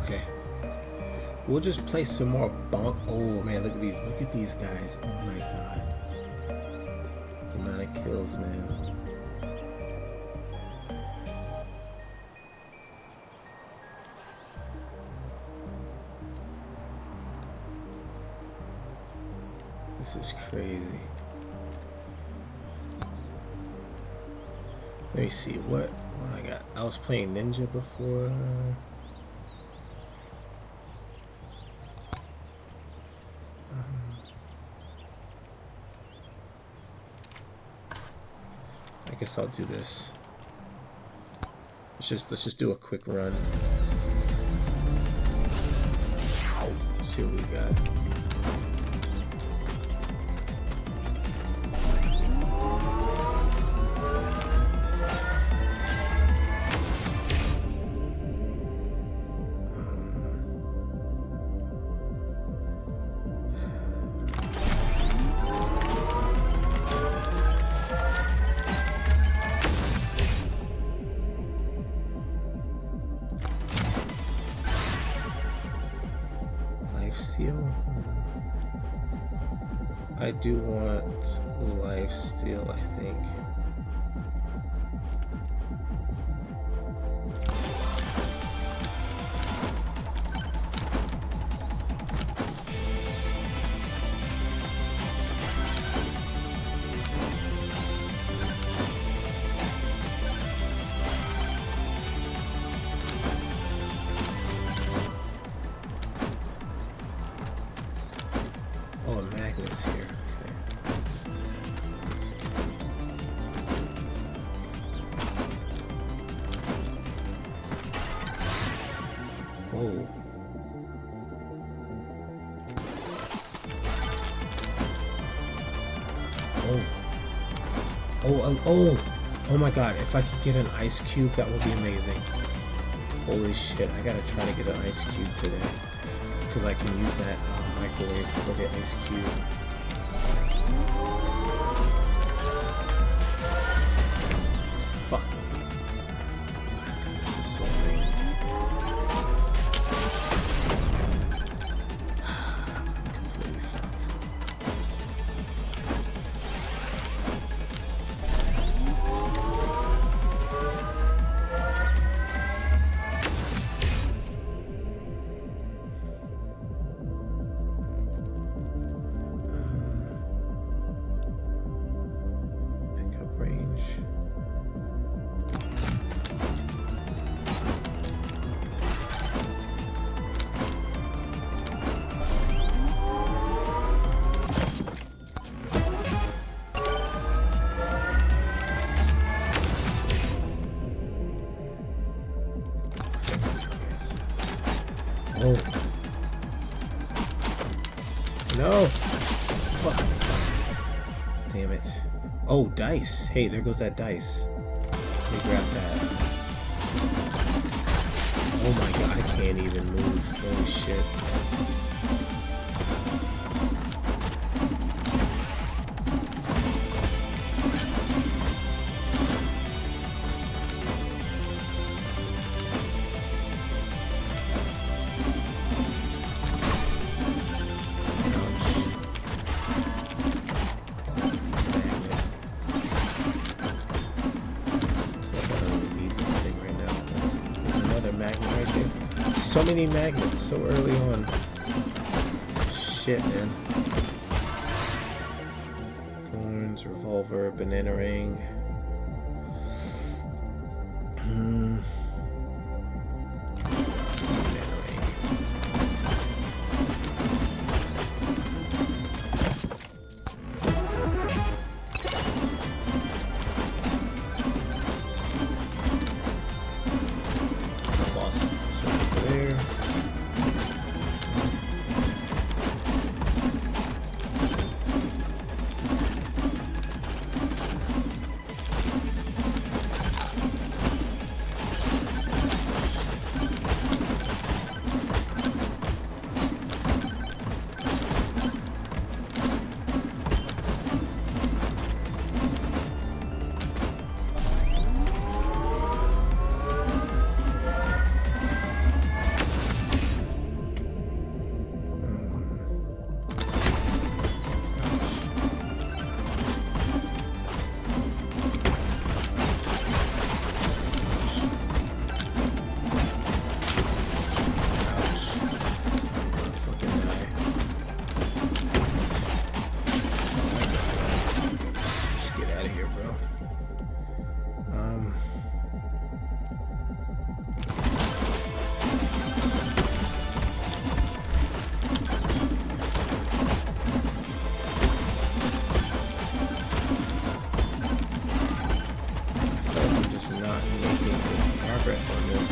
Okay. We'll just play some more bonk. Oh man, look at these guys. Oh my god. The amount of kills, man. This is crazy. Let me see what I got. I was playing Ninja before. I guess I'll do this. Let's just do a quick run. See what we got. I do want life steal, I think. Oh, magnets here. Oh. Oh my god, if I could get an ice cube, that would be amazing. Holy shit, I gotta try to get an ice cube today. Because I can use that microwave for the ice cube. Fuck. This is so lame. Completely fucked. Oh. No. Fuck. Damn it. Oh, dice. Hey, there goes that dice. Let me grab that. Oh my god, I can't even move. Holy shit. So many magnets so early on. Shit, man. Thorns, revolver, banana ring. Um. I'm just not making good progress on this.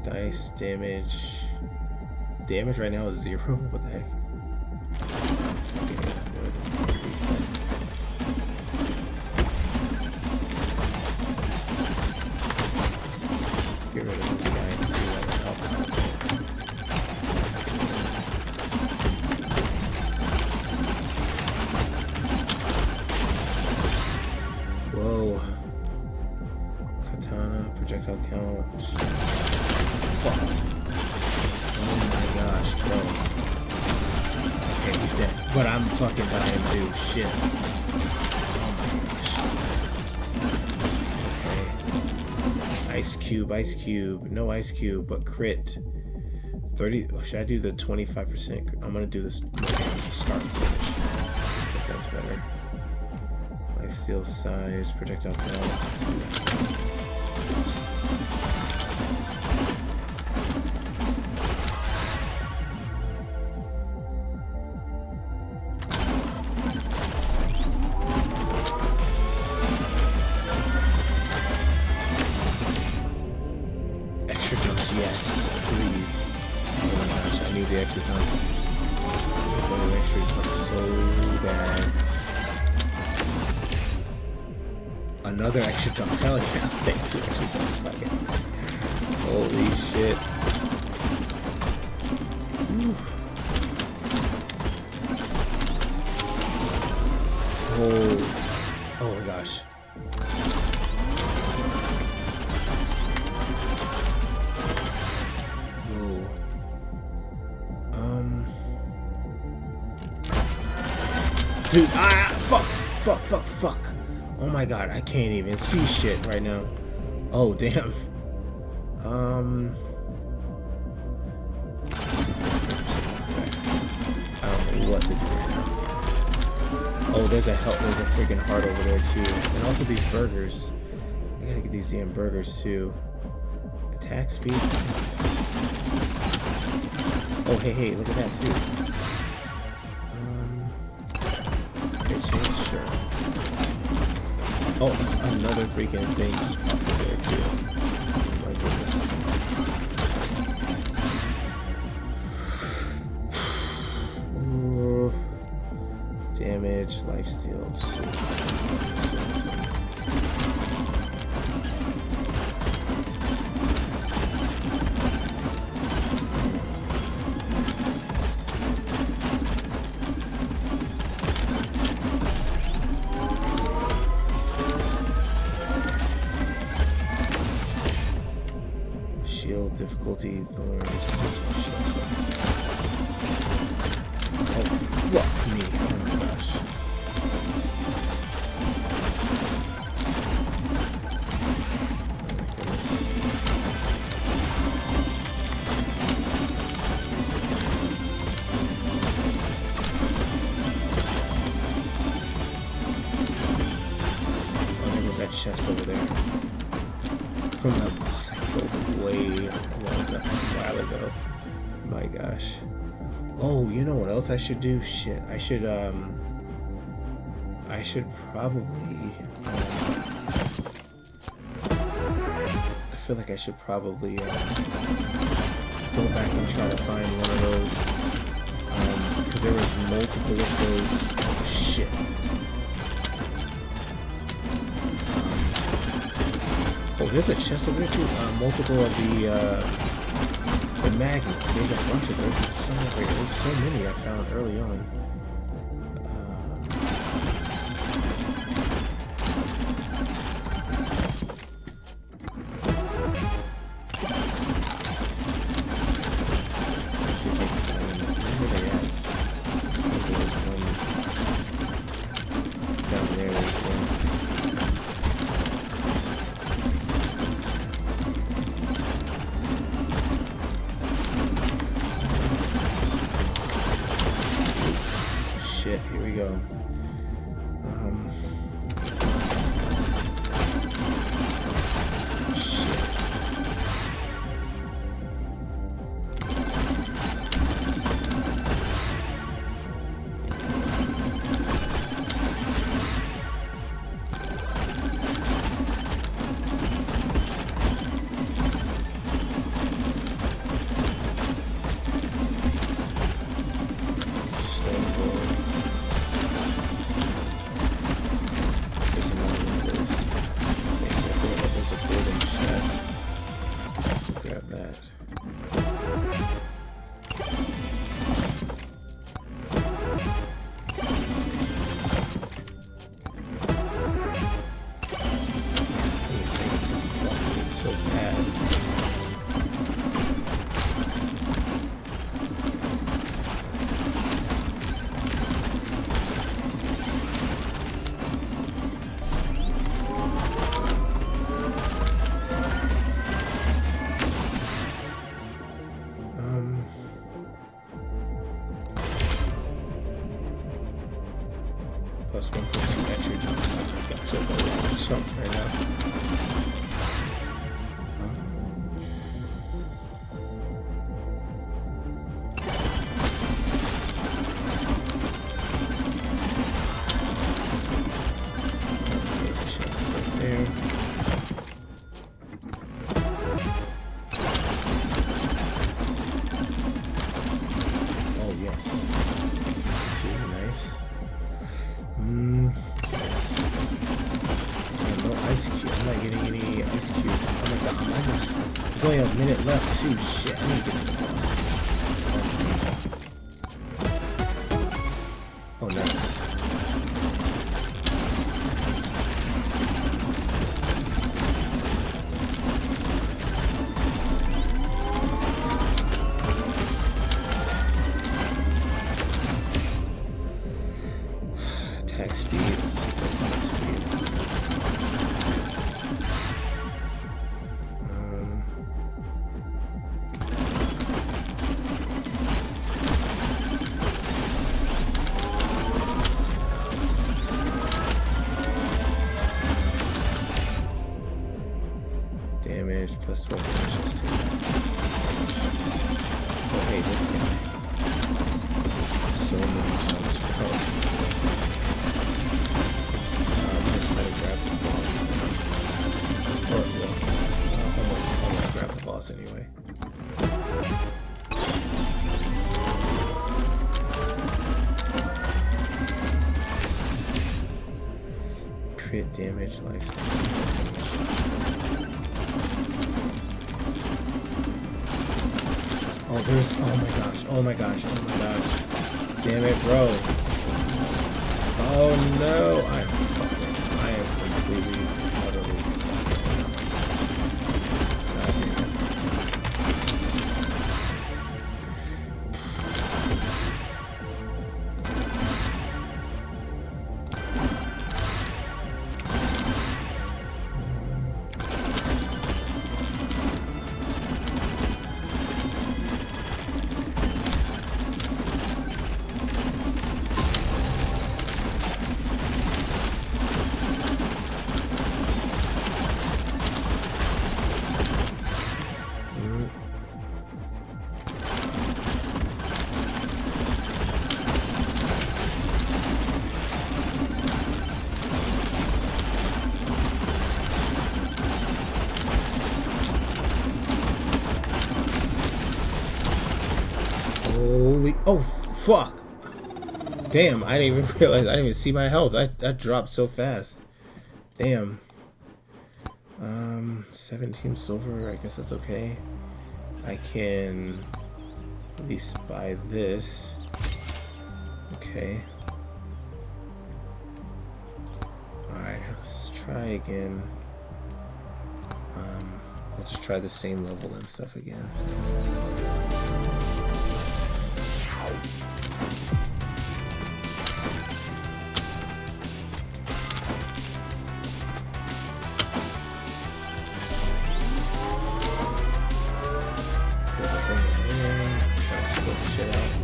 Dice damage. Damage right now is 0. What the heck? Get rid of this guy and see what will help out. Whoa. Katana, projectile count. Fuck. Oh my gosh, bro. Okay, he's dead. But I'm fucking dying too. Shit. Oh my gosh. Okay. Ice cube. No ice cube, but crit. 30. Oh, should I do the 25%? I'm gonna do this. Start. I think that's better. Life steal size, projectile count. Let's do that. Yes, please. Oh my gosh, I need the extra jumps. The extra jumps so bad. Another extra jump. Hell yeah, I'll take 2 extra jumps. Fuck it. Holy shit. Whew. Oh my gosh. Dude, fuck. Oh my god, I can't even see shit right now. Oh, damn. I don't know what to do right now. Oh, there's a freaking heart over there too. And also these burgers. I gotta get these damn burgers too. Attack speed. Oh, hey, look at that too. Oh, another freaking thing just popped in there too. Oh my goodness. Ooh. Damage, lifesteal, shield difficulty, thorns. Oh fuck me! Oh my gosh! Oh, there was that chest over there. From that boss I killed way a while ago. My gosh. Oh, you know what else I should do? Shit, I should probably I feel like I should probably go back and try to find one of those because multiple of those. Oh shit. Oh, there's a chest over there too. Multiple of the magnets. There's a bunch of those. There's so many I found early on. Shit, here we go. Plus 1.2 extra jumps. Oh my gosh, that's a lot of jump right now. There's only a minute left too. Shit, I need to get to the boss. Oh, nice. Attack speed. Let's take that attack speed. Damage plus 12 damage. Oh, hey, this guy. So many jumps, bro. I'm gonna try to grab the boss. Or, well, almost grab the boss anyway. Crit damage, life. Oh, there's, oh my gosh, oh my gosh, oh my gosh. Damn it, bro. Oh no, I am completely, utterly. Holy, oh fuck. Damn, I didn't even realize. I didn't even see my health. I dropped so fast. Damn. 17 silver. I guess that's okay. I can at least buy this. Okay. Alright, let's try again. I'll just try the same level and stuff again.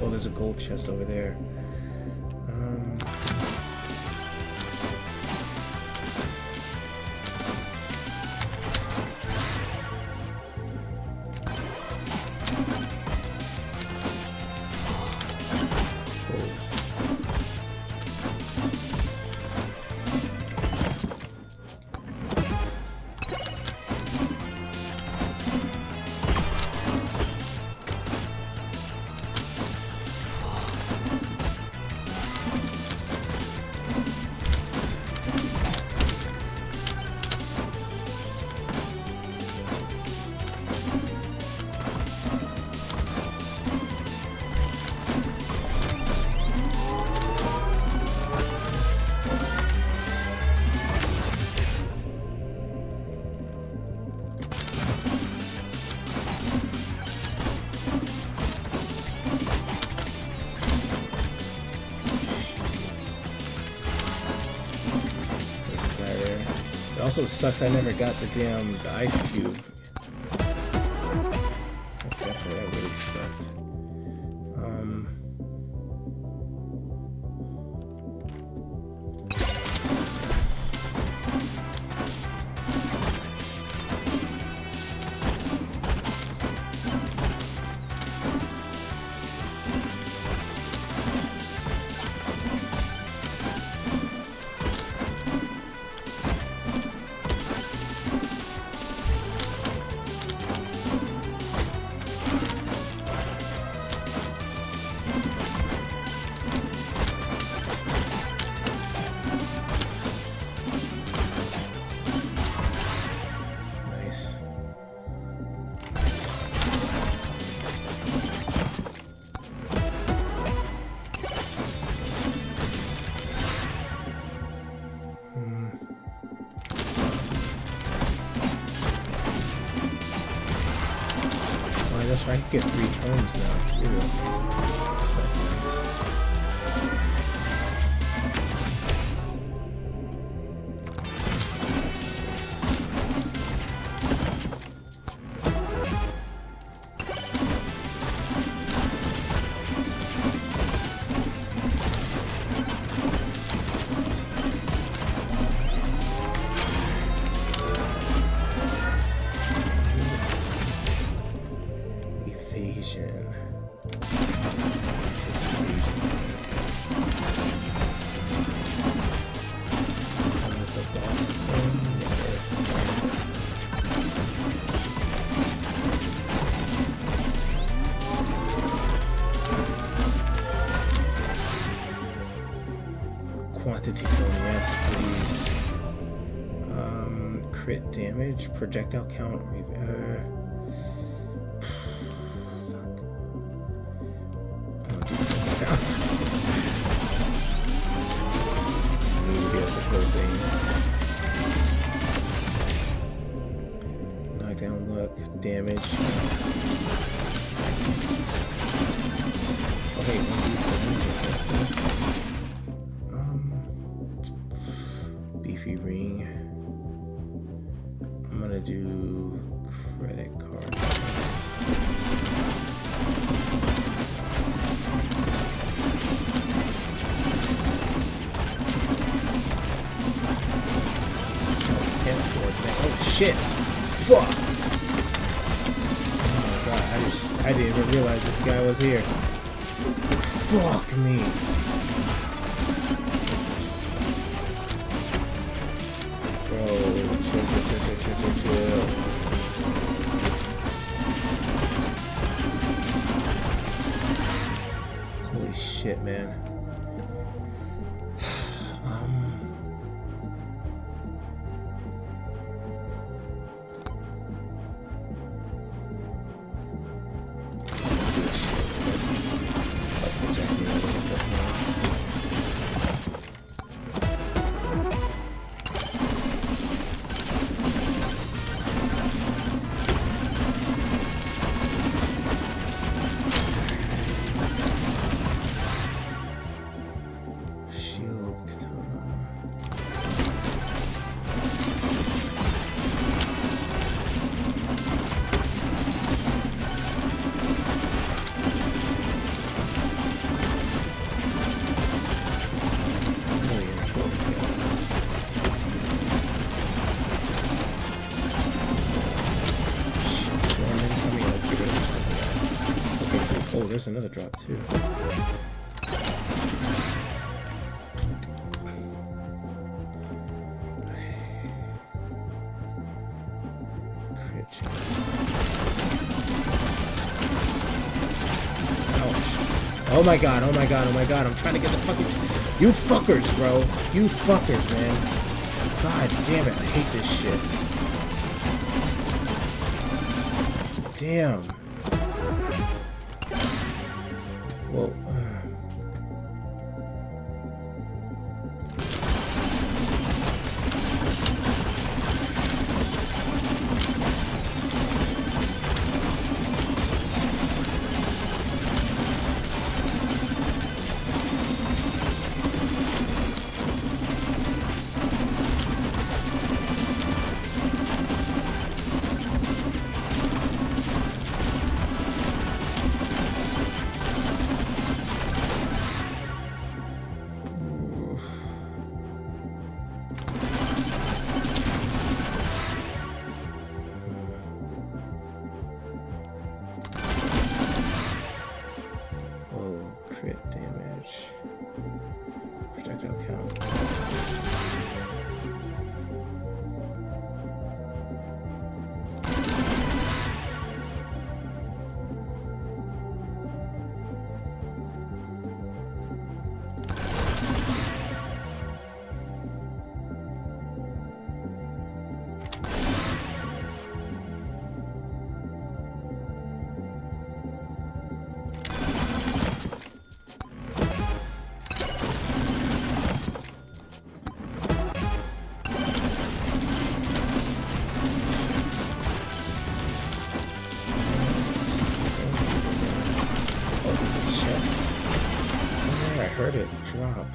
Oh, there's a gold chest over there. It also sucks I never got the ice cube. Definitely, that really sucked. That's right, I can get 3 turns now, too. That's nice. Quantity cone, yes, please. Crit damage, projectile count, Knockdown, look, damage. Okay, beefy ring. I'm gonna do credit card. Oh shit! Fuck! Oh my god, I didn't even realize this guy was here. Fuck me. Bro, chill. Holy shit, man. another drop too. Crit chance. Ouch. Oh my god, oh my god, oh my god. I'm trying to get the fucking... You fuckers, bro. You fuckers, man. God damn it, I hate this shit. Damn. Well, crit damage. Projectile count. I heard it drop.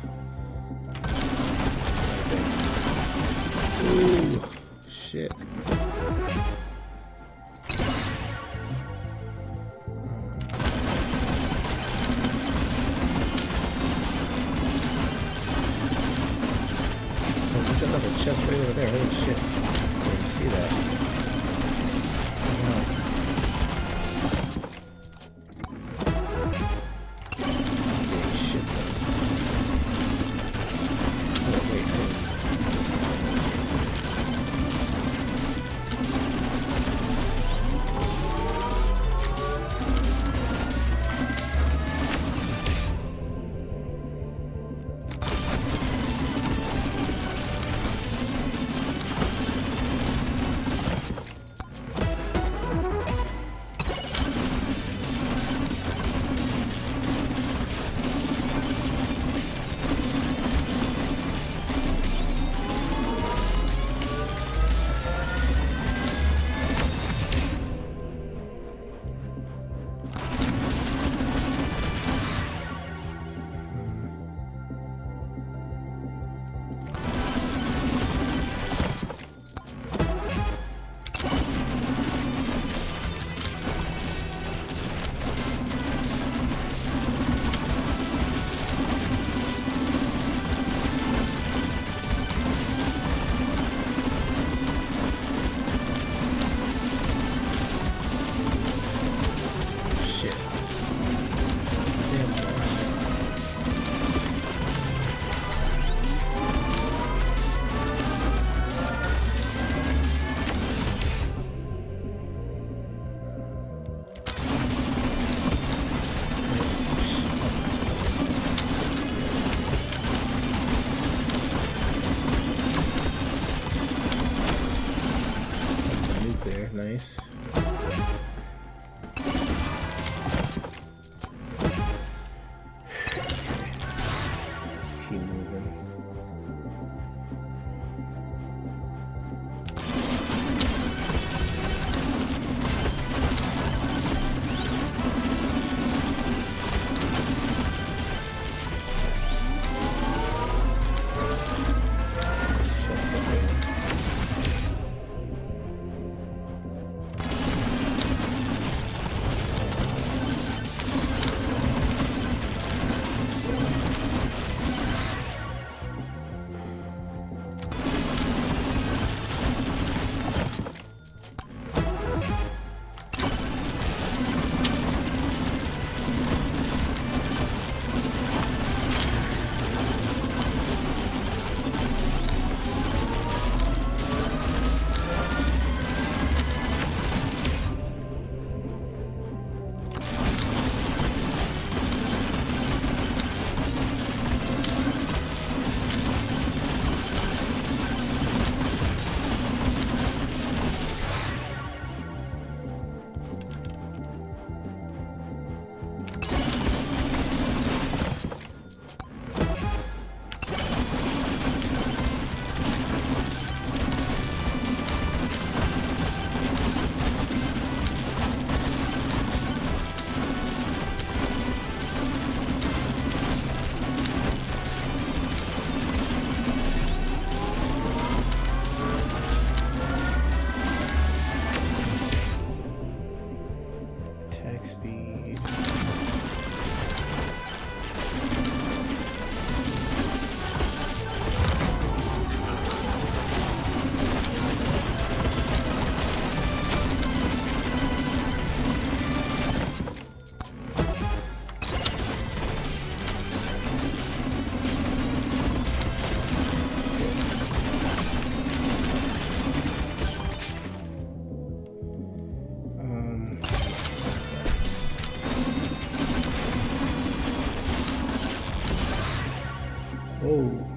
Ooh, shit. Oh, there's another chest right over there. Holy shit. I didn't see that. Nice. Let's keep moving. Oh.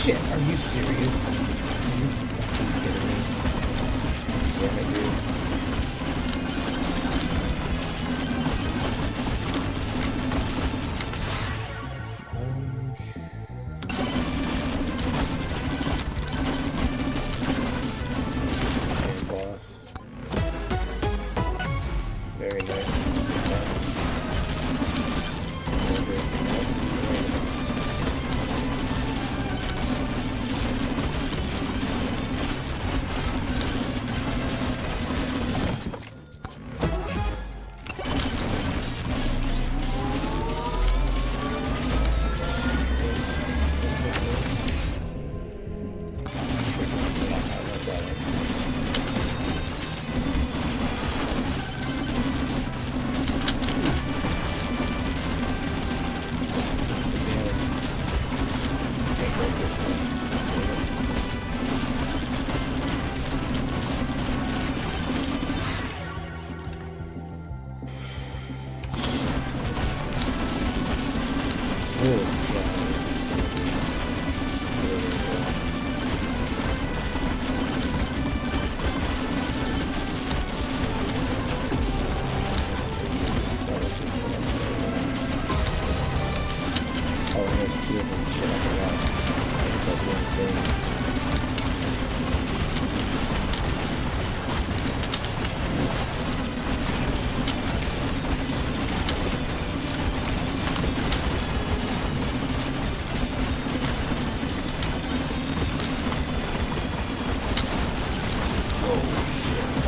Shit, are you serious? Are you fucking kidding me? Damn it, dude. Okay, boss. Very nice.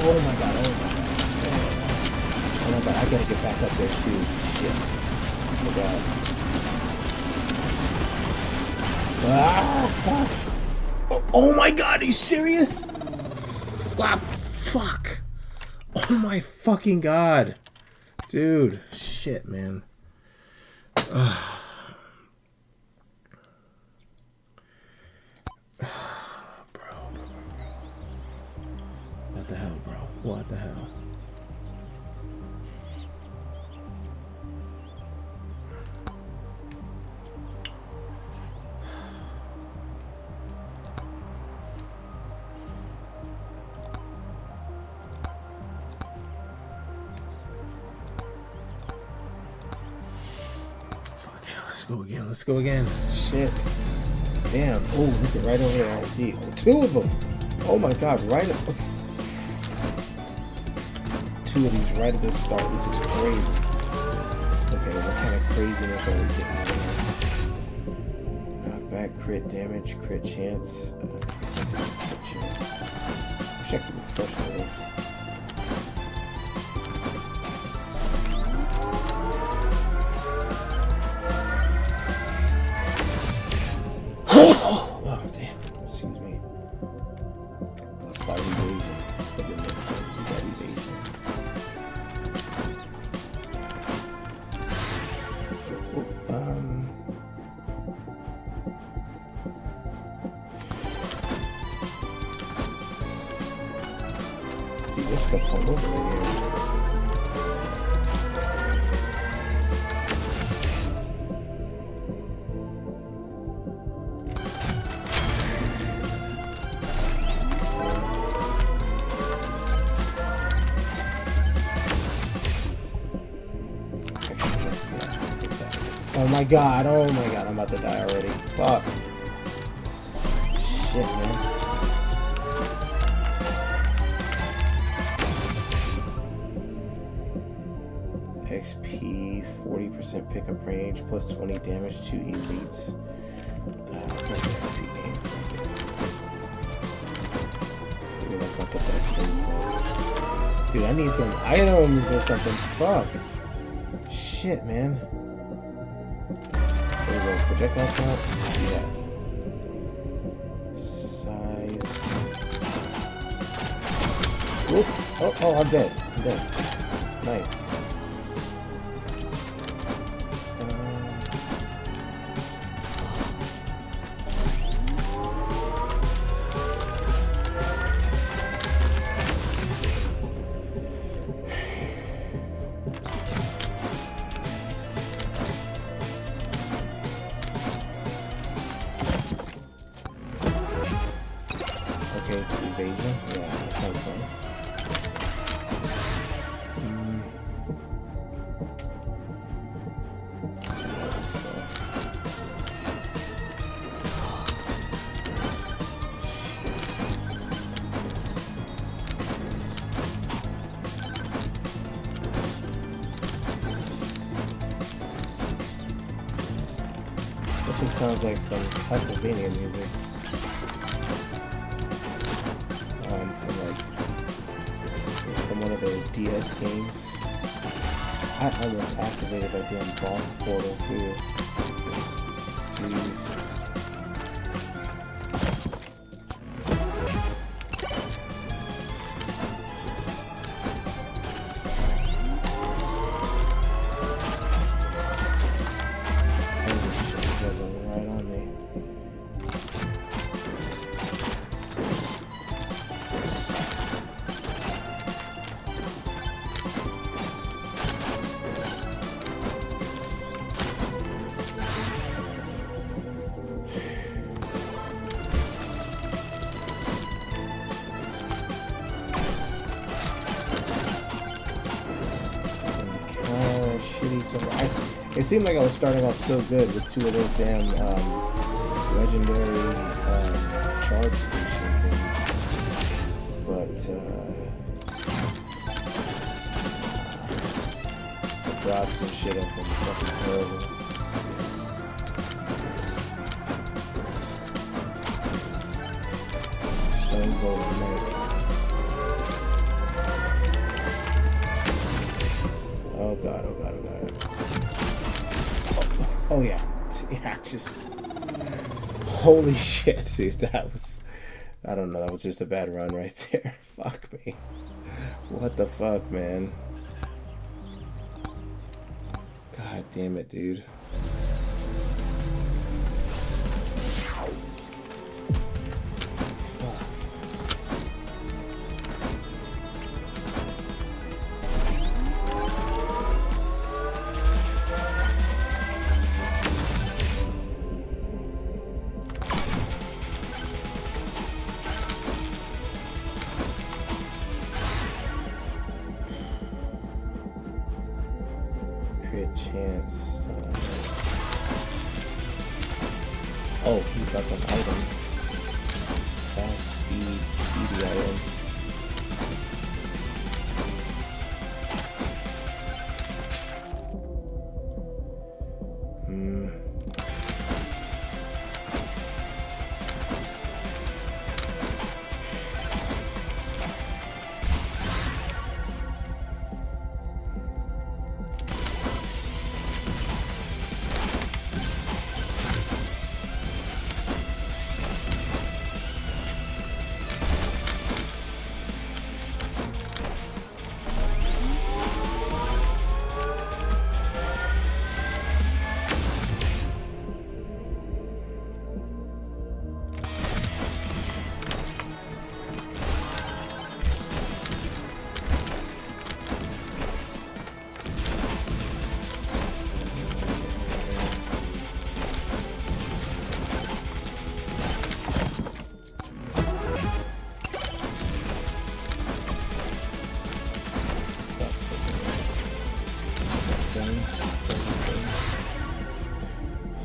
Oh my god, oh my god. Oh my god, I gotta get back up there too. Shit. Oh my god. Ah, fuck. Oh my god, are you serious? Flap, fuck. Oh my fucking god. Dude, shit, man. What the hell, bro? What the hell? Fuck yeah, let's go again. Let's go again. Shit. Damn. Oh, look at right over there. I see two of them. Oh my god, right up. Two of these right at the start. This is crazy. Okay, what kind of craziness are we getting here? Knockback, crit damage, crit chance. Crit chance. Wish I could refresh this. Oh, damn. Excuse me. Plus 5 evasion. For the next 5 evasion. Dude, there's stuff all over here. Oh my god, I'm about to die already. Fuck. Shit, man. XP, 40% pickup range, plus 20 damage to elites. XP gain. Maybe that's not the best thing. Dude, I need some items or something. Fuck. Shit, man. There we go. Projectile count. Yeah. Size. Whoop. Oh, I'm dead. I'm dead. Nice. Okay, evasion. Yeah, that sounds nice. Some other stuff. Definitely sounds like some Castlevania music. From one of the DS games. I almost activated that damn boss portal too. Jeez. Holy shit, you guys are right on me. Shitty survival. It seemed like I was starting off so good with two of those damn legendary charge station things, but the drops and shit have been fucking terrible. Stone gold, nice. Oh god, oh god, oh god. Oh yeah. Yeah, just... Holy shit, dude. That was... I don't know, that was just a bad run right there. Fuck me. What the fuck, man? God damn it, dude. Chance. Oh, he got an item. Fast speed, speedy item.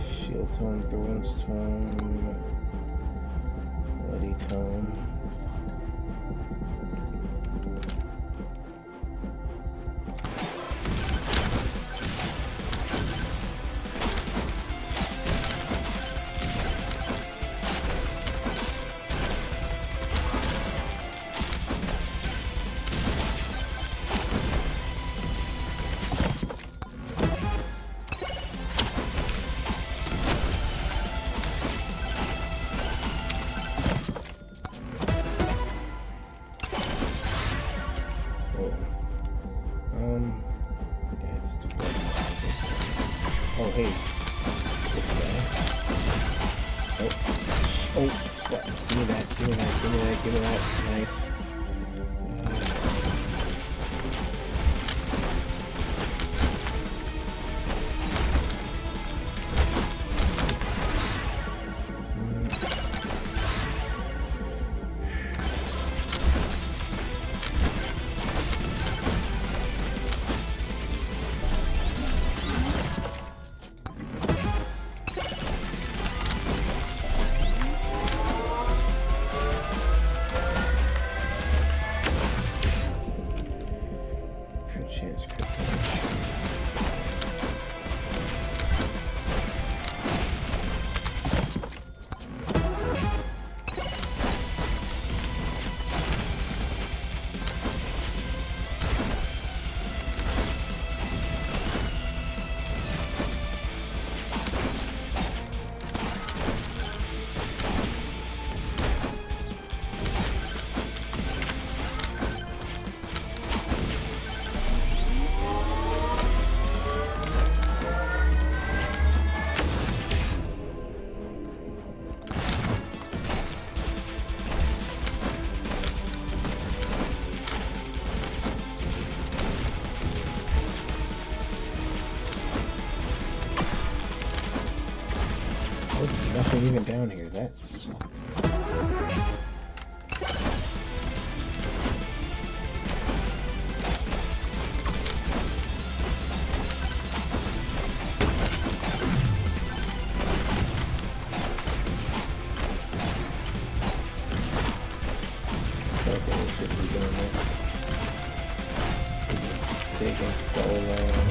Shield tone, thrones tone, bloody tone. Oh, hey. This guy. Oh, fuck. Give me that, give me that, give me that, give me that. Nice. There's nothing even down here. That sucks. Okay, we should be doing this. This is taking so long.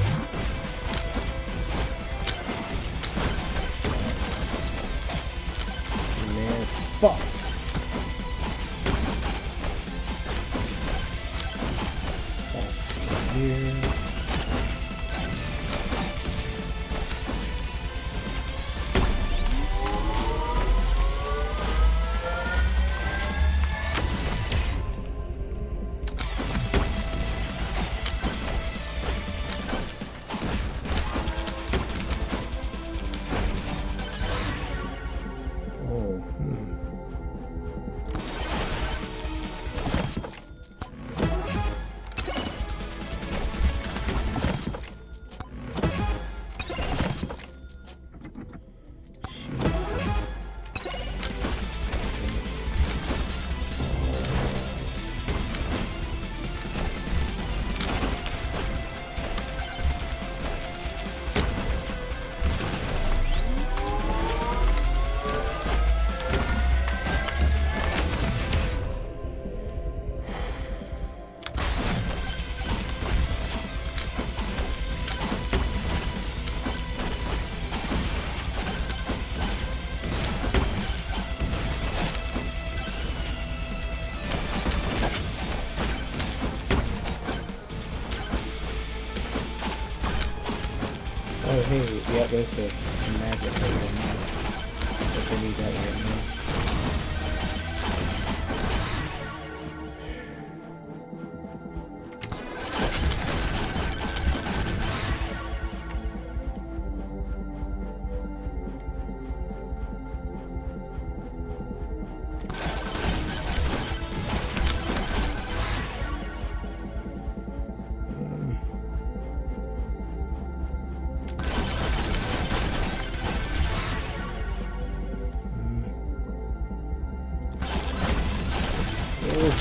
Fuck. That's here. Oh, hey, yeah, there's a magic right there. Nice. If I need that right now. Oh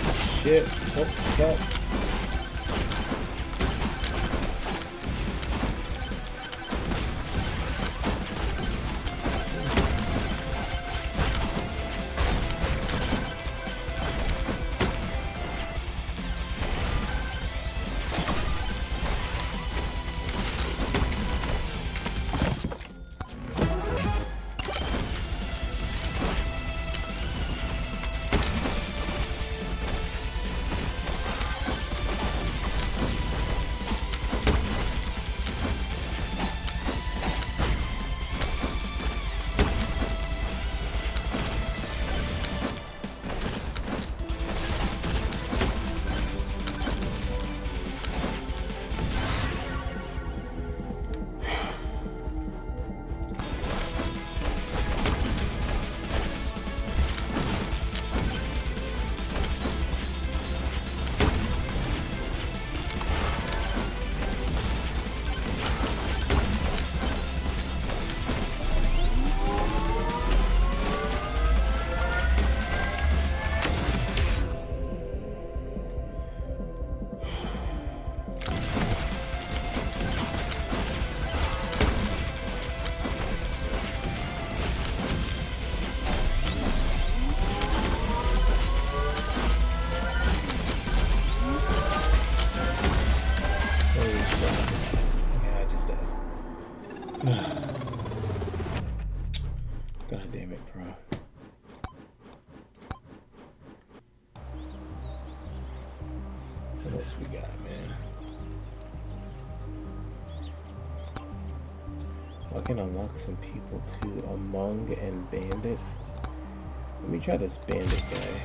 shit, what the fuck? God damn it, bro. What else we got, man? I can unlock some people too. Among and Bandit. Let me try this Bandit guy.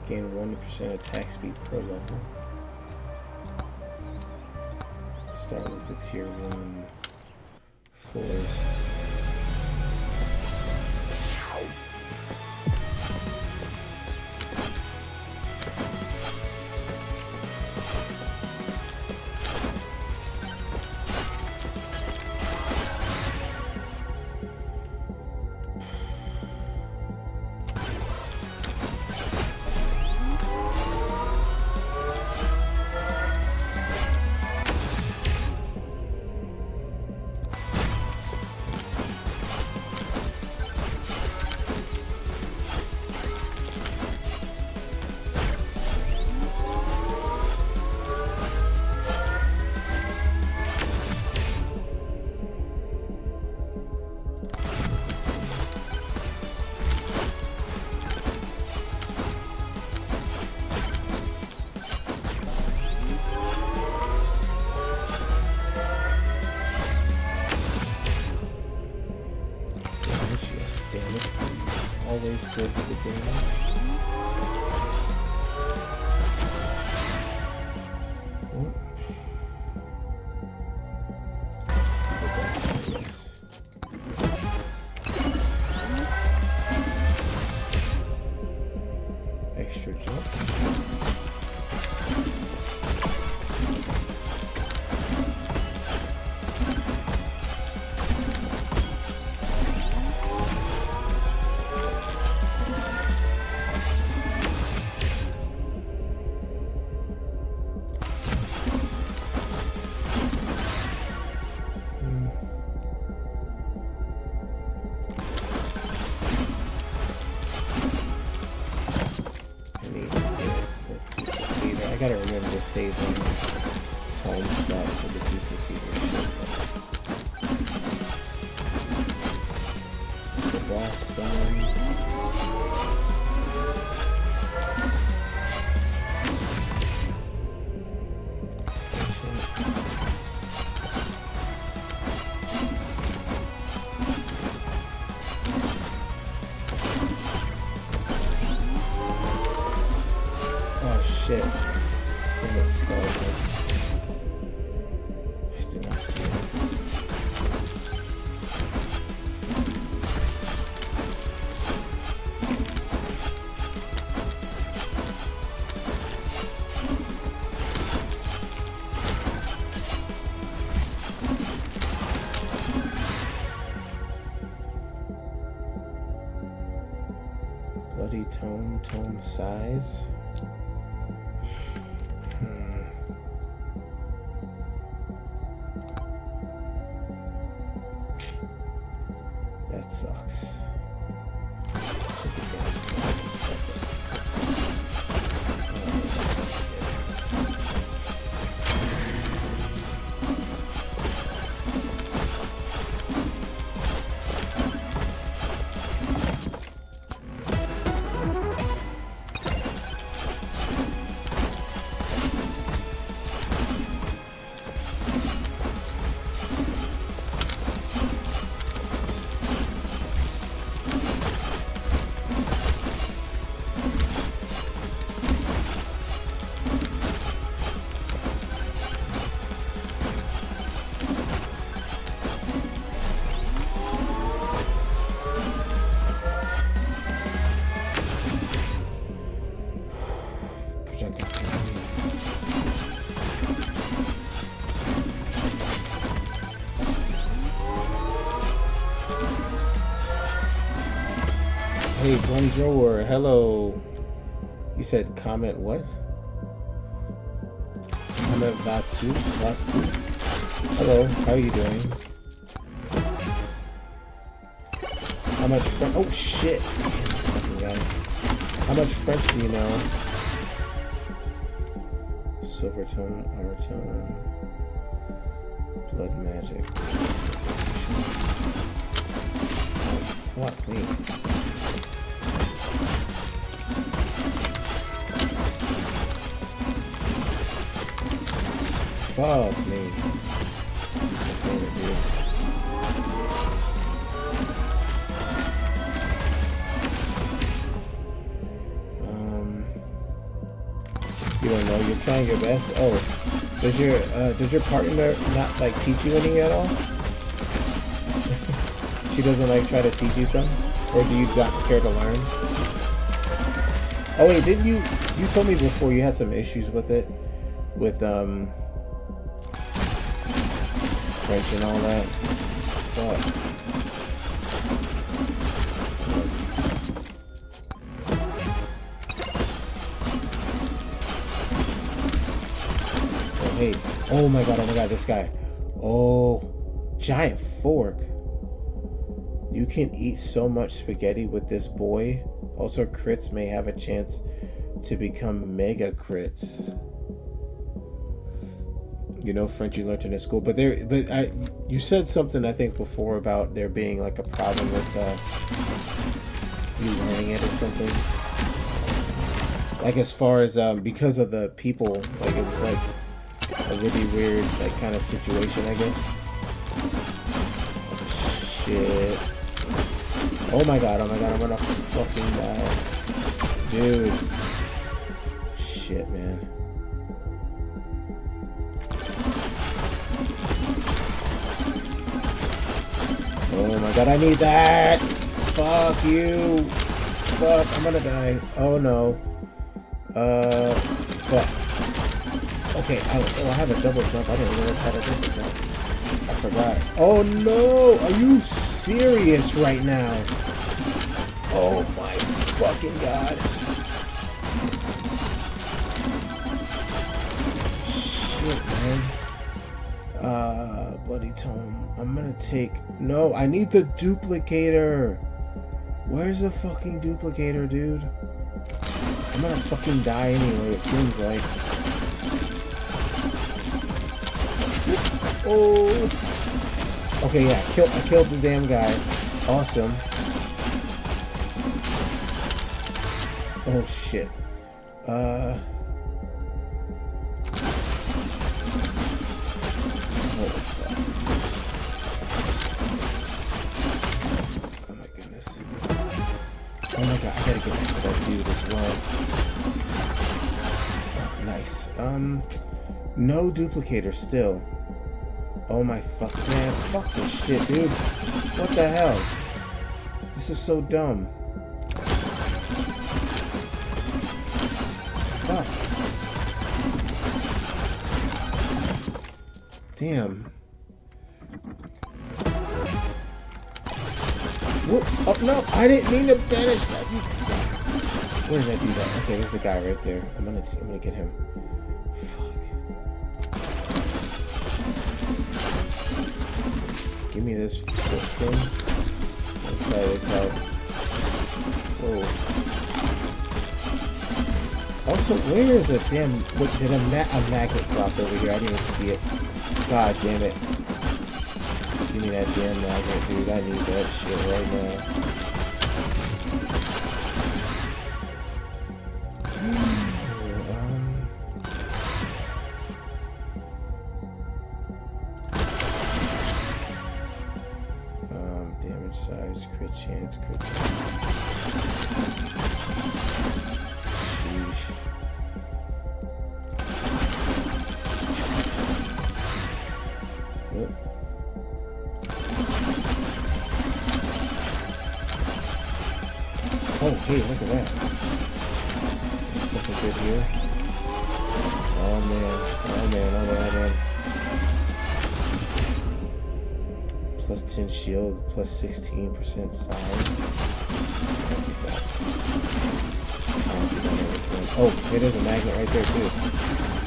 Gain 1% attack speed per level. Start with the tier 1 forest. Always good for the damage. Extra jump. I gotta remember to save them time slot for the duplicator shit. The boss summary. Oh shit. I did not see it. Bloody tome size. That sucks. Hey, bonjour, hello. You said comment what? Comment Vatu. Hello, how are you doing? How much French? Oh shit! Damn, this fucking guy. How much French do you know? Silver tone, armor tone, blood magic. Oh, fuck me. Fuck me. You don't know. You're trying your best. Oh, does your partner not like teach you any at all? She doesn't like try to teach you some, or do you not care to learn? Oh wait, didn't you? You told me before you had some issues with it, with French and all that. Fuck. Hey, oh my god, this guy. Oh, giant fork. You can eat so much spaghetti with this boy. Also, crits may have a chance to become mega crits. You know, French you learned in school, but you said something I think before about there being like a problem with you learning it or something. Like as far as because of the people, like it was like a really weird, like, kind of situation, I guess. Shit. Oh my god, I'm gonna fucking die. Dude. Shit, man. Oh my god, I need that! Fuck you! Fuck, I'm gonna die. Oh no. Fuck. Okay, I have a double jump. I didn't realize how to double jump. I forgot. Oh no! Are you serious right now? Oh my fucking god. Shit, man. Bloody tome. I'm gonna take... No, I need the duplicator. Where's the fucking duplicator, dude? I'm gonna fucking die anyway, it seems like. Oh. Okay, yeah, I killed the damn guy. Awesome. Oh shit. Oh my goodness. Oh my god, I gotta get back to that dude as well. Oh, nice. No duplicator still. Oh my fuck, man. Fuck this shit, dude. What the hell? This is so dumb. Fuck. Damn. Whoops. Oh, no. I didn't mean to banish that. You fuck. Where did I do that? Okay, there's a guy right there. I'm gonna get him. Give me this thing. Let's try this out. Whoa. Also, where is a damn... What, did a magnet drop over here? I didn't even see it. God damn it. Give me that damn magnet, dude. I need that shit right now. Damage size, crit chance, crit chance. Sheesh. Yep. Oh, hey, look at that. There's something good here. Oh man, oh man, oh man, oh man. Plus 10 shield, plus 16% size. I'll take that. Oh, it is a magnet right there too.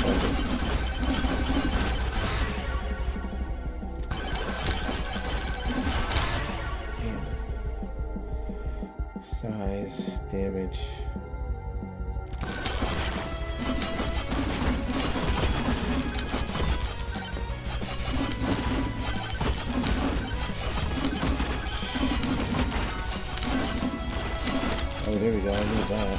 Okay. Damn. Size, damage. that.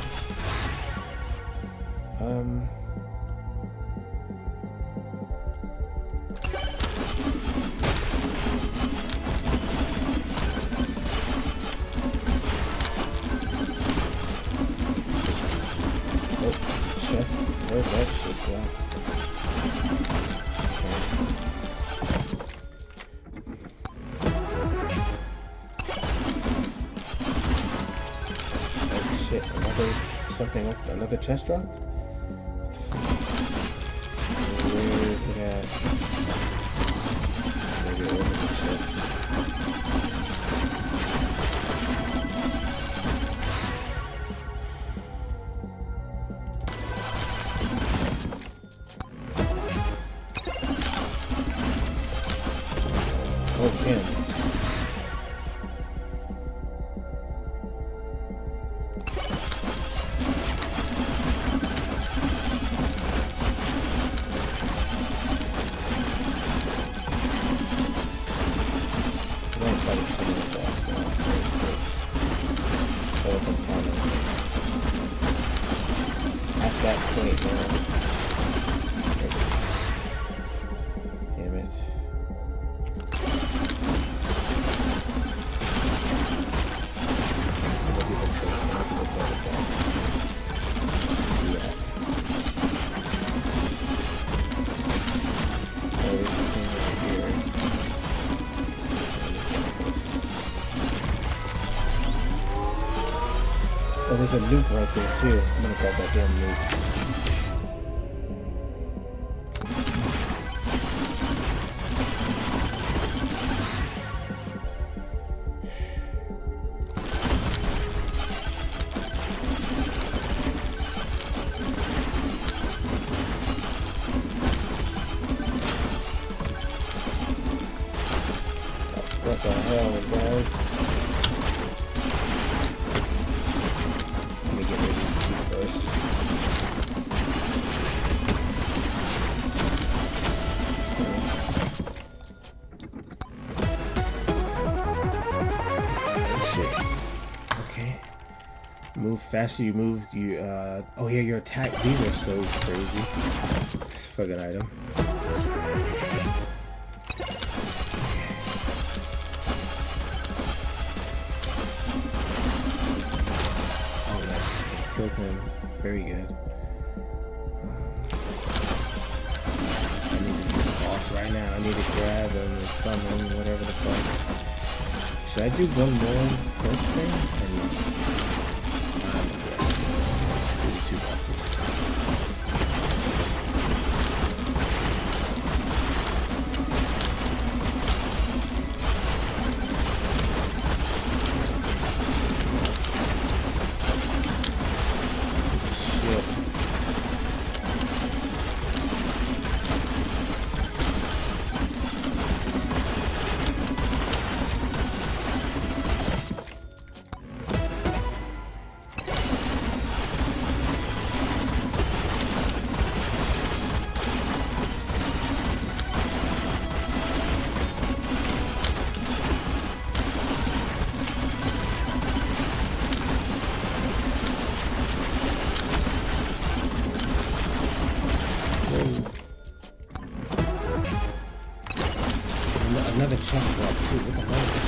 Oh, chest. Where's that shit at? Shit, something else, another chest dropped? What the fuck? Where is it at? Maybe it was the chest. Oh, damn. At that point, man. Damn it. Oh, there's a loop right there too. I'm gonna grab that damn loop. What the hell, guys? Let me get rid of these two first. Oh shit. Okay. Move faster, you move, oh yeah, your attack, these are so crazy. This fucking item. Killed him. Very good. I need to do the boss right now. I need to grab him and summon whatever the fuck. Should I do one more quest thing? I'm good. Let's do the two bosses. Another chest drop too. What the hell is this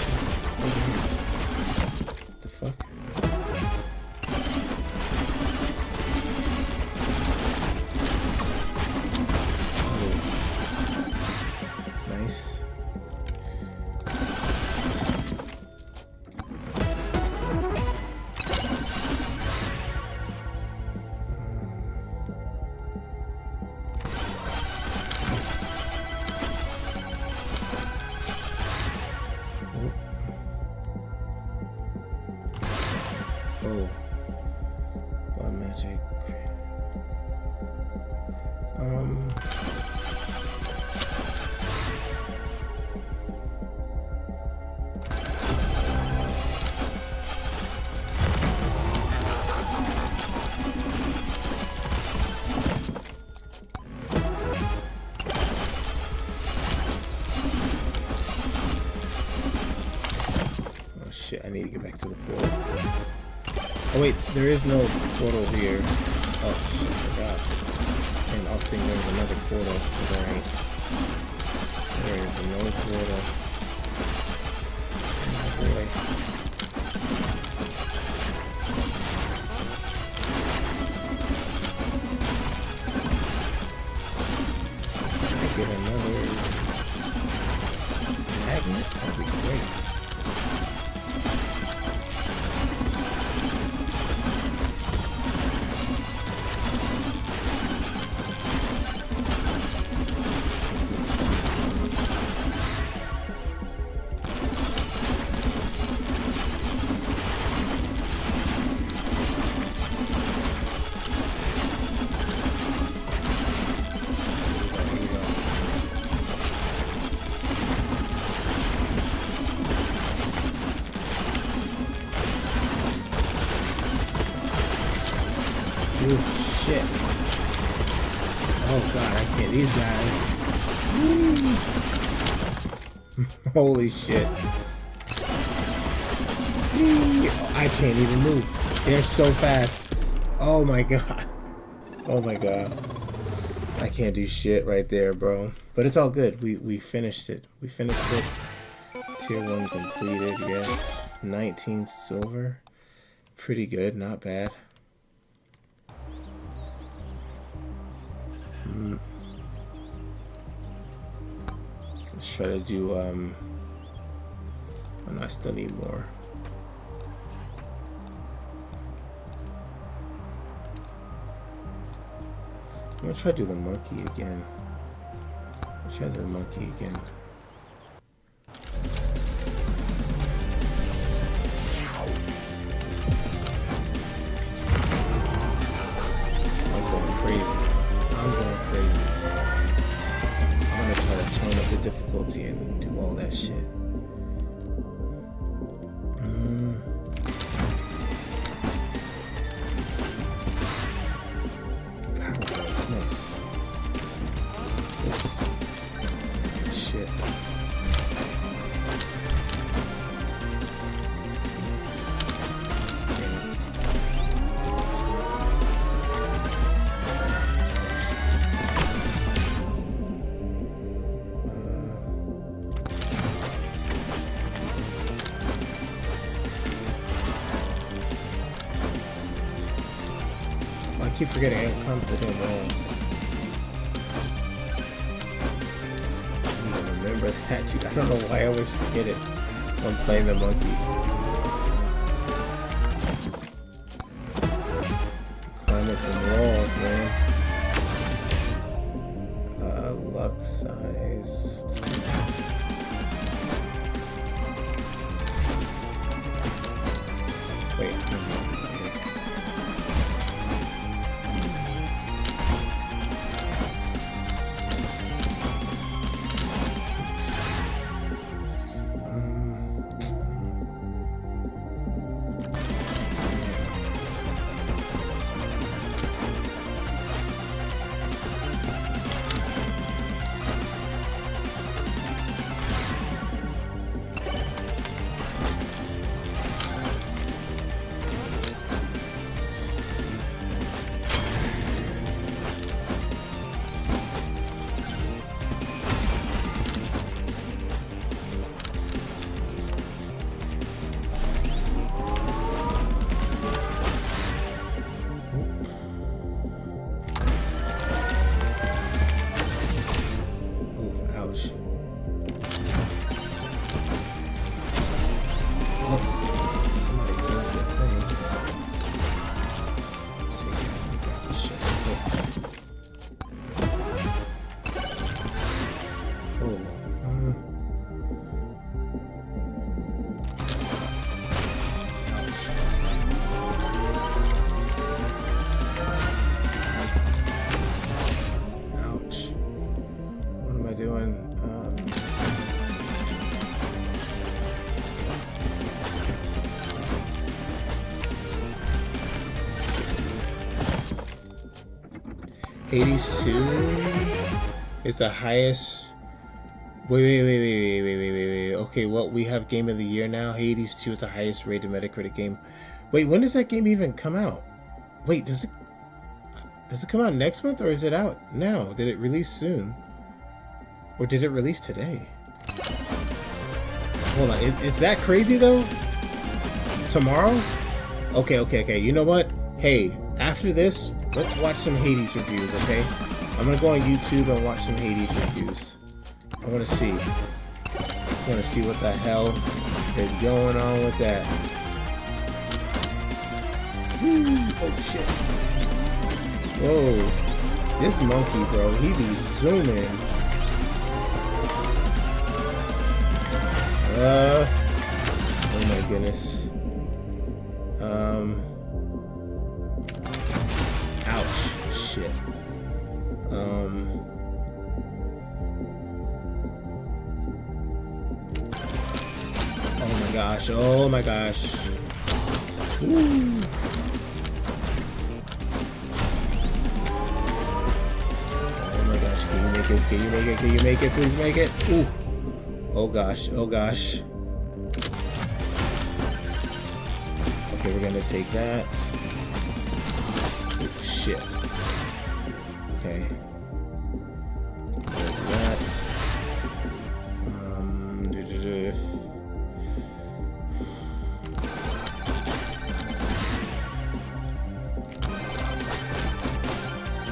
over here? What the fuck? Oh. Nice. Oh, blood magic. Oh shit! I need to get back to the pool. Oh wait, there is no portal here. Oh shit, I forgot. And I was thinking there was another portal, but there ain't. There is no portal. Oh boy. I get another magnet? That'd be great. Ooh, shit. Oh god, I can't. These guys. Holy shit. I can't even move. They're so fast. Oh my god. Oh my god. I can't do shit right there, bro. But it's all good. We finished it. We finished it. Tier 1 completed, yes. 19 silver. Pretty good, not bad. Let's try to do, oh no, I still need more. I'm gonna try to do the monkey again. Let's try to do the monkey again. I'm going crazy. I'm going crazy. I'm gonna try to tone up the difficulty and do all that shit. Powerpoint's nice. Oops. Shit. I keep forgetting I haven't come to the walls. I don't even remember that, dude. I don't know why I always forget it when playing the monkey. Climbing from walls, man. Luck size. Wait, okay. doing. 82 is the highest. Wait. Okay, well, we have Game of the Year now. Hades 2 is the highest rated Metacritic game Wait, when does that game even come out? Wait, does it come out next month or is it out now? Did it release soon? Or did it release today? Hold on, is that crazy though? Tomorrow? Okay. You know what? Hey, after this, let's watch some Hades reviews, okay? I'm gonna go on YouTube and watch some Hades reviews. I wanna see. What the hell is going on with that. Woo. Oh shit. Whoa. This monkey, bro, he be zooming. Oh my goodness. Ouch. Shit. Oh my gosh. Woo. Oh my gosh, can you make this? Can you make it? Please make it. Ooh. Oh gosh. Okay, we're gonna take that. Oh, shit. Okay. Like that.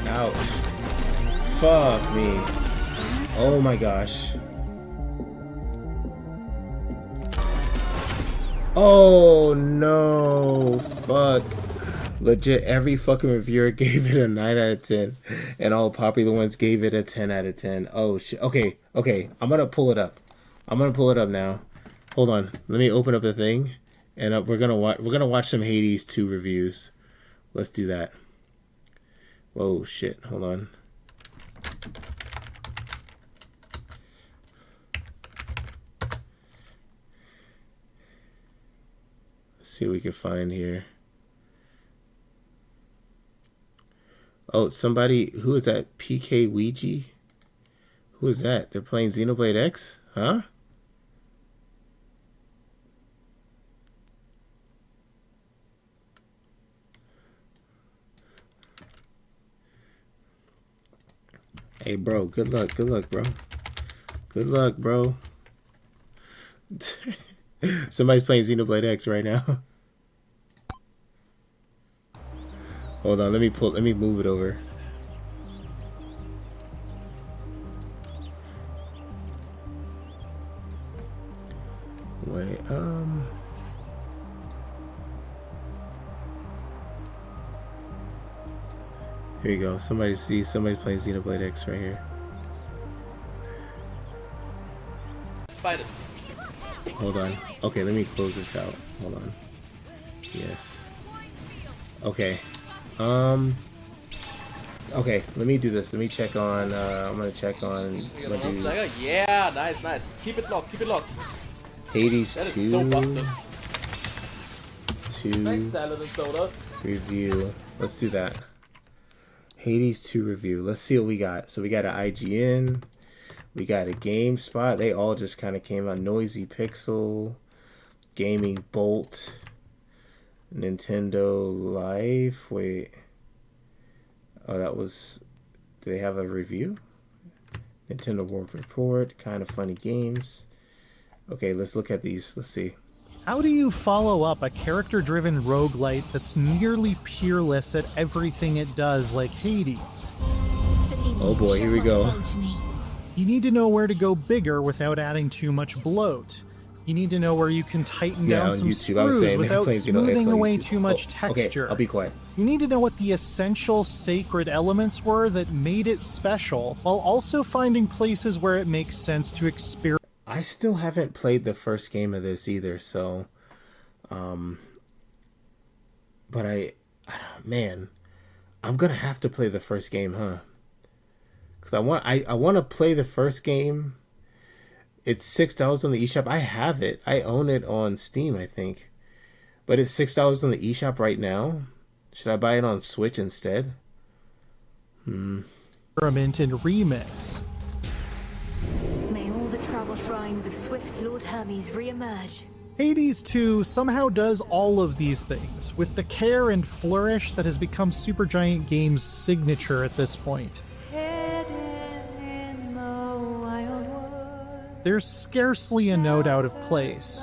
Ouch. Fuck me. Oh my gosh. Oh no. Fuck. Legit, every fucking reviewer gave it a 9 out of 10. And all popular ones gave it a 10 out of 10. Oh shit. Okay. I'm gonna pull it up. Now. Hold on. Let me open up the thing. And we're gonna watch some Hades 2 reviews. Let's do that. Whoa, shit. Hold on. Let's see what we can find here. Oh, somebody. Who is that? PK Ouija? Who is that? They're playing Xenoblade X? Huh? Hey, bro. Good luck, bro. Good luck, bro. Somebody's playing Xenoblade X right now. Hold on, let me move it over. Wait, here you go. Somebody's playing Xenoblade X right here. Spider. Hold on. Okay, let me close this out. Hold on. Yes. Okay. Okay, let me do this. Let me check on, I'm gonna check on... Yeah, nice. Keep it locked. Hades 2. That is so busted. 2. Thanks, Salad&Soda. Review. Let's do that. Hades 2 review. Let's see what we got. So we got an IGN. We got a GameSpot. They all just kind of came out. Noisy Pixel. Gaming Bolt. Nintendo Life. Wait. Oh, that was... Do they have a review? Nintendo World Report. Kind of Funny Games. Okay, let's look at these. Let's see. How do you follow up a character-driven roguelite that's nearly peerless at everything it does, like Hades? Oh boy, here we go. You need to know where to go bigger without adding too much bloat. You need to know where you can tighten down some screws without smoothing away too much texture. Okay, I'll be quiet. You need to know what the essential sacred elements were that made it special, while also finding places where it makes sense to experiment. I still haven't played the first game of this either, so, but man, I'm gonna have to play the first game, huh? Because I want to play the first game. It's $6 on the eShop. I have it. I own it on Steam, I think, but it's $6 on the eShop right now. Should I buy it on Switch instead? Experiment and remix. May all the travel shrines of Swift Lord Hermes re-emerge, Hades 2 somehow does all of these things, with the care and flourish that has become Supergiant Games' signature at this point. There's scarcely a note out of place.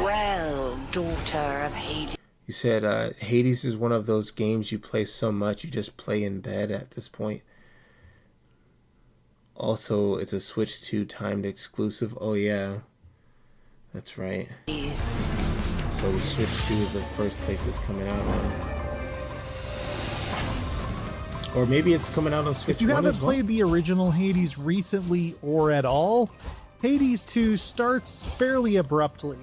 Well, daughter of Hades. You said Hades is one of those games you play so much you just play in bed at this point. Also, it's a Switch 2 timed exclusive. Oh yeah, that's right. So the Switch 2 is the first place it's coming out on. Or maybe it's coming out on Switch 1 If you haven't as well. played the original Hades recently or at all, Hades 2 starts fairly abruptly.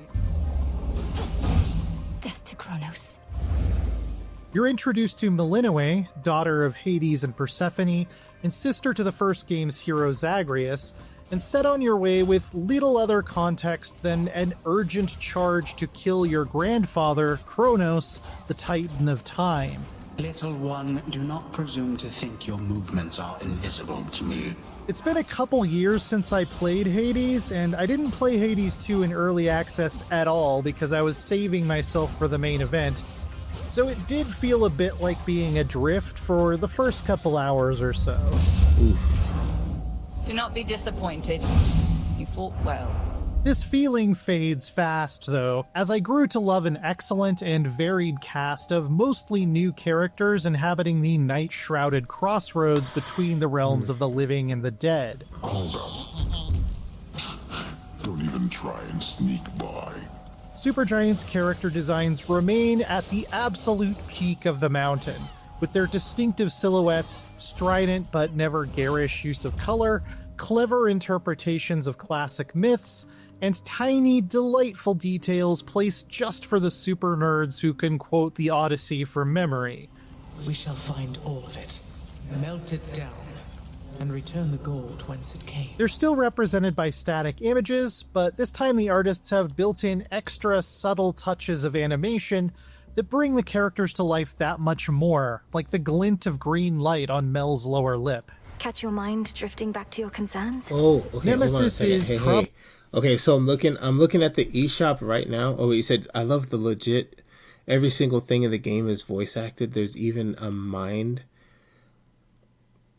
Death to Kronos. You're introduced to Melinoe, daughter of Hades and Persephone, and sister to the first game's hero Zagreus, and set on your way with little other context than an urgent charge to kill your grandfather, Kronos, the Titan of Time. Little one, do not presume to think your movements are invisible to me. It's been a couple years since I played Hades, and I didn't play Hades 2 in early access at all because I was saving myself for the main event. So it did feel a bit like being adrift for the first couple hours or so. Oof. Do not be disappointed. You fought well. This feeling fades fast, though, as I grew to love an excellent and varied cast of mostly new characters inhabiting the night-shrouded crossroads between the realms of the living and the dead. Hold up. Don't even try and sneak by. Supergiant's character designs remain at the absolute peak of the mountain, with their distinctive silhouettes, strident but never garish use of color, clever interpretations of classic myths, and tiny, delightful details placed just for the super nerds who can quote the Odyssey from memory. We shall find all of it, melt it down, and return the gold whence it came. They're still represented by static images, but this time the artists have built in extra subtle touches of animation that bring the characters to life that much more, like the glint of green light on Mel's lower lip. Catch your mind drifting back to your concerns? Oh, okay. Nemesis is hey. Okay, so I'm looking at the eShop right now. Oh, you said I love the legit. Every single thing in the game is voice acted. There's even a mind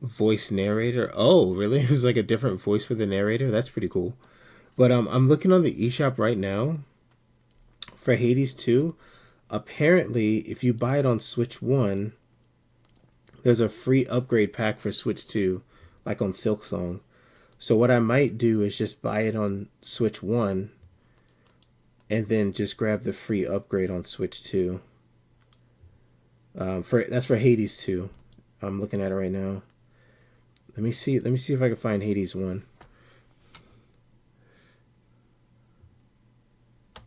voice narrator. Oh, really? There's like a different voice for the narrator. That's pretty cool. But I'm looking on the eShop right now for Hades 2. Apparently, if you buy it on Switch 1, there's a free upgrade pack for Switch 2, like on Silksong. So what I might do is just buy it on Switch 1 and then just grab the free upgrade on Switch 2. That's for Hades 2. I'm looking at it right now. Let me see if I can find Hades 1.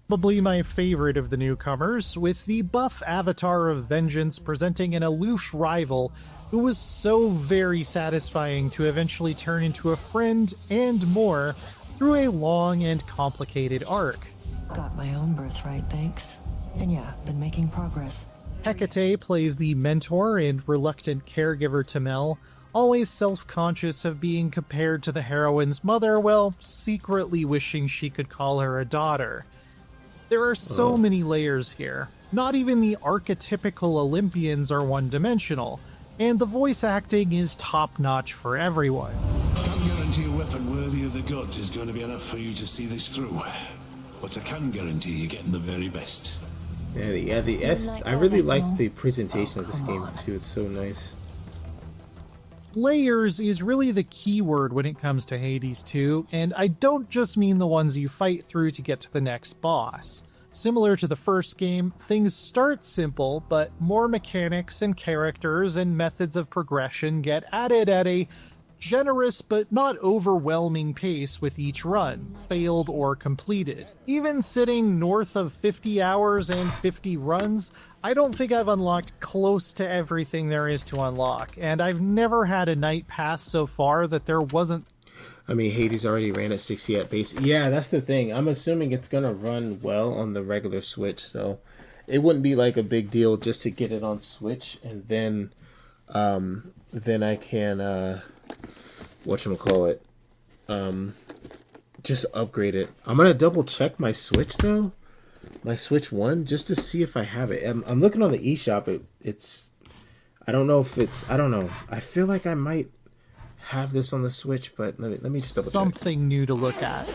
Probably my favorite of the newcomers, with the buff avatar of Vengeance presenting an aloof rival who was so very satisfying to eventually turn into a friend and more through a long and complicated arc. Got my own birthright, thanks. And yeah, been making progress. Hecate plays the mentor and reluctant caregiver to Mel, always self-conscious of being compared to the heroine's mother while secretly wishing she could call her a daughter. There are so many layers here. Not even the archetypical Olympians are one-dimensional, and the voice acting is top-notch for everyone. Can't guarantee a weapon worthy of the gods is going to be enough for you to see this through. But I can guarantee you're getting the very best. I really like the presentation of this game too. It's so nice. Layers is really the key word when it comes to Hades 2, and I don't just mean the ones you fight through to get to the next boss. Similar to the first game, things start simple, but more mechanics and characters and methods of progression get added at a generous but not overwhelming pace with each run, failed or completed. Even sitting north of 50 hours and 50 runs, I don't think I've unlocked close to everything there is to unlock, and I've never had a night pass so far that there wasn't. I mean, Hades already ran at 60 at base. Yeah, that's the thing. I'm assuming it's gonna run well on the regular Switch, so it wouldn't be like a big deal just to get it on Switch, and then I can whatchamacallit, just upgrade it. I'm gonna double check my Switch though, my Switch 1, just to see if I have it. I'm looking on the eShop. It's I don't know if it's, I don't know. I feel like I might have this on the Switch, but let me just double check. Something new to look at.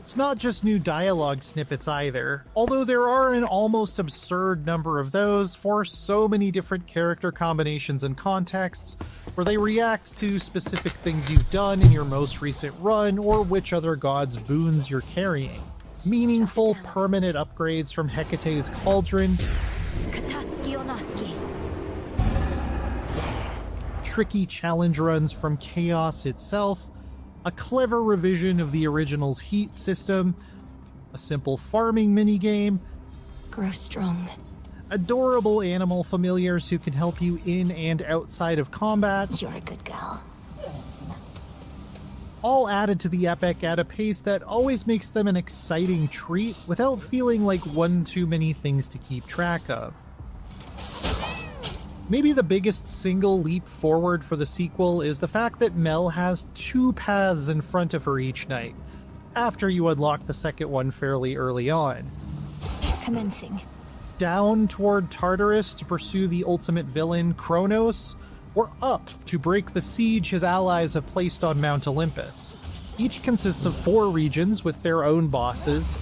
It's not just new dialogue snippets either, although there are an almost absurd number of those for so many different character combinations and contexts, where they react to specific things you've done in your most recent run or which other god's boons you're carrying. Meaningful, permanent upgrades from Hecate's Cauldron, tricky challenge runs from Chaos itself, a clever revision of the original's heat system, a simple farming minigame, Grow strong. adorable animal familiars who can help you in and outside of combat, You're a good gal. all added to the epic at a pace that always makes them an exciting treat without feeling like one too many things to keep track of. Maybe the biggest single leap forward for the sequel is the fact that Mel has 2 paths in front of her each night, after you unlock the second one fairly early on. Commencing. Down toward Tartarus to pursue the ultimate villain, Kronos, or up to break the siege his allies have placed on Mount Olympus. Each consists of 4 regions with their own bosses,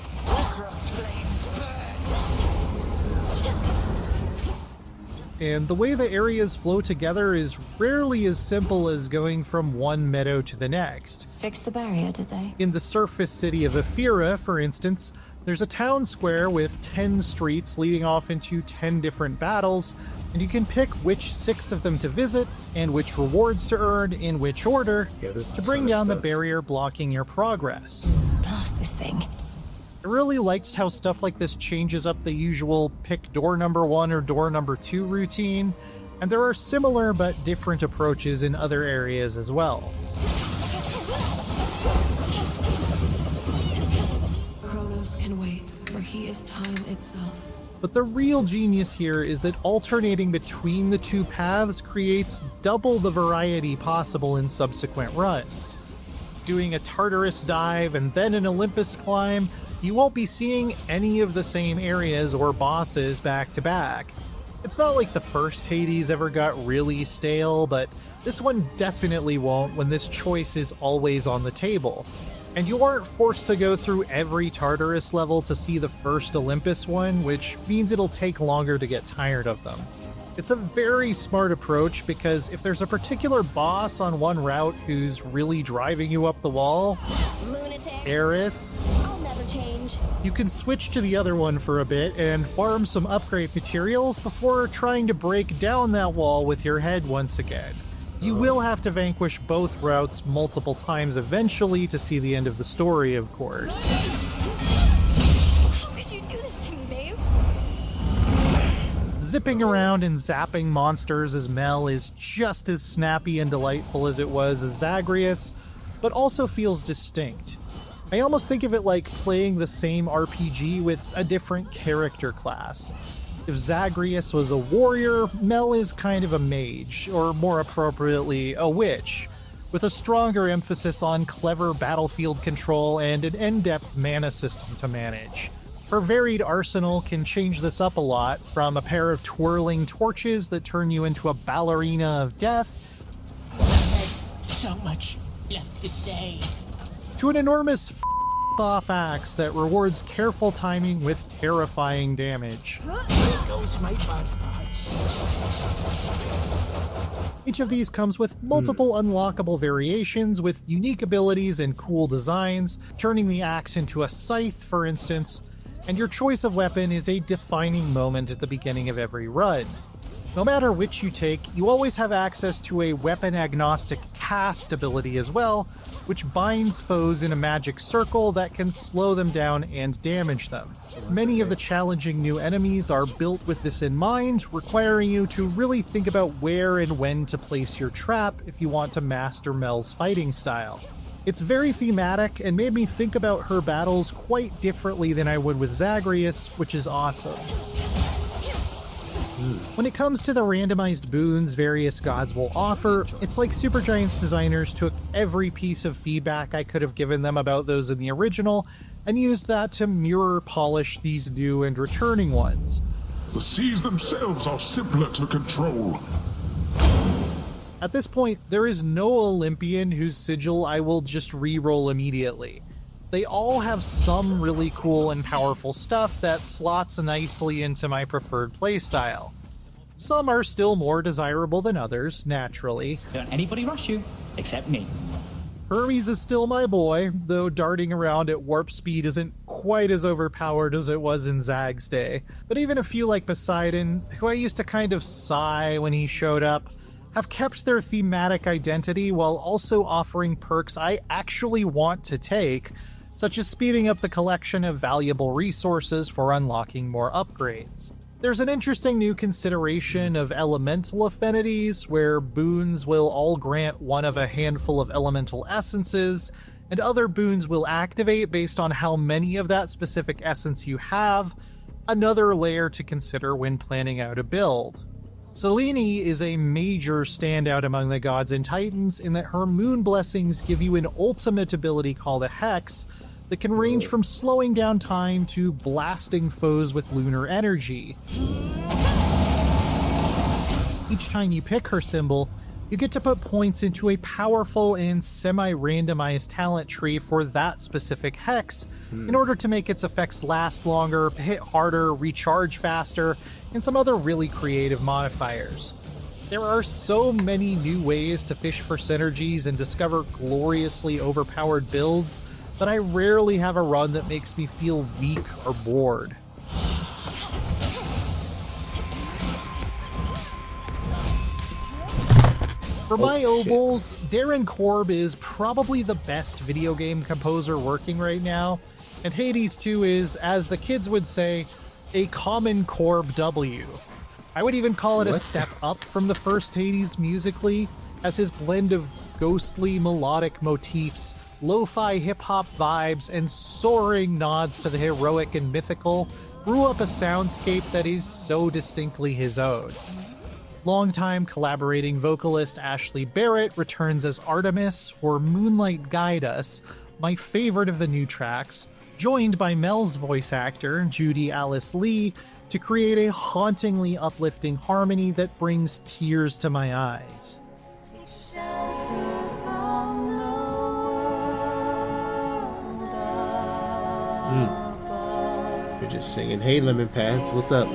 and the way the areas flow together is rarely as simple as going from one meadow to the next. Fix the barrier, did they? In the surface city of Ephira, for instance, there's a town square with 10 streets leading off into 10 different battles, and you can pick which 6 of them to visit and which rewards to earn in which order to bring down the barrier blocking your progress. Blast this thing. I really liked how stuff like this changes up the usual pick door number 1 or door number 2 routine, and there are similar but different approaches in other areas as well. Kronos can wait, for he is time itself. But the real genius here is that alternating between the 2 paths creates double the variety possible in subsequent runs. Doing a Tartarus dive and then an Olympus climb, you won't be seeing any of the same areas or bosses back to back. It's not like the first Hades ever got really stale, but this one definitely won't when this choice is always on the table. And you aren't forced to go through every Tartarus level to see the first Olympus one, which means it'll take longer to get tired of them. It's a very smart approach because if there's a particular boss on one route who's really driving you up the wall, Eris, I'll never change. you can switch to the other one for a bit and farm some upgrade materials before trying to break down that wall with your head once again. You will have to vanquish both routes multiple times eventually to see the end of the story, of course. How could you do this to me, babe? Zipping around and zapping monsters as Mel is just as snappy and delightful as it was as Zagreus, but also feels distinct. I almost think of it like playing the same RPG with a different character class. If Zagreus was a warrior, Mel is kind of a mage, or more appropriately, a witch, with a stronger emphasis on clever battlefield control and an in-depth mana system to manage. Her varied arsenal can change this up a lot, from a pair of twirling torches that turn you into a ballerina of death, So much left to say. to an enormous off axe that rewards careful timing with terrifying damage. There goes my body parts. Each of these comes with multiple unlockable variations with unique abilities and cool designs, turning the axe into a scythe, for instance, and your choice of weapon is a defining moment at the beginning of every run. No matter which you take, you always have access to a weapon-agnostic cast ability as well, which binds foes in a magic circle that can slow them down and damage them. Many of the challenging new enemies are built with this in mind, requiring you to really think about where and when to place your trap if you want to master Mel's fighting style. It's very thematic and made me think about her battles quite differently than I would with Zagreus, which is awesome. When it comes to the randomized boons various gods will offer, it's like Supergiant's designers took every piece of feedback I could have given them about those in the original and used that to mirror polish these new and returning ones. The seas themselves are simpler to control. At this point, there is no Olympian whose sigil I will just re-roll immediately. They all have some really cool and powerful stuff that slots nicely into my preferred playstyle. Some are still more desirable than others, naturally. Don't anybody rush you, except me. Hermes is still my boy, though darting around at warp speed isn't quite as overpowered as it was in Zag's day. But even a few like Poseidon, who I used to kind of sigh when he showed up, have kept their thematic identity while also offering perks I actually want to take, such as speeding up the collection of valuable resources for unlocking more upgrades. There's an interesting new consideration of elemental affinities, where boons will all grant one of a handful of elemental essences, and other boons will activate based on how many of that specific essence you have, another layer to consider when planning out a build. Selene is a major standout among the gods and titans in that her moon blessings give you an ultimate ability called a Hex that can range from slowing down time to blasting foes with lunar energy. Each time you pick her symbol, you get to put points into a powerful and semi-randomized talent tree for that specific hex in order to make its effects last longer, hit harder, recharge faster, and some other really creative modifiers. There are so many new ways to fish for synergies and discover gloriously overpowered builds, but I rarely have a run that makes me feel weak or bored. For my obols, Darren Korb is probably the best video game composer working right now, and Hades 2 is, as the kids would say, a common Korb W. I would even call it a step up from the first Hades musically, as his blend of ghostly melodic motifs, lo-fi hip-hop vibes, and soaring nods to the heroic and mythical brew up a soundscape that is so distinctly his own. Longtime collaborating vocalist Ashley Barrett returns as Artemis for Moonlight Guide Us, my favorite of the new tracks, joined by Mel's voice actor, Judy Alice Lee, to create a hauntingly uplifting harmony that brings tears to my eyes. They're just singing, "Hey Lemon Pass, what's up?"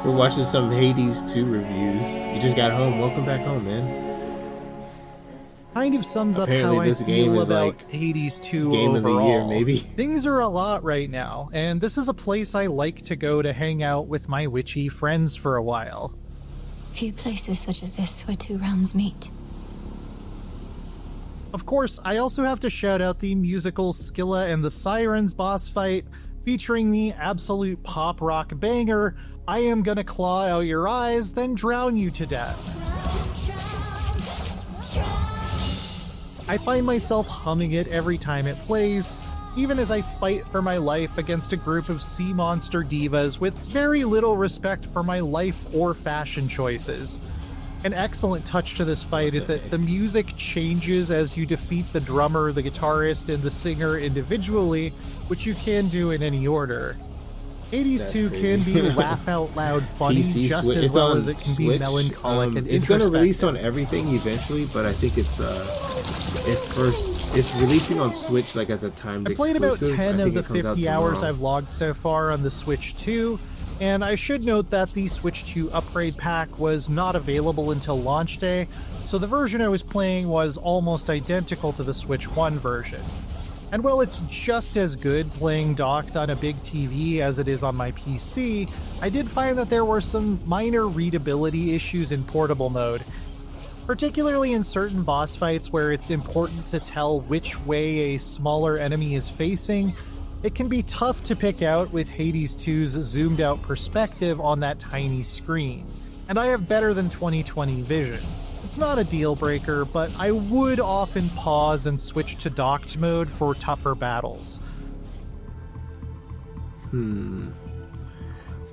We're watching some Hades 2 reviews. You just got home. Welcome back home, man. Kind of sums up Apparently how I this game feel is about like Hades 2 game overall. of the year, maybe. Things are a lot right now, and this is a place I like to go to hang out with my witchy friends for a while. Few places such as this where two realms meet. Of course, I also have to shout out the musical Scylla and the Sirens boss fight, featuring the absolute pop rock banger, "I am gonna claw out your eyes, then drown you to death." I find myself humming it every time it plays, even as I fight for my life against a group of sea monster divas with very little respect for my life or fashion choices. An excellent touch to this fight is that the music changes as you defeat the drummer, the guitarist, and the singer individually, which you can do in any order. Hades 2 can be laugh-out-loud funny just as well as it can be melancholic and it's going to release introspective. on everything eventually, but I think it's releasing on Switch like as a timed I played exclusive. about 10 I of think the it comes out 50 hours tomorrow. I've logged so far on the Switch 2, and I should note that the Switch 2 upgrade pack was not available until launch day, so the version I was playing was almost identical to the Switch 1 version. And while it's just as good playing docked on a big TV as it is on my PC, I did find that there were some minor readability issues in portable mode, particularly in certain boss fights where it's important to tell which way a smaller enemy is facing. It can be tough to pick out with Hades 2's zoomed out perspective on that tiny screen, and I have better than 20/20 vision. It's not a deal breaker, but I would often pause and switch to docked mode for tougher battles.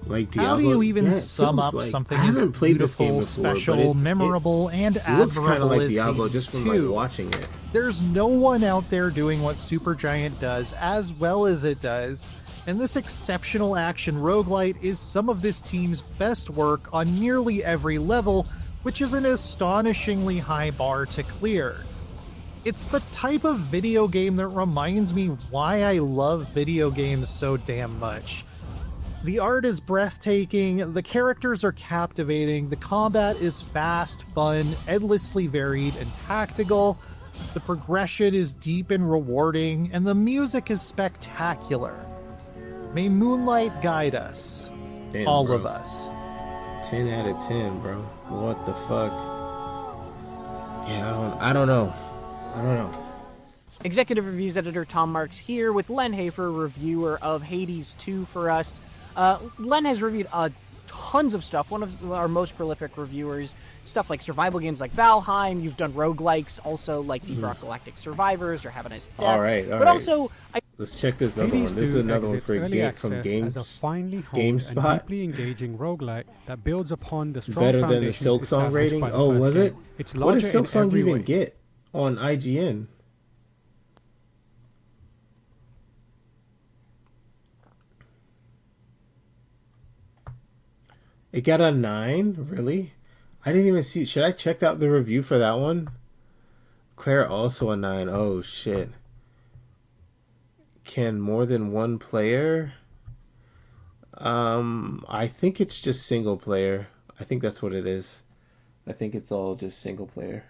Like Diablo. How do you even Yeah, it sum feels up like, something I as haven't played this game beautiful, before, but special, memorable, and it looks kind of admirable like as Diablo Hades just from 2? like watching it. There's no one out there doing what Supergiant does as well as it does, and this exceptional action roguelite is some of this team's best work on nearly every level, which is an astonishingly high bar to clear. It's the type of video game that reminds me why I love video games so damn much. The art is breathtaking, the characters are captivating, the combat is fast, fun, endlessly varied, and tactical, the progression is deep and rewarding, and the music is spectacular. May Moonlight guide us. Damn, all bro. of us. 10 out of 10, bro. What the fuck? Yeah, I don't know. Executive Reviews editor Tom Marks here with Len Hafer, reviewer of Hades 2 for us. Len has reviewed tons of stuff, one of our most prolific reviewers, stuff like survival games like Valheim. You've done roguelikes, also like Deep Rock Galactic Survivors or Have a Nice Death. All right. Also, let's check this other one. This is another one for as a finely honed and GameSpot. deeply engaging roguelike that builds upon the strong Better than the foundations Silksong established rating? by the Oh, first was game. it? It's What does larger in Silksong every even way. get on IGN? It got a 9? Really? I didn't even see. Should I check out the review for that one? Claire also a 9. Oh, shit. Can more than one player? I think it's just single player. I think that's what it is. I think it's all just single player.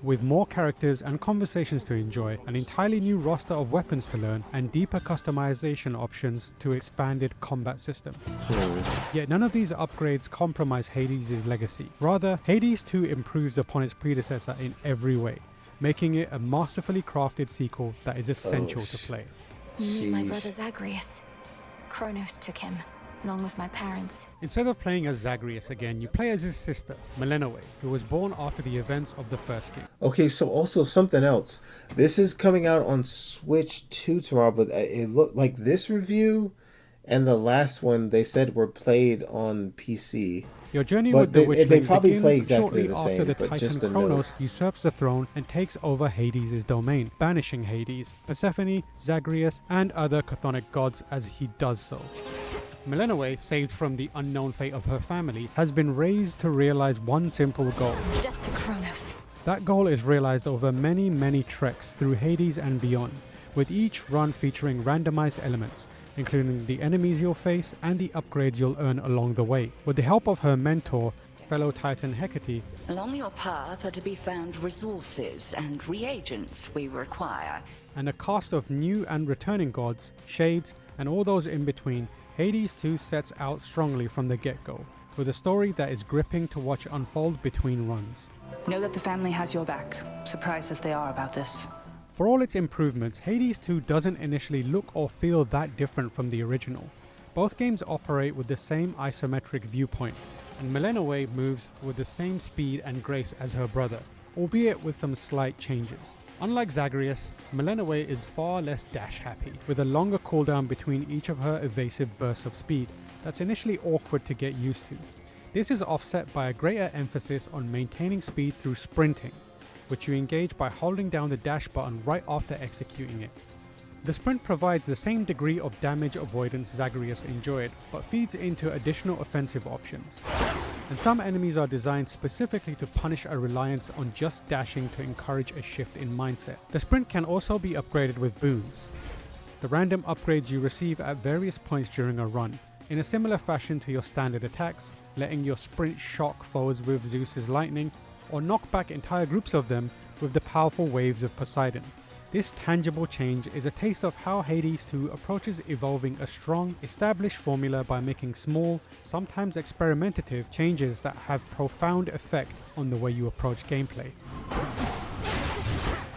With more characters and conversations to enjoy, an entirely new roster of weapons to learn, and deeper customization options to expanded combat system. Yet none of these upgrades compromise Hades' legacy. Rather, Hades 2 improves upon its predecessor in every way, making it a masterfully crafted sequel that is essential to play. You meet my brother Zagreus. Kronos took him, along with my parents. Instead of playing as Zagreus again, you play as his sister, Melinoe, who was born after the events of the first game. Okay, so also something else. This is coming out on Switch 2 tomorrow, but it looked like this review and the last one they said were played on PC. Your journey But with the they Witchling probably begins play exactly shortly the after same, the but Titan just a Kronos note. usurps the throne and takes over Hades' domain, banishing Hades, Persephone, Zagreus, and other chthonic gods as he does so. Melinoe, saved from the unknown fate of her family, has been raised to realize one simple goal. Death to Kronos. That goal is realized over many, many treks through Hades and beyond, with each run featuring randomized elements, including the enemies you'll face and the upgrades you'll earn along the way. With the help of her mentor, fellow Titan Hecate, Along your path are to be found resources and reagents we require. and a cast of new and returning gods, shades, and all those in between, Hades 2 sets out strongly from the get-go, with a story that is gripping to watch unfold between runs. Know that the family has your back, surprised as they are about this. For all its improvements, Hades 2 doesn't initially look or feel that different from the original. Both games operate with the same isometric viewpoint, and Melinoe moves with the same speed and grace as her brother, albeit with some slight changes. Unlike Zagreus, Melinoe is far less dash-happy, with a longer cooldown between each of her evasive bursts of speed that's initially awkward to get used to. This is offset by a greater emphasis on maintaining speed through sprinting, which you engage by holding down the dash button right after executing it. The sprint provides the same degree of damage avoidance Zagreus enjoyed, but feeds into additional offensive options. And some enemies are designed specifically to punish a reliance on just dashing to encourage a shift in mindset. The sprint can also be upgraded with boons, the random upgrades you receive at various points during a run, in a similar fashion to your standard attacks, letting your sprint shock foes with Zeus's lightning, or knock back entire groups of them with the powerful waves of Poseidon. This tangible change is a taste of how Hades 2 approaches evolving a strong, established formula by making small, sometimes experimentative changes that have profound effect on the way you approach gameplay.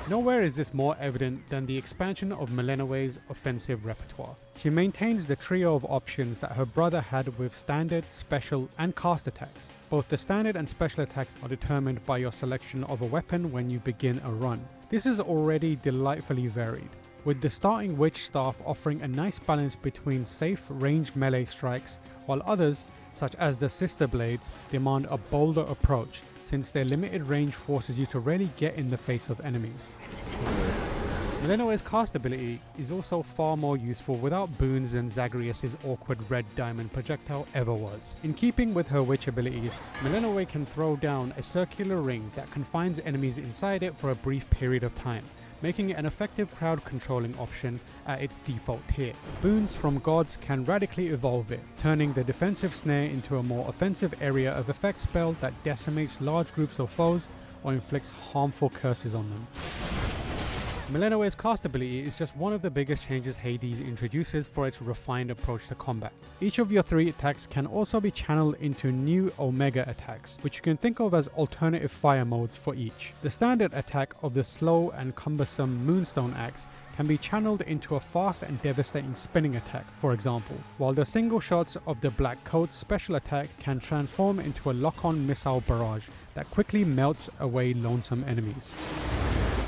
Nowhere is this more evident than the expansion of Milenowe's offensive repertoire. She maintains the trio of options that her brother had with standard, special, and cast attacks. Both the standard and special attacks are determined by your selection of a weapon when you begin a run. This is already delightfully varied, with the starting witch staff offering a nice balance between safe ranged melee strikes, while others, such as the sister blades, demand a bolder approach, since their limited range forces you to rarely get in the face of enemies. Milenowe's cast ability is also far more useful without boons than Zagreus' awkward red diamond projectile ever was. In keeping with her witch abilities, Milenowe can throw down a circular ring that confines enemies inside it for a brief period of time, making it an effective crowd controlling option at its default tier. Boons from gods can radically evolve it, turning the defensive snare into a more offensive area of effect spell that decimates large groups of foes or inflicts harmful curses on them. Milenowe's cast ability is just one of the biggest changes Hades introduces for its refined approach to combat. Each of your 3 attacks can also be channeled into new Omega attacks, which you can think of as alternative fire modes for each. The standard attack of the slow and cumbersome Moonstone Axe can be channeled into a fast and devastating spinning attack, for example, while the single shots of the Black Coat's special attack can transform into a lock-on missile barrage that quickly melts away lonesome enemies.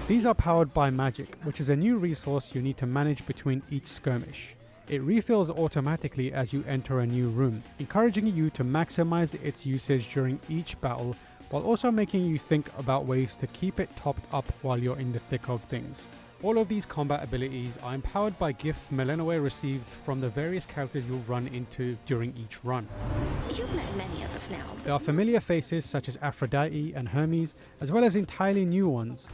These are powered by magic, which is a new resource you need to manage between each skirmish. It refills automatically as you enter a new room, encouraging you to maximize its usage during each battle, while also making you think about ways to keep it topped up while you're in the thick of things. All of these combat abilities are empowered by gifts Milenowe receives from the various characters you'll run into during each run. You've met many of us now. There are familiar faces such as Aphrodite and Hermes, as well as entirely new ones.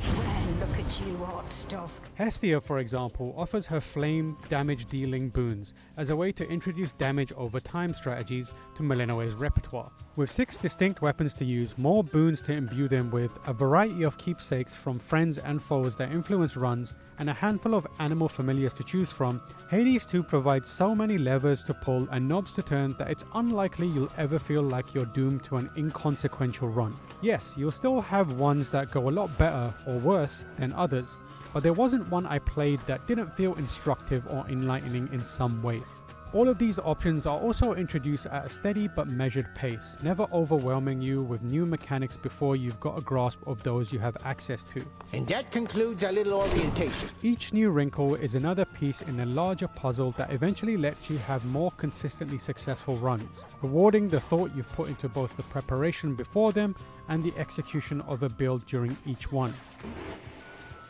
Look at you, hot stuff. Hestia, for example, offers her flame damage dealing boons as a way to introduce damage over time strategies to Milenowe's repertoire. With 6 distinct weapons to use, more boons to imbue them with, a variety of keepsakes from friends and foes that influence runs, and a handful of animal familiars to choose from, Hades 2 provides so many levers to pull and knobs to turn that it's unlikely you'll ever feel like you're doomed to an inconsequential run. Yes, you'll still have ones that go a lot better or worse than others, but there wasn't one I played that didn't feel instructive or enlightening in some way. All of these options are also introduced at a steady but measured pace, never overwhelming you with new mechanics before you've got a grasp of those you have access to. And that concludes our little orientation. Each new wrinkle is another piece in a larger puzzle that eventually lets you have more consistently successful runs, rewarding the thought you've put into both the preparation before them and the execution of a build during each one.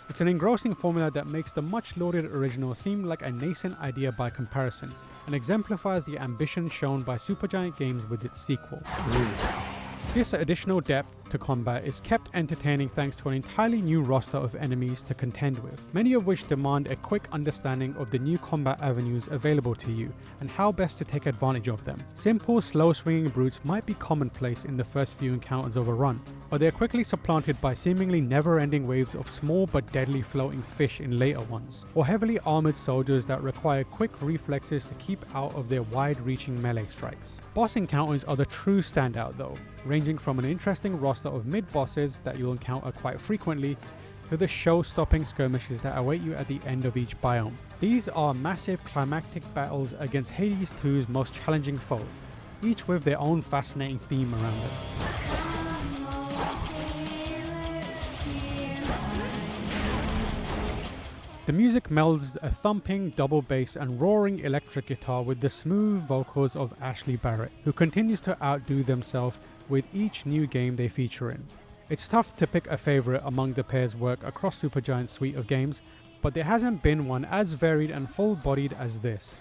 It's an engrossing formula that makes the much lauded original seem like a nascent idea by comparison, and exemplifies the ambition shown by Supergiant Games with its sequel. This additional depth to combat is kept entertaining thanks to an entirely new roster of enemies to contend with, many of which demand a quick understanding of the new combat avenues available to you and how best to take advantage of them. Simple, slow-swinging brutes might be commonplace in the first few encounters of a run, but they are quickly supplanted by seemingly never-ending waves of small but deadly floating fish in later ones, or heavily armored soldiers that require quick reflexes to keep out of their wide-reaching melee strikes. Boss encounters are the true standout though, ranging from an interesting roster of mid-bosses that you'll encounter quite frequently to the show-stopping skirmishes that await you at the end of each biome. These are massive climactic battles against Hades 2's most challenging foes, each with their own fascinating theme around it. The music melds a thumping double bass and roaring electric guitar with the smooth vocals of Ashley Barrett, who continues to outdo themselves with each new game they feature in. It's tough to pick a favourite among the pair's work across Supergiant's suite of games, but there hasn't been one as varied and full-bodied as this.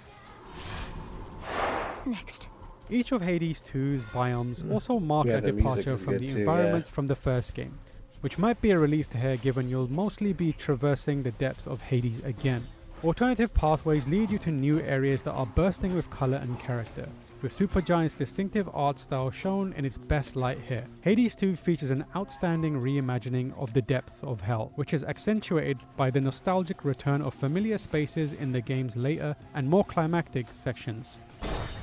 Next. Each of Hades 2's biomes also marks a departure from the environments from the first game, which might be a relief to hear given you'll mostly be traversing the depths of Hades again. Alternative pathways lead you to new areas that are bursting with colour and character, with Supergiant's distinctive art style shown in its best light here. Hades 2 features an outstanding reimagining of the depths of hell, which is accentuated by the nostalgic return of familiar spaces in the game's later and more climactic sections.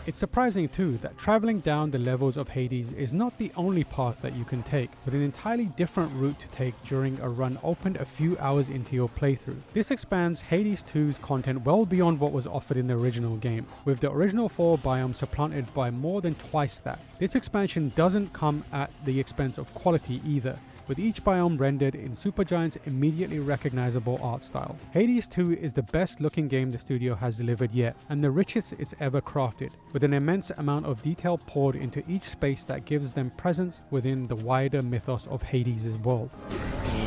It's surprising too that traveling down the levels of Hades is not the only path that you can take, with an entirely different route to take during a run opened a few hours into your playthrough. This expands Hades 2's content well beyond what was offered in the original game, with the original 4 biomes supplanted by more than twice that. This expansion doesn't come at the expense of quality either, with each biome rendered in Supergiant's immediately recognizable art style. Hades 2 is the best looking game the studio has delivered yet, and the richest it's ever crafted, with an immense amount of detail poured into each space that gives them presence within the wider mythos of Hades' world.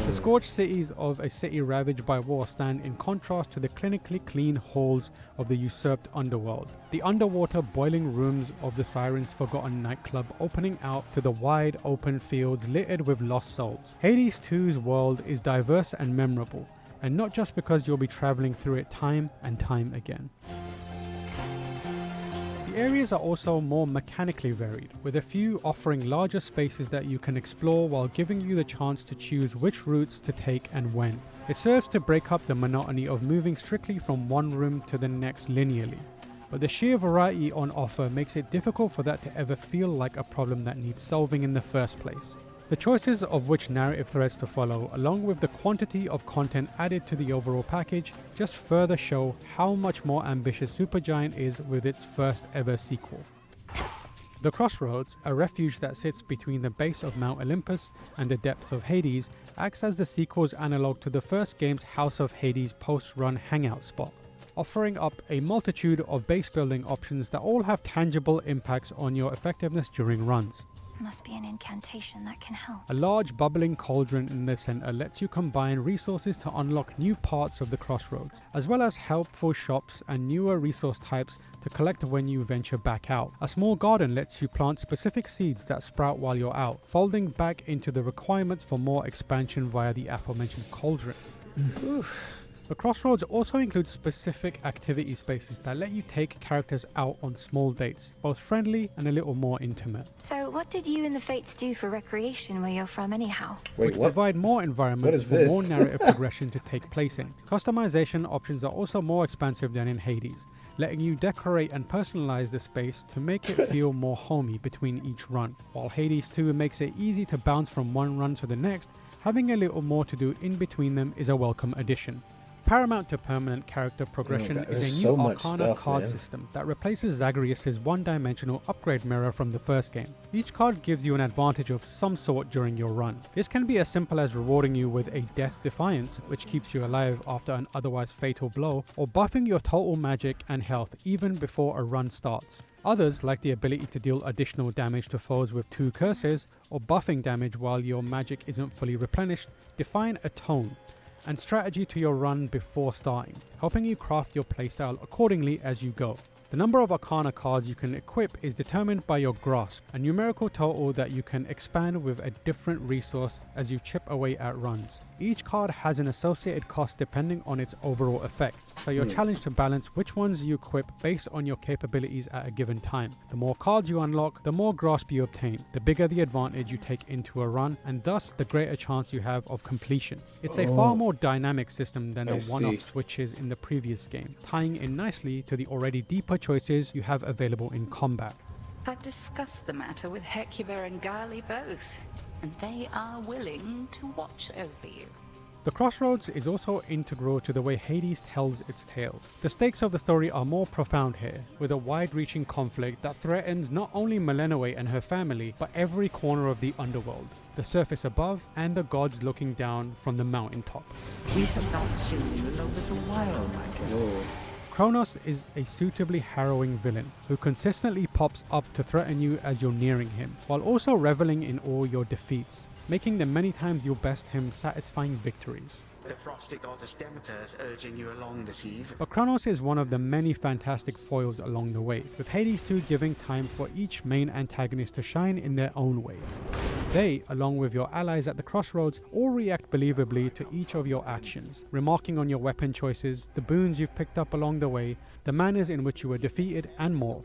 The scorched cities of a city ravaged by war stand in contrast to the clinically clean halls of the usurped underworld, the underwater boiling rooms of the Siren's forgotten nightclub opening out to the wide open fields littered with lost souls. Hades 2's world is diverse and memorable, and not just because you'll be traveling through it time and time again. The areas are also more mechanically varied, with a few offering larger spaces that you can explore while giving you the chance to choose which routes to take and when. It serves to break up the monotony of moving strictly from one room to the next linearly, but the sheer variety on offer makes it difficult for that to ever feel like a problem that needs solving in the first place. The choices of which narrative threads to follow, along with the quantity of content added to the overall package, just further show how much more ambitious Supergiant is with its first ever sequel. The Crossroads, a refuge that sits between the base of Mount Olympus and the depths of Hades, acts as the sequel's analogue to the first game's House of Hades post-run hangout spot, offering up a multitude of base building options that all have tangible impacts on your effectiveness during runs. Must be an incantation that can help. A large bubbling cauldron in the center lets you combine resources to unlock new parts of the Crossroads, as well as helpful shops and newer resource types to collect when you venture back out. A small garden lets you plant specific seeds that sprout while you're out, folding back into the requirements for more expansion via the aforementioned cauldron. The Crossroads also includes specific activity spaces that let you take characters out on small dates, both friendly and a little more intimate. So what did you and the Fates do for recreation where you're from anyhow? Which provide more environments for more narrative progression to take place in. Customization options are also more expansive than in Hades, letting you decorate and personalize the space to make it feel more homey between each run. While Hades 2 makes it easy to bounce from one run to the next, having a little more to do in between them is a welcome addition. Paramount to permanent character progression is a new Arcana card system that replaces Zagreus' one-dimensional upgrade mirror from the first game. Each card gives you an advantage of some sort during your run. This can be as simple as rewarding you with a Death Defiance, which keeps you alive after an otherwise fatal blow, or buffing your total magic and health even before a run starts. Others, like the ability to deal additional damage to foes with 2 curses, or buffing damage while your magic isn't fully replenished, define a tone and strategy to your run before starting, helping you craft your playstyle accordingly as you go. The number of Arcana cards you can equip is determined by your grasp, a numerical total that you can expand with a different resource as you chip away at runs. Each card has an associated cost depending on its overall effect, so you're challenged to balance which ones you equip based on your capabilities at a given time. The more cards you unlock, the more grasp you obtain, the bigger the advantage you take into a run, and thus the greater chance you have of completion. It's a far more dynamic system than the one-off switches in the previous game, tying in nicely to the already deeper choices you have available in combat. I've discussed the matter with Hecuba and Gali both, and they are willing to watch over you. The Crossroads is also integral to the way Hades tells its tale. The stakes of the story are more profound here, with a wide-reaching conflict that threatens not only Melenoe and her family, but every corner of the underworld, the surface above, and the gods looking down from the mountaintop. We have not seen you in a little while, my dear. Kronos is a suitably harrowing villain who consistently pops up to threaten you as you're nearing him, while also reveling in all your defeats, making them many times you'll best him satisfying victories. The frosty goddess Demeter is urging you along this eve. But Kronos is one of the many fantastic foils along the way, with Hades 2 giving time for each main antagonist to shine in their own way. They, along with your allies at the Crossroads, all react believably to each of your actions, remarking on your weapon choices, the boons you've picked up along the way, the manners in which you were defeated, and more.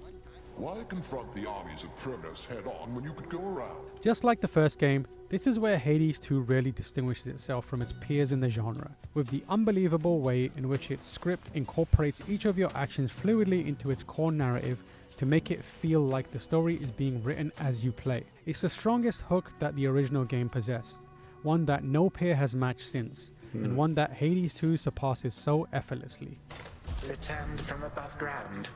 Why confront the armies of Kronos head-on when you could go around? Just like the first game, this is where Hades 2 really distinguishes itself from its peers in the genre, with the unbelievable way in which its script incorporates each of your actions fluidly into its core narrative to make it feel like the story is being written as you play. It's the strongest hook that the original game possessed, one that no peer has matched since, and one that Hades 2 surpasses so effortlessly. Returned from above ground.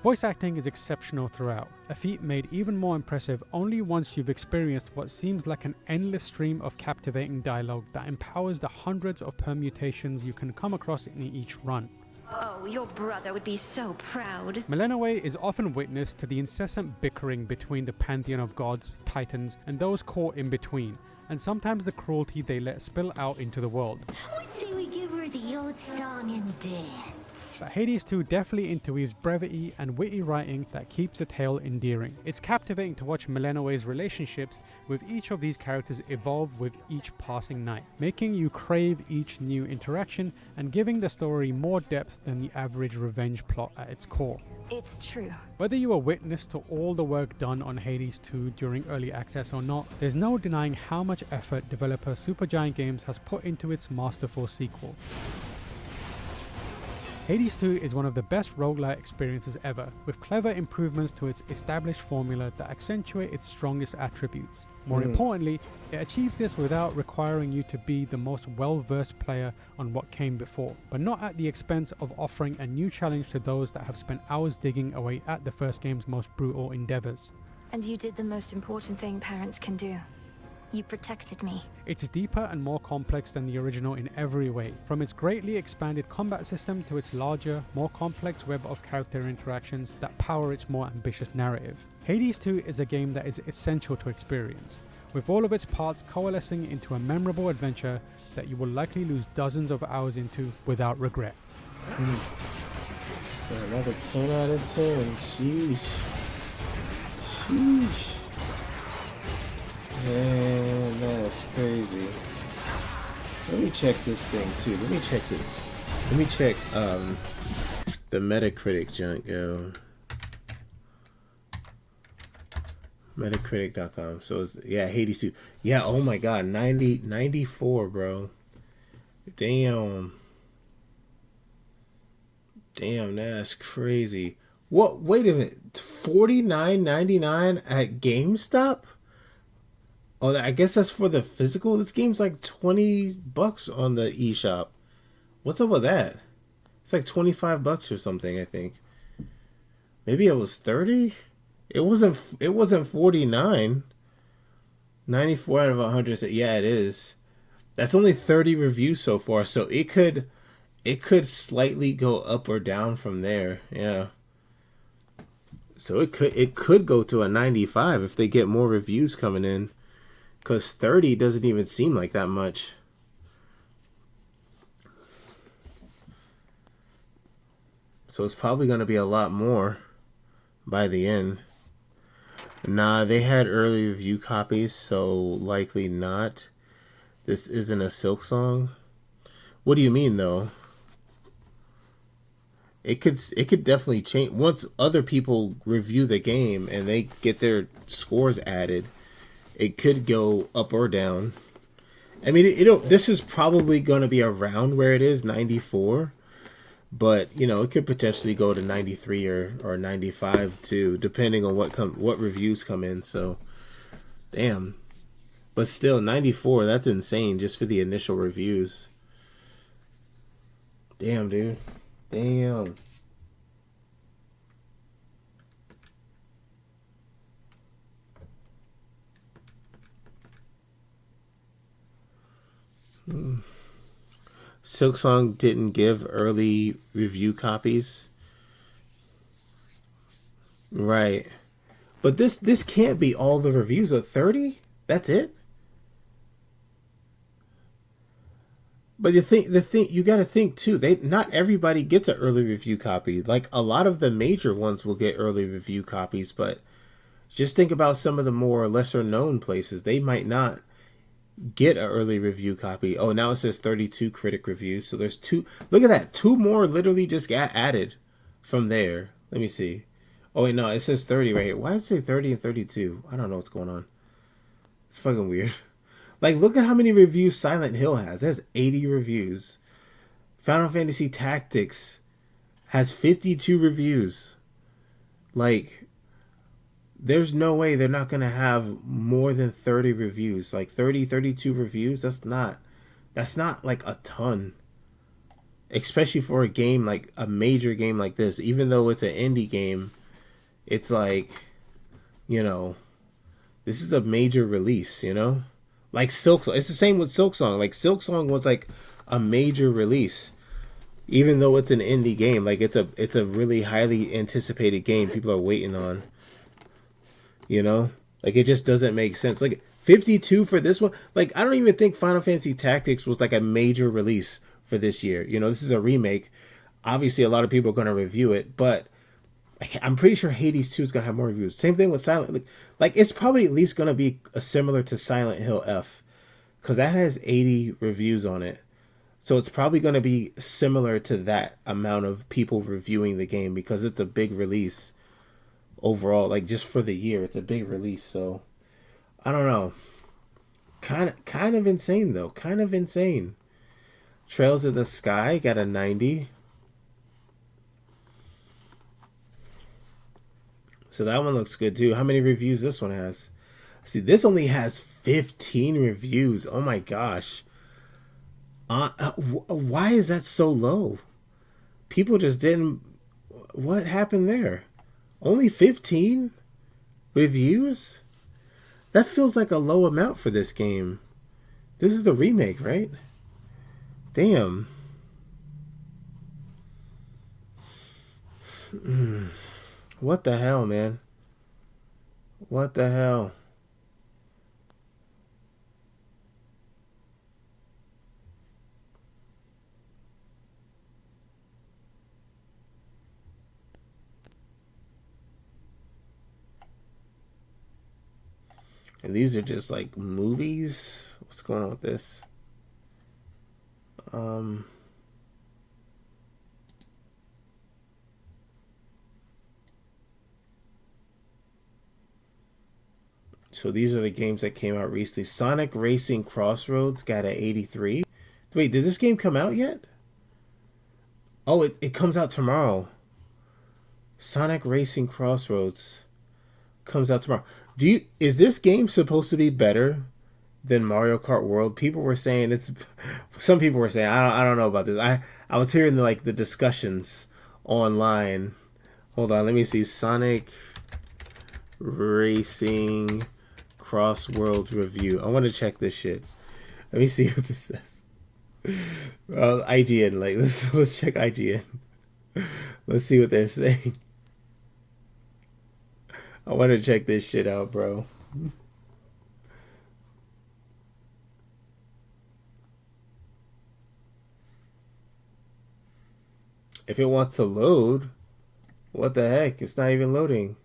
Voice acting is exceptional throughout, a feat made even more impressive only once you've experienced what seems like an endless stream of captivating dialogue that empowers the hundreds of permutations you can come across in each run. Oh, your brother would be so proud. Melanoe is often witness to the incessant bickering between the pantheon of gods, titans, and those caught in between, and sometimes the cruelty they let spill out into the world. Let's say we give her the old song and dance. But Hades 2 definitely interweaves brevity and witty writing that keeps the tale endearing. It's captivating to watch Melanoe's relationships with each of these characters evolve with each passing night, making you crave each new interaction and giving the story more depth than the average revenge plot at its core. It's true. Whether you were witness to all the work done on Hades 2 during early access or not, there's no denying how much effort developer Supergiant Games has put into its masterful sequel. Hades 2 is one of the best roguelike experiences ever, with clever improvements to its established formula that accentuate its strongest attributes. More importantly, it achieves this without requiring you to be the most well-versed player on what came before, but not at the expense of offering a new challenge to those that have spent hours digging away at the first game's most brutal endeavors. And you did the most important thing parents can do. You protected me. It's deeper and more complex than the original in every way, from its greatly expanded combat system to its larger, more complex web of character interactions that power its more ambitious narrative. Hades 2 is a game that is essential to experience, with all of its parts coalescing into a memorable adventure that you will likely lose dozens of hours into without regret. Another 10 out of 10. Sheesh. Sheesh. Man, that's crazy. Let me check this thing too. Let me check this. Let me check the Metacritic junk, yo. Metacritic.com. So it's, yeah, Hades 2. Yeah, oh my god, 94, bro. Damn. Damn, that's crazy. What? Wait a minute. $49.99 at GameStop? Oh, I guess that's for the physical. This game's like $20 on the eShop. What's up with that? It's like $25 or something, I think. Maybe it was 30? It wasn't 49. 94 out of 100. Yeah, it is. That's only 30 reviews so far, so it could slightly go up or down from there. Yeah. So it could go to a 95 if they get more reviews coming in. Because 30 doesn't even seem like that much. So it's probably going to be a lot more by the end. Nah, they had early review copies, so likely not. This isn't a Silk Song. What do you mean, though? It could definitely change. Once other people review the game and they get their scores added, it could go up or down. I mean, this is probably going to be around where it is, 94. But, it could potentially go to 93 or 95 too, depending on what reviews come in. So, damn. But still, 94, that's insane just for the initial reviews. Damn, dude. Damn. Silksong didn't give early review copies. Right. But this can't be all the reviews of 30? That's it? But the thing you got to think too, not everybody gets an early review copy. Like a lot of the major ones will get early review copies, but just think about some of the more lesser known places. They might not get an early review copy. Oh, now it says 32 critic reviews. So there's 2. Look at that. 2 more literally just got added from there. Let me see. Oh, wait, no, it says 30 right here. Why does it say 30 and 32? I don't know what's going on. It's fucking weird. Like, look at how many reviews Silent Hill has. It has 80 reviews. Final Fantasy Tactics has 52 reviews. Like, there's no way they're not going to have more than 30 reviews. Like 30, 32 reviews. That's not like a ton. Especially for a game like a major game like this. Even though it's an indie game, it's like, you know, this is a major release, you know? Like Silksong. It's the same with Silksong. Like Silksong was like a major release. Even though it's an indie game, like it's a really highly anticipated game people are waiting on. You know? Like it just doesn't make sense. Like 52 for this one. Like I don't even think Final Fantasy Tactics was like a major release for this year. You know, this is a remake. Obviously a lot of people are going to review it, but I'm pretty sure Hades 2 is going to have more reviews. Same thing with Silent. Like it's probably at least going to be similar to Silent Hill F, because that has 80 reviews on it. So it's probably going to be similar to that amount of people reviewing the game, because it's a big release overall. Like just for the year, it's a big release. So I don't know. Kind of insane though. Kind of insane. Trails in the Sky got a 90. So that one looks good too. How many reviews this one has? See, this only has 15 reviews. Oh my gosh. Why is that so low? People just didn't... What happened there? Only 15 reviews? That feels like a low amount for this game. This is the remake, right? Damn. What the hell, man? What the hell? And these are just like movies. What's going on with this? So these are the games that came out recently. Sonic Racing Crossroads got an 83. Wait, did this game come out yet? Oh, it comes out tomorrow. Sonic Racing Crossroads comes out tomorrow. Is this game supposed to be better than Mario Kart World? People were saying it's... Some people were saying, I don't know about this. I was hearing the discussions online. Hold on, let me see. Sonic Racing Crossworlds review. I want to check this shit. Let me see what this says. IGN, like let's check IGN. Let's see what they're saying. I want to check this shit out, bro. If it wants to load, what the heck? It's not even loading.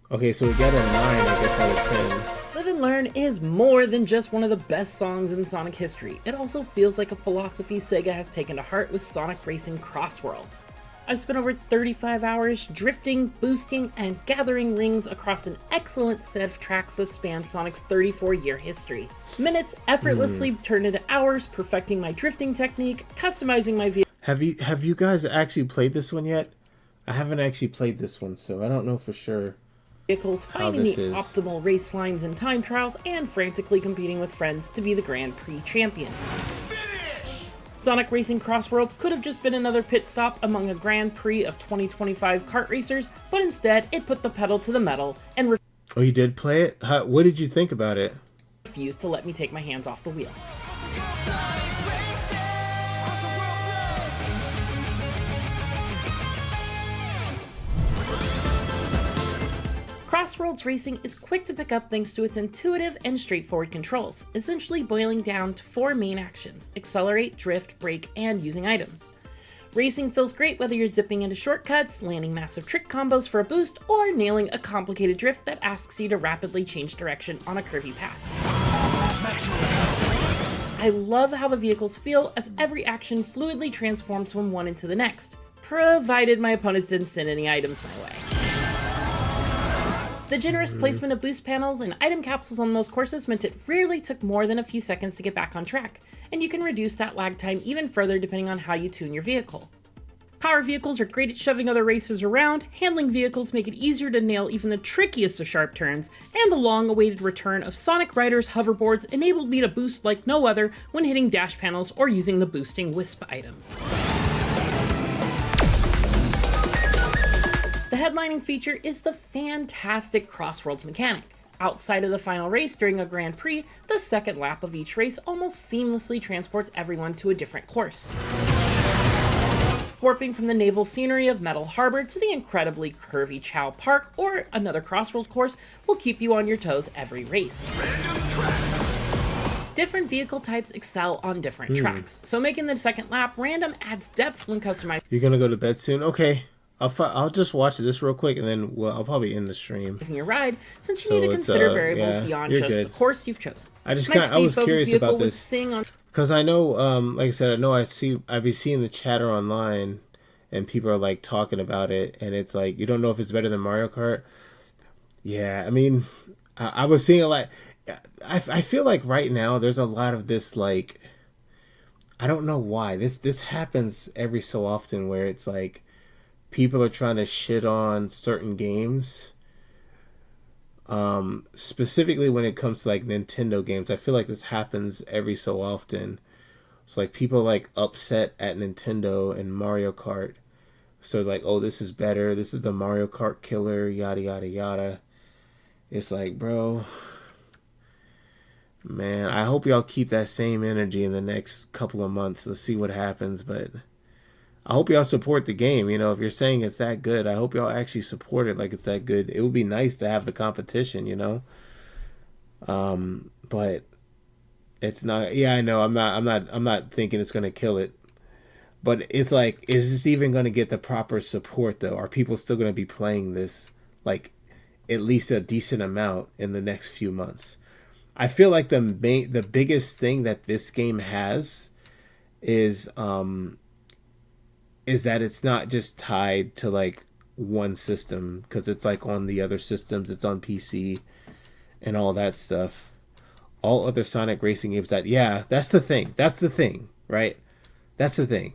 Okay, so we got a 9, I guess, out of 10. Live and Learn is more than just one of the best songs in Sonic history. It also feels like a philosophy Sega has taken to heart with Sonic Racing Crossworlds. I've spent over 35 hours drifting, boosting, and gathering rings across an excellent set of tracks that span Sonic's 34-year history. Minutes effortlessly turned into hours, perfecting my drifting technique, customizing my vehicle. Have you guys actually played this one yet? I haven't actually played this one, so I don't know for sure. Vehicles, finding the optimal race lines and time trials, and frantically competing with friends to be the Grand Prix champion. Sonic Racing Crossworlds could have just been another pit stop among a Grand Prix of 2025 kart racers, but instead it put the pedal to the metal and Oh, you did play it? What did you think about it? refused to let me take my hands off the wheel. Crossworlds Racing is quick to pick up thanks to its intuitive and straightforward controls, essentially boiling down to 4 main actions: accelerate, drift, brake, and using items. Racing feels great whether you're zipping into shortcuts, landing massive trick combos for a boost, or nailing a complicated drift that asks you to rapidly change direction on a curvy path. I love how the vehicles feel as every action fluidly transforms from one into the next, provided my opponents didn't send any items my way. The generous placement of boost panels and item capsules on most courses meant it rarely took more than a few seconds to get back on track, and you can reduce that lag time even further depending on how you tune your vehicle. Power vehicles are great at shoving other racers around, handling vehicles make it easier to nail even the trickiest of sharp turns, and the long-awaited return of Sonic Riders hoverboards enabled me to boost like no other when hitting dash panels or using the boosting wisp items. The headlining feature is the fantastic Crossworlds mechanic. Outside of the final race during a Grand Prix, the second lap of each race almost seamlessly transports everyone to a different course. Warping from the naval scenery of Metal Harbor to the incredibly curvy Chow Park or another Crossworld course will keep you on your toes every race. Different vehicle types excel on different tracks, so making the second lap random adds depth when customizing. You're gonna go to bed soon? Okay. I'll just watch this real quick and then I'll probably end the stream. Your ride, since you need to consider variables beyond just the course you've chosen. I was curious about this because I know, like I said, I know I've been seeing the chatter online, and people are like talking about it, and it's like you don't know if it's better than Mario Kart. Yeah, I mean, I was seeing like I feel like right now there's a lot of this like I don't know why this happens every so often where it's like. People are trying to shit on certain games. Specifically when it comes to like Nintendo games. I feel like this happens every so often. So like people like upset at Nintendo and Mario Kart. So like, oh, this is better. This is the Mario Kart killer, yada yada yada. It's like, bro, man, I hope y'all keep that same energy in the next couple of months. Let's see what happens, but I hope y'all support the game. You know, if you're saying it's that good, I hope y'all actually support it like it's that good. It would be nice to have the competition, you know. But it's not. Yeah, I know. I'm not thinking it's gonna kill it. But it's like, is this even gonna get the proper support though? Are people still gonna be playing this like at least a decent amount in the next few months? I feel like the biggest thing that this game has is that it's not just tied to like one system, because it's like on the other systems, it's on PC and all that stuff. All other Sonic racing games that's the thing, right? That's the thing.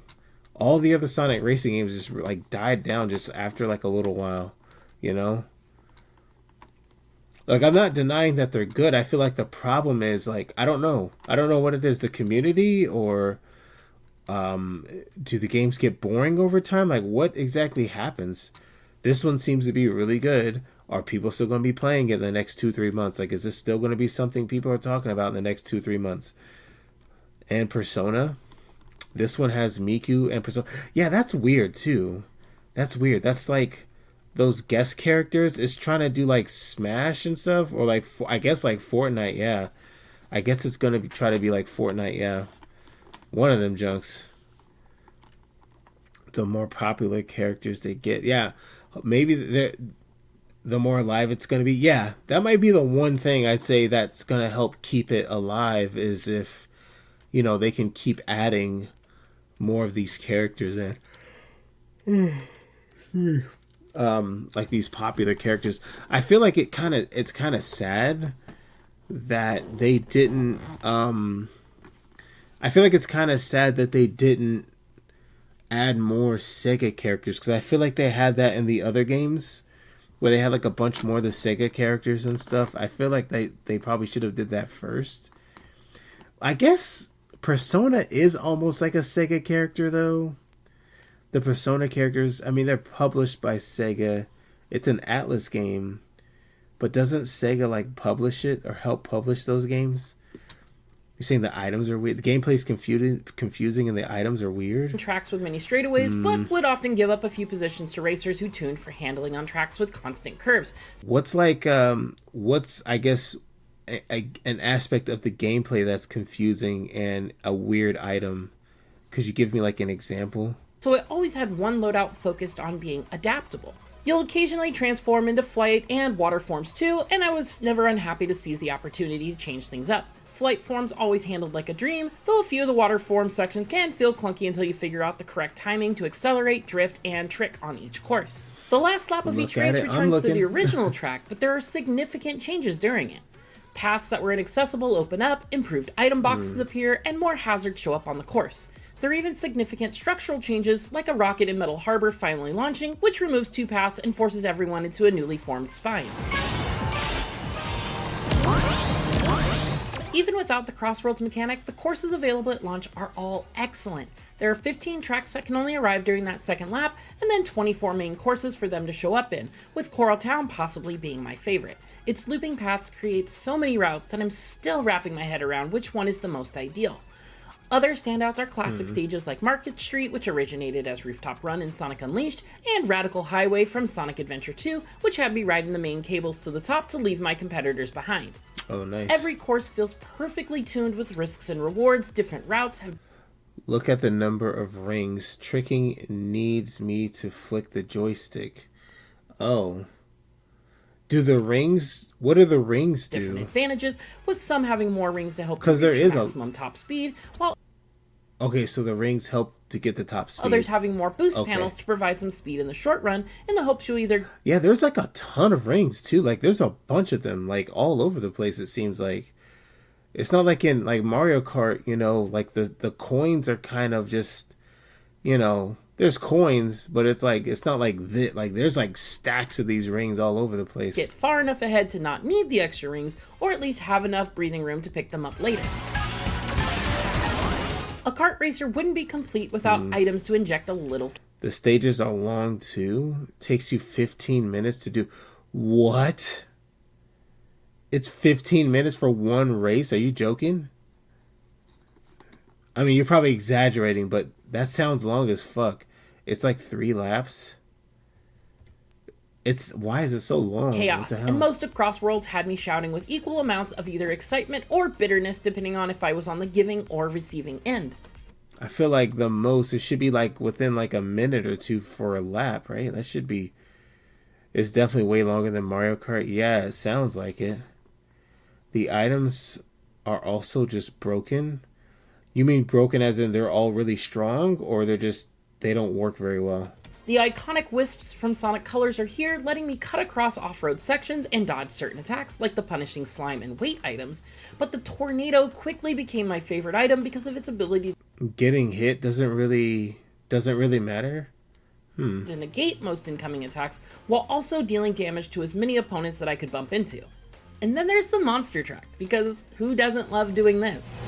All the other Sonic racing games just like died down just after like a little while, you know? Like, I'm not denying that they're good. I feel like the problem is like, I don't know what it is, the community, or do the games get boring over time? Like, what exactly happens? This one seems to be really good. Are people still going to be playing it in the next 2-3 months? Like, is this still going to be something people are talking about in the next 2-3 months? And Persona, this one has Miku and Persona. Yeah, that's weird too. That's weird. That's like those guest characters is trying to do like Smash and stuff, or like I guess like Fortnite. Yeah, I guess it's going to try to be like Fortnite. Yeah. One of them junks. The more popular characters they get. Yeah. Maybe the more alive it's going to be. Yeah. That might be the one thing I'd say that's going to help keep it alive, is if, you know, they can keep adding more of these characters in. Like these popular characters. I feel like it's kind of sad that they didn't I feel like it's kind of sad that they didn't add more Sega characters, because I feel like they had that in the other games where they had like a bunch more of the Sega characters and stuff. I feel like they probably should have did that first. I guess Persona is almost like a Sega character though. The Persona characters, I mean, they're published by Sega. It's an Atlas game, but doesn't Sega like publish it or help publish those games? You're saying the items are weird. The gameplay's confusing and the items are weird. Tracks with many straightaways, but would often give up a few positions to racers who tuned for handling on tracks with constant curves. What's I guess an aspect of the gameplay that's confusing and a weird item? Could you give me like an example? So it always had one loadout focused on being adaptable. You'll occasionally transform into flight and water forms too, and I was never unhappy to seize the opportunity to change things up. Flight forms always handled like a dream, though a few of the water form sections can feel clunky until you figure out the correct timing to accelerate, drift, and trick on each course. The last lap of each race returns to the original track, but there are significant changes during it. Paths that were inaccessible open up, improved item boxes appear, and more hazards show up on the course. There are even significant structural changes, like a rocket in Metal Harbor finally launching, which removes 2 paths and forces everyone into a newly formed spine. Even without the Crossroads mechanic, the courses available at launch are all excellent. There are 15 tracks that can only arrive during that second lap, and then 24 main courses for them to show up in, with Coral Town possibly being my favorite. Its looping paths create so many routes that I'm still wrapping my head around which one is the most ideal. Other standouts are classic stages like Market Street, which originated as Rooftop Run in Sonic Unleashed, and Radical Highway from Sonic Adventure 2, which had me riding the main cables to the top to leave my competitors behind. Oh, nice. Every course feels perfectly tuned with risks and rewards. Different routes have... Look at the number of rings. Tricking needs me to flick the joystick. Oh. Do the rings... What do the rings do? Different advantages, with some having more rings to help you 'Cause there reach is maximum top speed, while Okay, so the rings help to get the top speed. others having more boost Okay. panels to provide some speed in the short run, in the hopes you'll either... Yeah, there's like a ton of rings too. Like there's a bunch of them, like all over the place. It seems like it's not like in like Mario Kart, you know, like the coins are kind of just, you know, there's coins, but it's like it's not like this. Like there's like stacks of these rings all over the place. get far enough ahead to not need the extra rings, or at least have enough breathing room to pick them up later. A kart racer wouldn't be complete without items to inject a little... The stages are long too. It takes you 15 minutes to do. What? It's 15 minutes for one race? Are you joking? I mean, you're probably exaggerating, but that sounds long as fuck. It's like 3 laps. Why is it so long? chaos, and most of Crossworlds had me shouting with equal amounts of either excitement or bitterness, depending on if I was on the giving or receiving end. I feel like the most, it should be like within like a minute or two for a lap, right? That should be, it's definitely way longer than Mario Kart. Yeah, it sounds like it. The items are also just broken. You mean broken as in they're all really strong, or they don't work very well? The iconic wisps from Sonic Colors are here, letting me cut across off-road sections and dodge certain attacks, like the punishing slime and weight items, but the tornado quickly became my favorite item because of its ability Getting hit doesn't really matter? to negate most incoming attacks, while also dealing damage to as many opponents that I could bump into. And then there's the monster truck, because who doesn't love doing this?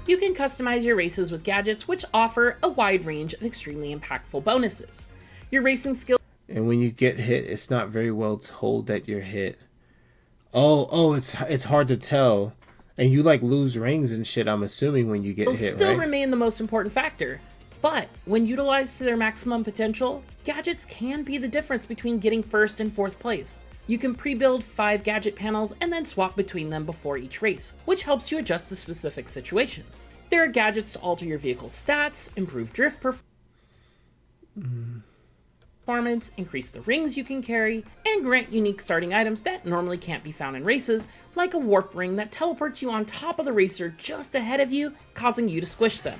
You can customize your races with gadgets, which offer a wide range of extremely impactful bonuses. Your racing skill... And when you get hit, it's not very well told that you're hit. Oh, it's hard to tell. And you like lose rings and shit, I'm assuming, when you get hit, still right? remain the most important factor. But when utilized to their maximum potential, gadgets can be the difference between getting first and fourth place. You can pre-build 5 gadget panels and then swap between them before each race, which helps you adjust to specific situations. There are gadgets to alter your vehicle's stats, improve drift performance, increase the rings you can carry, and grant unique starting items that normally can't be found in races, like a warp ring that teleports you on top of the racer just ahead of you, causing you to squish them.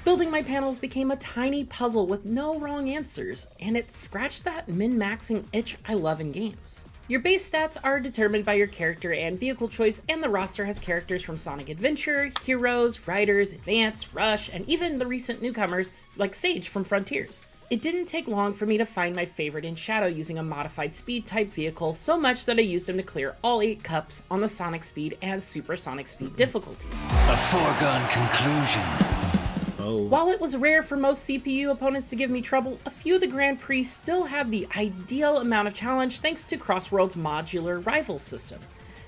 Building my panels became a tiny puzzle with no wrong answers, and it scratched that min-maxing itch I love in games. Your base stats are determined by your character and vehicle choice, and the roster has characters from Sonic Adventure, Heroes, Riders, Advance, Rush, and even the recent newcomers like Sage from Frontiers. It didn't take long for me to find my favorite in Shadow using a modified speed type vehicle, so much that I used him to clear all 8 cups on the Sonic Speed and Super Sonic Speed difficulty. A foregone conclusion. While it was rare for most CPU opponents to give me trouble, a few of the Grand Prix still had the ideal amount of challenge thanks to Crossworld's modular rival system.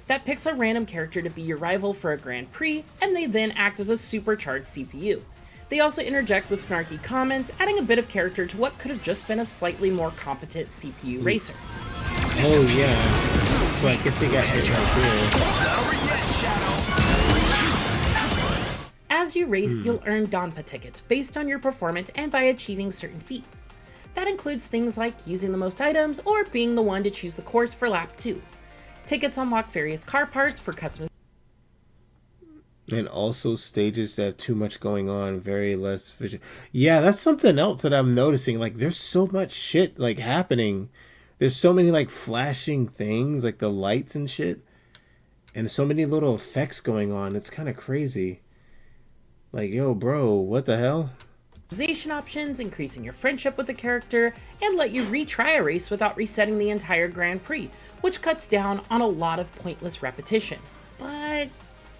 That picks a random character to be your rival for a Grand Prix, and they then act as a supercharged CPU. They also interject with snarky comments, adding a bit of character to what could have just been a slightly more competent CPU racer. Oh yeah, so I guess they got hit right there. It's not over yet, Shadow. As you race, you'll earn Donpa tickets based on your performance and by achieving certain feats. That includes things like using the most items or being the one to choose the course for lap 2. Tickets unlock various car parts for customization. And also stages that have too much going on, very less vision. Yeah, that's something else that I'm noticing. Like, there's so much shit, like, happening. There's so many, like, flashing things, like the lights and shit. And so many little effects going on. It's kind of crazy. Like, yo, bro, what the hell? Options, increasing your friendship with the character, and let you retry a race without resetting the entire Grand Prix, which cuts down on a lot of pointless repetition. But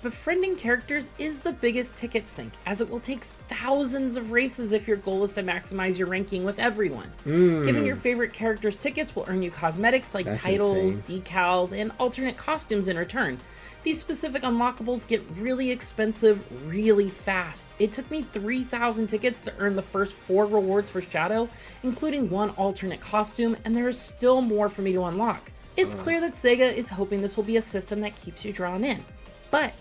befriending characters is the biggest ticket sink, as it will take thousands of races if your goal is to maximize your ranking with everyone. Giving your favorite characters tickets will earn you cosmetics like titles, decals, and alternate costumes in return. These specific unlockables get really expensive really fast. It took me 3,000 tickets to earn the first 4 rewards for Shadow, including 1 alternate costume, and there is still more for me to unlock. It's clear that Sega is hoping this will be a system that keeps you drawn in, but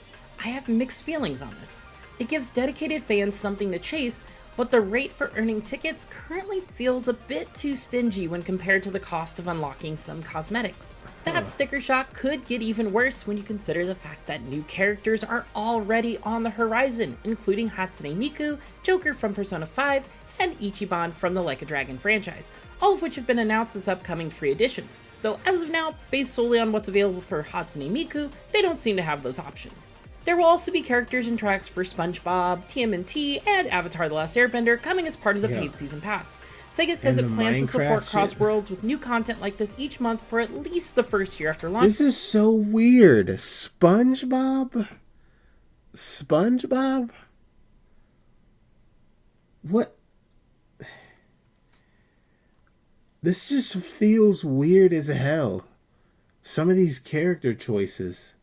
I have mixed feelings on this. It gives dedicated fans something to chase, but the rate for earning tickets currently feels a bit too stingy when compared to the cost of unlocking some cosmetics. That sticker shock could get even worse when you consider the fact that new characters are already on the horizon, including Hatsune Miku, Joker from Persona 5, and Ichiban from the Like a Dragon franchise, all of which have been announced as upcoming free editions, though as of now, based solely on what's available for Hatsune Miku, they don't seem to have those options. There will also be characters and tracks for SpongeBob, TMNT, and Avatar The Last Airbender coming as part of the paid season pass. Sega says it plans to support Crossworlds with new content like this each month for at least the first year after launch. This is so weird. SpongeBob? SpongeBob? What? This just feels weird as hell. Some of these character choices.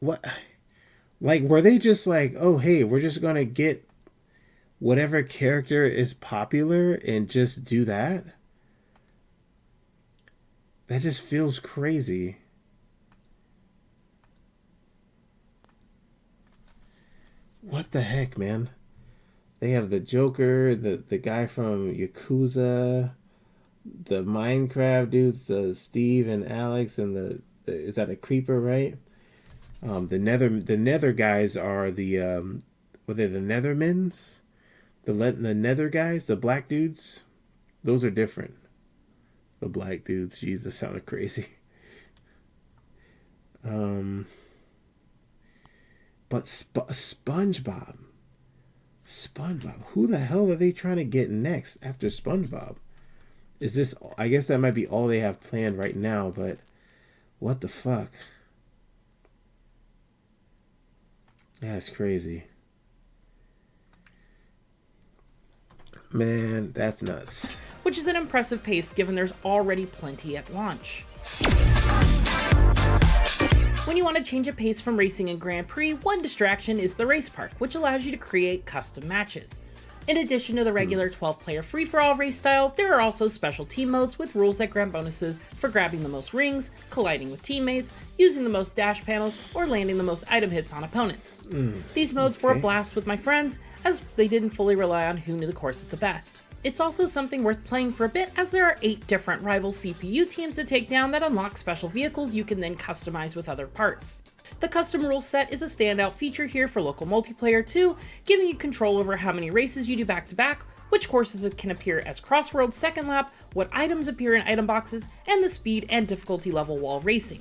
What? Like, were they just like, oh, hey, we're just gonna get whatever character is popular and just do that? That just feels crazy. What the heck, man? They have the Joker, the guy from Yakuza, the Minecraft dudes, Steve and Alex, and the is that a creeper, right? The Nether guys are the were they the Nethermans? The Nether guys, the black dudes, those are different. The black dudes, Jesus, sounded crazy. But SpongeBob, who the hell are they trying to get next after SpongeBob? Is this? I guess that might be all they have planned right now. But what the fuck? That's crazy. Man, that's nuts. Which is an impressive pace given there's already plenty at launch. When you want to change a pace from racing in Grand Prix, one distraction is the race park, which allows you to create custom matches. In addition to the regular 12-player free-for-all race style, there are also special team modes with rules that grant bonuses for grabbing the most rings, colliding with teammates, using the most dash panels, or landing the most item hits on opponents. These modes were a blast with my friends, as they didn't fully rely on who knew the courses the best. It's also something worth playing for a bit, as there are 8 different rival CPU teams to take down that unlock special vehicles you can then customize with other parts. The custom rule set is a standout feature here for local multiplayer too, giving you control over how many races you do back to back, which courses can appear as Crossworld's second lap, what items appear in item boxes, and the speed and difficulty level while racing.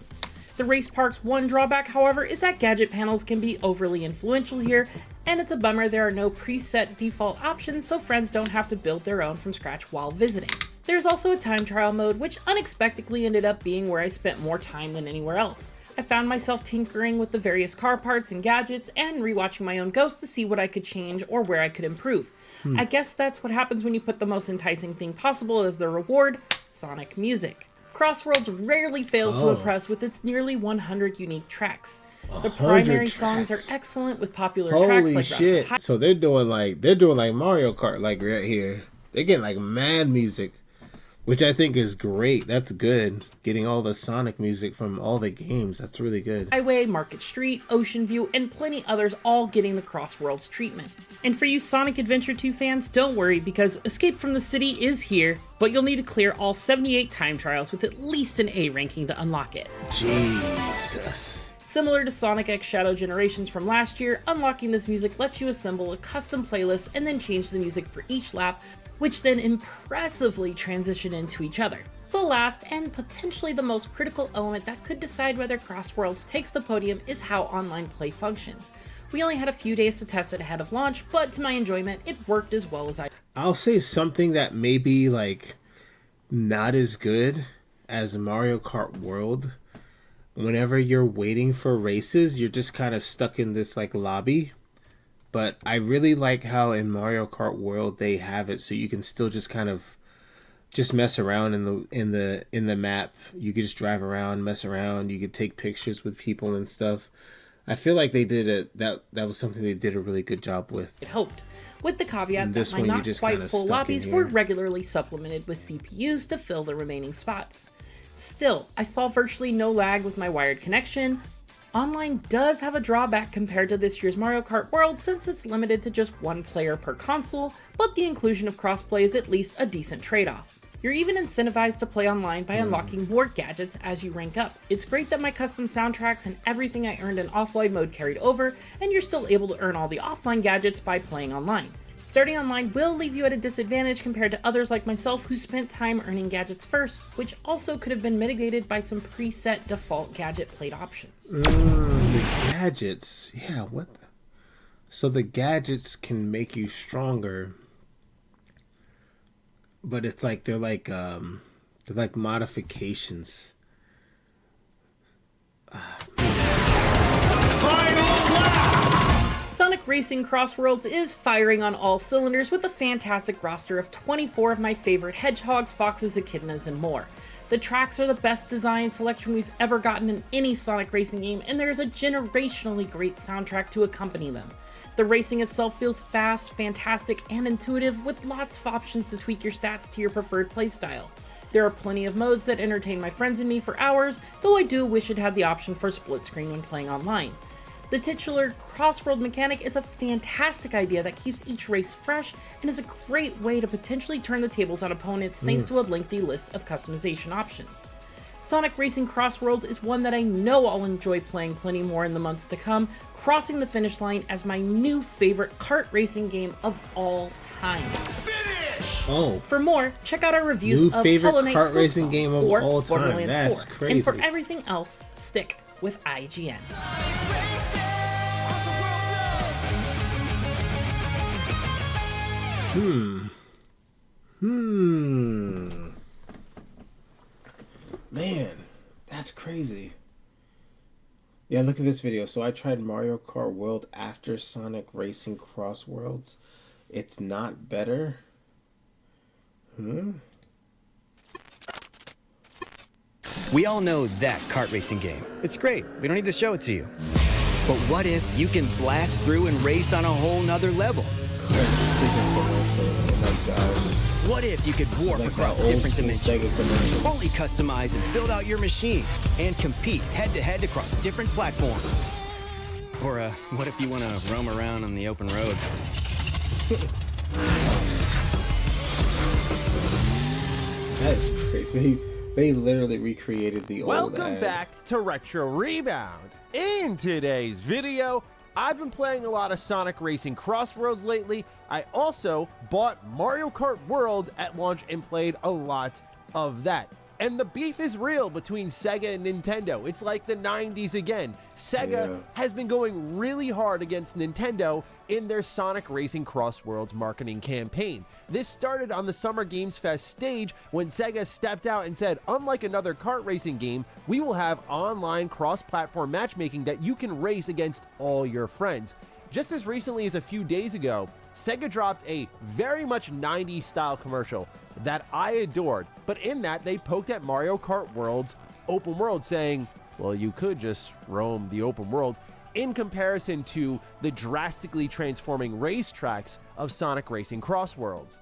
The race park's one drawback, however, is that gadget panels can be overly influential here, and it's a bummer there are no preset default options so friends don't have to build their own from scratch while visiting. There's also a time trial mode, which unexpectedly ended up being where I spent more time than anywhere else. I found myself tinkering with the various car parts and gadgets and rewatching my own ghosts to see what I could change or where I could improve. I guess that's what happens when you put the most enticing thing possible as the reward, Sonic music. Crossworlds rarely fails to impress with its nearly 100 unique tracks. The primary songs are excellent with popular tracks like shit. So they're doing like Mario Kart like right here. They're getting like mad music. Which I think is great. That's good. Getting all the Sonic music from all the games. That's really good. Highway, Market Street, Ocean View, and plenty others all getting the Cross Worlds treatment. And for you Sonic Adventure 2 fans, don't worry because Escape from the City is here, but you'll need to clear all 78 time trials with at least an A ranking to unlock it. Jesus. Similar to Sonic X Shadow Generations from last year, unlocking this music lets you assemble a custom playlist and then change the music for each lap, which then impressively transition into each other. The last, and potentially the most critical element that could decide whether Cross Worlds takes the podium is how online play functions. We only had a few days to test it ahead of launch, but to my enjoyment, it worked as well as I'll say something that may be like not as good as Mario Kart World. Whenever you're waiting for races, you're just kind of stuck in this like lobby. But I really like how in Mario Kart World they have it so you can still just kind of just mess around in the map. You could just drive around, mess around. You could take pictures with people and stuff. I feel like they did it. That was something they did a really good job with. It helped, with the caveat that my not quite full lobbies were regularly supplemented with CPUs to fill the remaining spots. Still, I saw virtually no lag with my wired connection. Online does have a drawback compared to this year's Mario Kart World since it's limited to just one player per console, but the inclusion of crossplay is at least a decent trade-off. You're even incentivized to play online by unlocking more gadgets as you rank up. It's great that my custom soundtracks and everything I earned in offline mode carried over, and you're still able to earn all the offline gadgets by playing online. Starting online will leave you at a disadvantage compared to others like myself who spent time earning gadgets first, which also could have been mitigated by some preset default gadget plate options. The gadgets, yeah, what the? So the gadgets can make you stronger, but it's like they're like modifications. Sonic Racing Cross Worlds is firing on all cylinders with a fantastic roster of 24 of my favorite hedgehogs, foxes, echidnas, and more. The tracks are the best design selection we've ever gotten in any Sonic racing game, and there's a generationally great soundtrack to accompany them. The racing itself feels fast, fantastic, and intuitive, with lots of options to tweak your stats to your preferred playstyle. There are plenty of modes that entertain my friends and me for hours, though I do wish it had the option for split screen when playing online. The titular cross-world mechanic is a fantastic idea that keeps each race fresh and is a great way to potentially turn the tables on opponents thanks to a lengthy list of customization options. Sonic Racing Cross Worlds is one that I know I'll enjoy playing plenty more in the months to come, crossing the finish line as my new favorite kart racing game of all time. Oh. For more, check out our reviews of Hollow Knight kart racing game of or all time. Borderlands That's 4. crazy. And for everything else, stick with IGN. Man, that's crazy. Yeah, look at this video. So I tried Mario Kart World after Sonic Racing Cross Worlds. It's not better. We all know that kart racing game. It's great. We don't need to show it to you. But what if you can blast through and race on a whole nother level? What if you could warp across different dimensions, fully customize and build out your machine, and compete head-to-head across different platforms? Or what if you want to roam around on the open road? That's crazy. They literally recreated the old Welcome ad. back to Retro Rebound. In today's video, I've been playing a lot of Sonic Racing Cross Worlds lately. I also bought Mario Kart World at launch and played a lot of that. And the beef is real between Sega and Nintendo. It's like the 90s again. Sega has been going really hard against Nintendo in their Sonic Racing Cross Worlds marketing campaign. This started on the Summer Games Fest stage when Sega stepped out and said, unlike another kart racing game, we will have online cross-platform matchmaking that you can race against all your friends. Just as recently as a few days ago, Sega dropped a very much 90s style commercial that I adored, but in that they poked at Mario Kart World's open world saying, well, you could just roam the open world, in comparison to the drastically transforming racetracks of Sonic Racing Cross Worlds.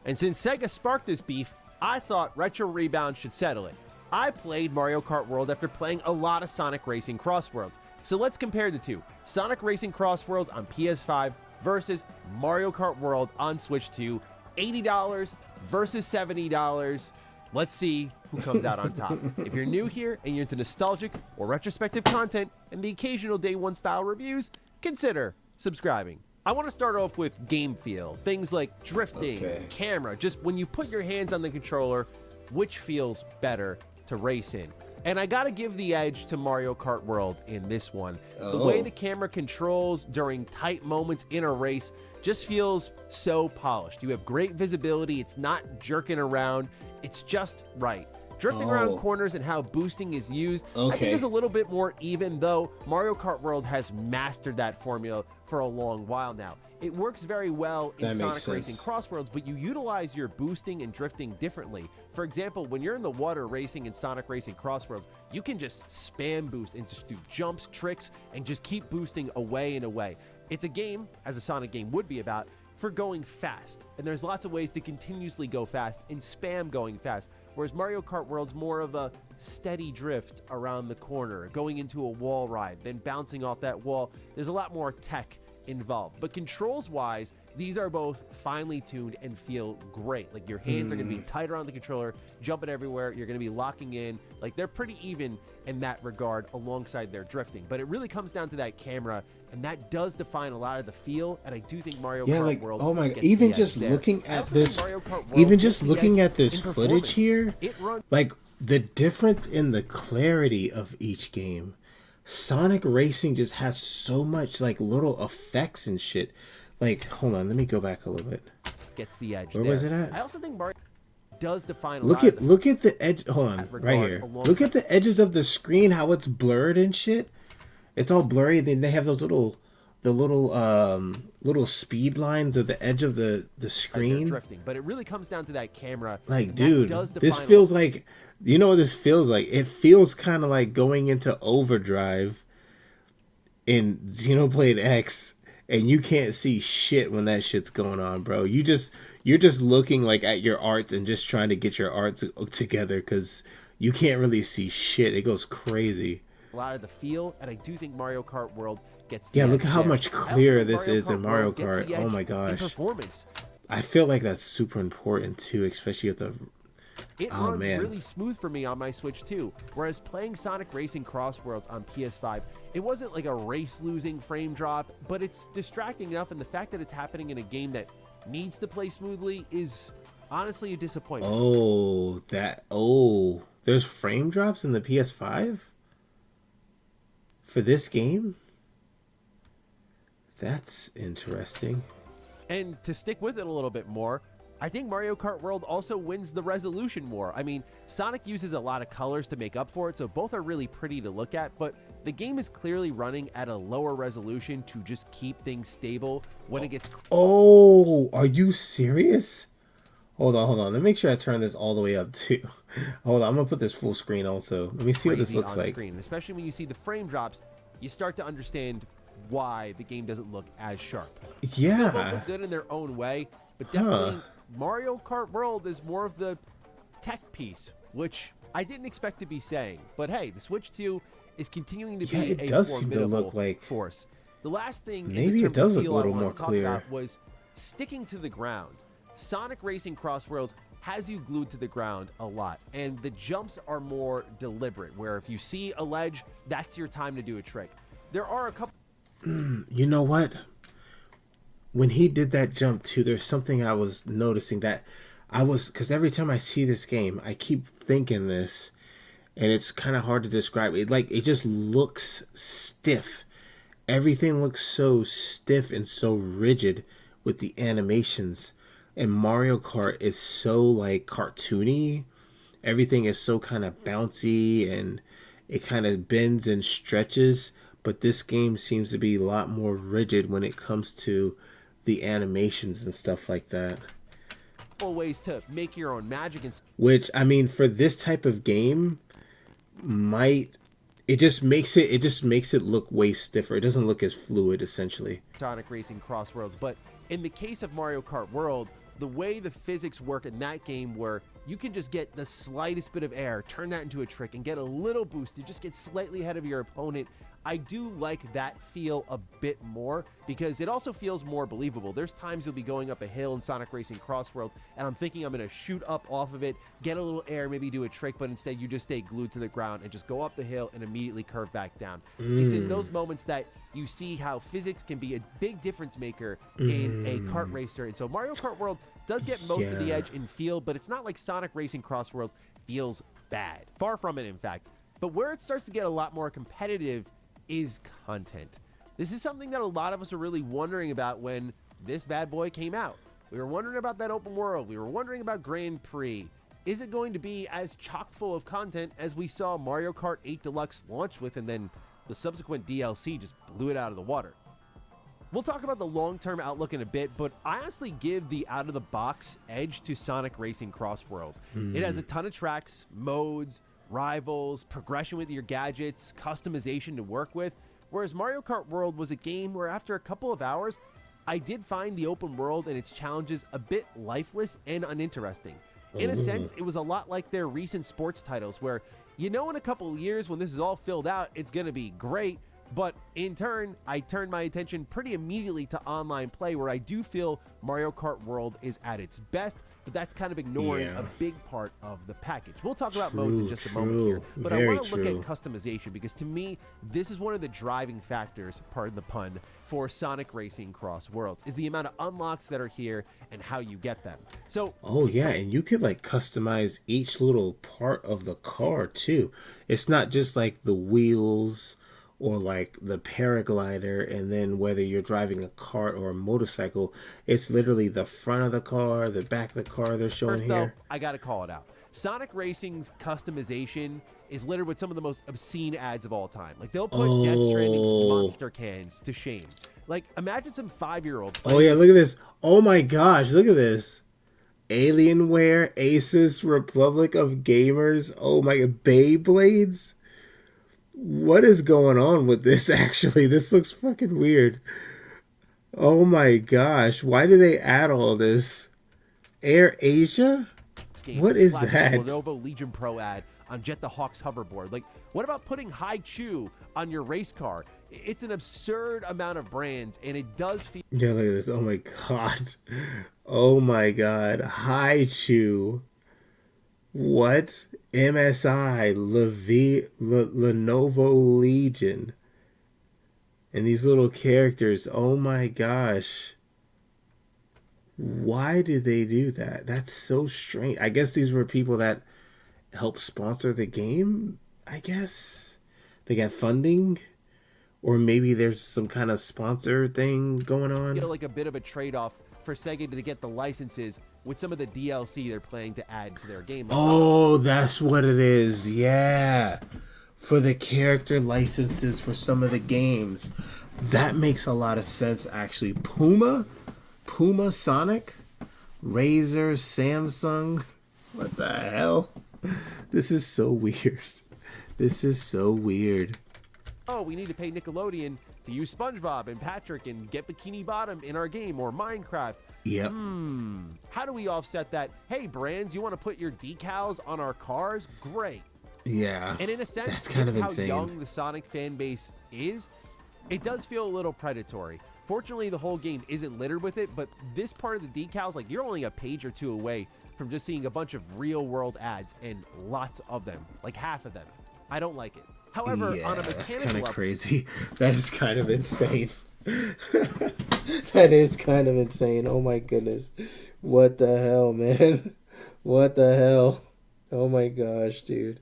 And since Sega sparked this beef, I thought Retro Rebound should settle it. I played Mario Kart World after playing a lot of Sonic Racing Cross Worlds. So let's compare the two. Sonic Racing Cross Worlds on PS5 versus Mario Kart World on Switch 2. $80 versus $70. Let's see who comes out on top. If you're new here and you're into nostalgic or retrospective content and the occasional day one style reviews, consider subscribing. I want to start off with game feel. Things like drifting, camera, just when you put your hands on the controller, which feels better to race in. And I gotta give the edge to Mario Kart World in this one. The way the camera controls during tight moments in a race just feels so polished. You have great visibility, it's not jerking around, it's just right. Drifting around corners and how boosting is used, I think is a little bit more even, though Mario Kart World has mastered that formula for a long while now. It works very well in Sonic Racing Cross Worlds, but you utilize your boosting and drifting differently. For example, when you're in the water racing in Sonic Racing Cross Worlds, you can just spam boost and just do jumps, tricks, and just keep boosting away and away. It's a game, as a Sonic game would be about, for going fast. And there's lots of ways to continuously go fast and spam going fast. Whereas Mario Kart World's more of a steady drift around the corner, going into a wall ride, then bouncing off that wall. There's a lot more tech involved. But controls-wise, these are both finely tuned and feel great. Like, your hands are going to be tight around the controller, jumping everywhere. You're going to be locking in. Like, they're pretty even in that regard alongside their drifting. But it really comes down to that camera, and that does define a lot of the feel. And I do think Mario Kart World, oh my god, even just looking at this, footage here, like the difference in the clarity of each game. Sonic Racing just has so much like little effects and shit. Like, hold on, let me go back a little bit. Gets the edge. Where was it at? I also think Mario does define. Look at the edge. Hold on, right here. Look at the edges of the screen, how it's blurred and shit. It's all blurry. Then they have those little speed lines at the edge of the screen. Drifting, but it really comes down to that camera. Like, dude, this feels like, you know what this feels like? It feels kind of like going into overdrive in Xenoblade X, and you can't see shit when that shit's going on, bro. You're just looking like at your arts and just trying to get your arts together because you can't really see shit. It goes crazy. A lot of the feel, and I do think Mario Kart World gets. Look at how much clearer this is in Mario Kart. Oh my gosh. I feel like that's super important too, especially with the. It runs really smooth for me on my Switch too. Whereas playing Sonic Racing Cross Worlds on PS5, it wasn't like a race-losing frame drop, but it's distracting enough, and the fact that it's happening in a game that needs to play smoothly is honestly a disappointment. There's frame drops in the PS5 for this game? That's interesting. And to stick with it a little bit more, I think Mario Kart World also wins the resolution war. I mean, Sonic uses a lot of colors to make up for it, so both are really pretty to look at, but the game is clearly running at a lower resolution to just keep things stable when it gets... Oh, are you serious? Hold on. Let me make sure I turn this all the way up too. Hold on, I'm gonna put this full screen also. Let me see what this looks like. Screen. Especially when you see the frame drops, you start to understand why the game doesn't look as sharp. Yeah. They both look good in their own way, but definitely Mario Kart World is more of the tech piece, which I didn't expect to be saying. But hey, the Switch 2 is continuing to be a formidable force. The last thing maybe it does look a little more clear was sticking to the ground. Sonic Racing Cross Worlds has you glued to the ground a lot, and the jumps are more deliberate, where if you see a ledge, that's your time to do a trick. There are a couple... You know what? When he did that jump too, there's something I was noticing that because every time I see this game, I keep thinking this, and it's kind of hard to describe. It just looks stiff. Everything looks so stiff and so rigid with the animations. And Mario Kart is so like cartoony. Everything is so kind of bouncy and it kind of bends and stretches. But this game seems to be a lot more rigid when it comes to the animations and stuff like that. Ways to make your own magic, which I mean, for this type of game, it just makes it look way stiffer. It doesn't look as fluid, essentially. Sonic Racing Cross Worlds, but in the case of Mario Kart World, the way the physics work in that game, where you can just get the slightest bit of air, turn that into a trick, and get a little boost to just get slightly ahead of your opponent. I do like that feel a bit more because it also feels more believable. There's times you'll be going up a hill in Sonic Racing Crossworlds, and I'm thinking I'm going to shoot up off of it, get a little air, maybe do a trick, but instead you just stay glued to the ground and just go up the hill and immediately curve back down. It's in those moments that you see how physics can be a big difference maker in a kart racer. And so Mario Kart World does get most of the edge in feel, but it's not like Sonic Racing Crossworlds feels bad. Far from it, in fact. But where it starts to get a lot more competitive is content. This is something that a lot of us are really wondering about when this bad boy came out. We were wondering about that open world. We were wondering about Grand Prix. Is it going to be as chock full of content as we saw Mario Kart 8 Deluxe launch with, and then the subsequent DLC just blew it out of the water? We'll talk about the long-term outlook in a bit, but I honestly give the out-of-the-box edge to Sonic Racing Crossworld. It has a ton of tracks, modes, rivals, progression with your gadgets, customization to work with, whereas Mario Kart World was a game where after a couple of hours, I did find the open world and its challenges a bit lifeless and uninteresting. In a sense, it was a lot like their recent sports titles where, you know, in a couple of years when this is all filled out, it's going to be great, but in turn, I turned my attention pretty immediately to online play where I do feel Mario Kart World is at its best, but that's kind of ignoring a big part of the package. We'll talk about modes in just a moment here, but I want to look at customization because to me, this is one of the driving factors, pardon the pun, for Sonic Racing Cross Worlds, is the amount of unlocks that are here and how you get them. So, and you could like customize each little part of the car too. It's not just like the wheels or like the paraglider, and then whether you're driving a cart or a motorcycle, it's literally the front of the car, the back of the car they're showing here. Though, I gotta call it out. Sonic Racing's customization is littered with some of the most obscene ads of all time. Like, they'll put Death Stranding's monster cans to shame. Like, imagine some 5-year-old. Oh yeah, look at this. Oh my gosh, look at this. Alienware, Asus, Republic of Gamers. Oh my god, Beyblades. What is going on with this, actually? This looks fucking weird. Oh my gosh. Why do they add all this? Air Asia? What is that? Lenovo Legion Pro ad on Jet the Hawk's hoverboard. Like, what about putting Hai Chu on your race car? It's an absurd amount of brands, and it does feel... Yeah, look at this. Oh my god. Oh my god. Hai Chu. What? MSI, Lenovo Legion. And these little characters, oh my gosh. Why did they do that? That's so strange. I guess these were people that helped sponsor the game, I guess. They got funding. Or maybe there's some kind of sponsor thing going on. I feel like a bit of a trade-off for Sega to get the licenses with some of the DLC they're planning to add to their game. Oh, that's what it is. Yeah. For the character licenses for some of the games. That makes a lot of sense, actually. Puma Sonic, Razer, Samsung. What the hell? This is so weird. This is so weird. Oh, we need to pay Nickelodeon to use SpongeBob and Patrick and get Bikini Bottom in our game or Minecraft. Yep. How do we offset that? Hey, brands, you want to put your decals on our cars? Great. Yeah. And in a sense, that's kind of how insane. young the Sonic fan base is, it does feel a little predatory. Fortunately, the whole game isn't littered with it, but this part of the decals, like, you're only a page or two away from just seeing a bunch of real-world ads, and lots of them, like half of them. I don't like it. However, on a mechanical that's kind of crazy. That is kind of insane. That is kind of insane. Oh my goodness. What the hell, man? What the hell? Oh my gosh, dude.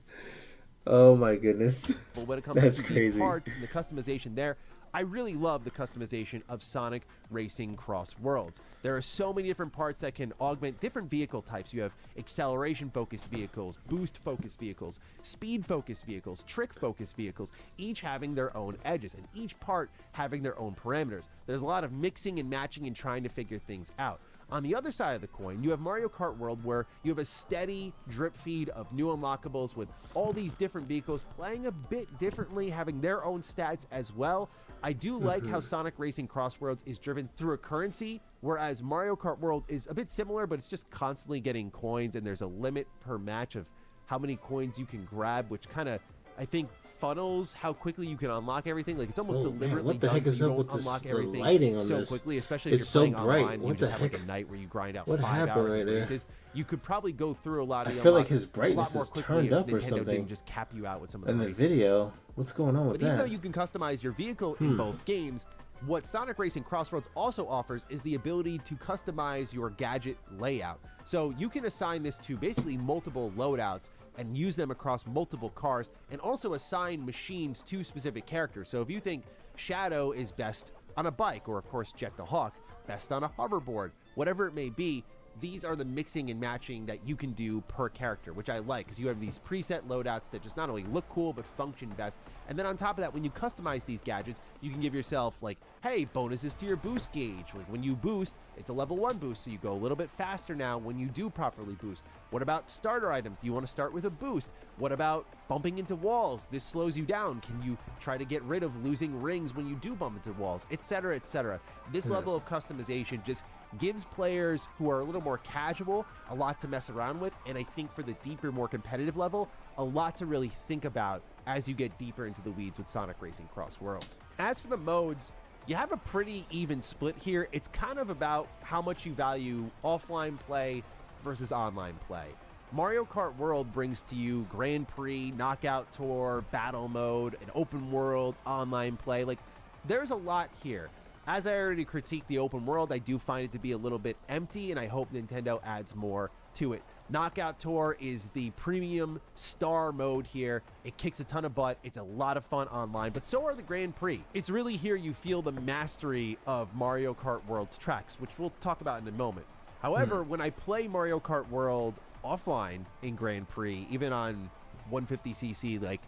Oh my goodness. But when it comes that's to crazy. the parts and the customization there, I really love the customization of Sonic Racing Cross Worlds. There are so many different parts that can augment different vehicle types. You have acceleration-focused vehicles, boost-focused vehicles, speed-focused vehicles, trick-focused vehicles, each having their own edges and each part having their own parameters. There's a lot of mixing and matching and trying to figure things out. On the other side of the coin, you have Mario Kart World, where you have a steady drip feed of new unlockables with all these different vehicles playing a bit differently, having their own stats as well. I do like how Sonic Racing Crossworlds is driven through a currency, whereas Mario Kart World is a bit similar, but it's just constantly getting coins, and there's a limit per match of how many coins you can grab, which kind of, I think, funnels how quickly you can unlock everything. Like, it's almost deliberately what the done heck is so you up don't with this, unlock the everything lighting on so this? quickly, especially if It's you're so playing bright. online and What you the just have like heck? a night where you grind out What 5 happened hours right of there? races. You could probably go through a lot of I the feel like unlocks his a lot brightness more is quickly turned if up or Nintendo something. didn't just cap you out with some of the In the races. video, what's going on with But even though that? you can customize your vehicle in both games, what Sonic Racing Crossroads also offers is the ability to customize your gadget layout. So you can assign this to basically multiple loadouts and use them across multiple cars, and also assign machines to specific characters. So if you think Shadow is best on a bike, or of course Jet the Hawk best on a hoverboard, whatever it may be, these are the mixing and matching that you can do per character, which I like, because you have these preset loadouts that just not only look cool, but function best. And then on top of that, when you customize these gadgets, you can give yourself, like, hey, bonuses to your boost gauge. Like, when you boost, it's a level 1 boost, so you go a little bit faster now when you do properly boost. What about starter items? Do you want to start with a boost? What about bumping into walls? This slows you down. Can you try to get rid of losing rings when you do bump into walls, etc., etc.? This level of customization just gives players who are a little more casual a lot to mess around with, and I think for the deeper, more competitive level, a lot to really think about as you get deeper into the weeds with Sonic Racing Cross Worlds. As for the modes, you have a pretty even split here. It's kind of about how much you value offline play versus online play. Mario Kart World brings to you Grand Prix, Knockout Tour, Battle Mode, an open world, online play. Like, there's a lot here. As I already critiqued the open world, I do find it to be a little bit empty, and I hope Nintendo adds more to it. Knockout Tour is the premium star mode here. It kicks a ton of butt. It's a lot of fun online, but so are the Grand Prix. It's really here you feel the mastery of Mario Kart World's tracks, which we'll talk about in a moment. However, when I play Mario Kart World offline in Grand Prix, even on 150cc, like,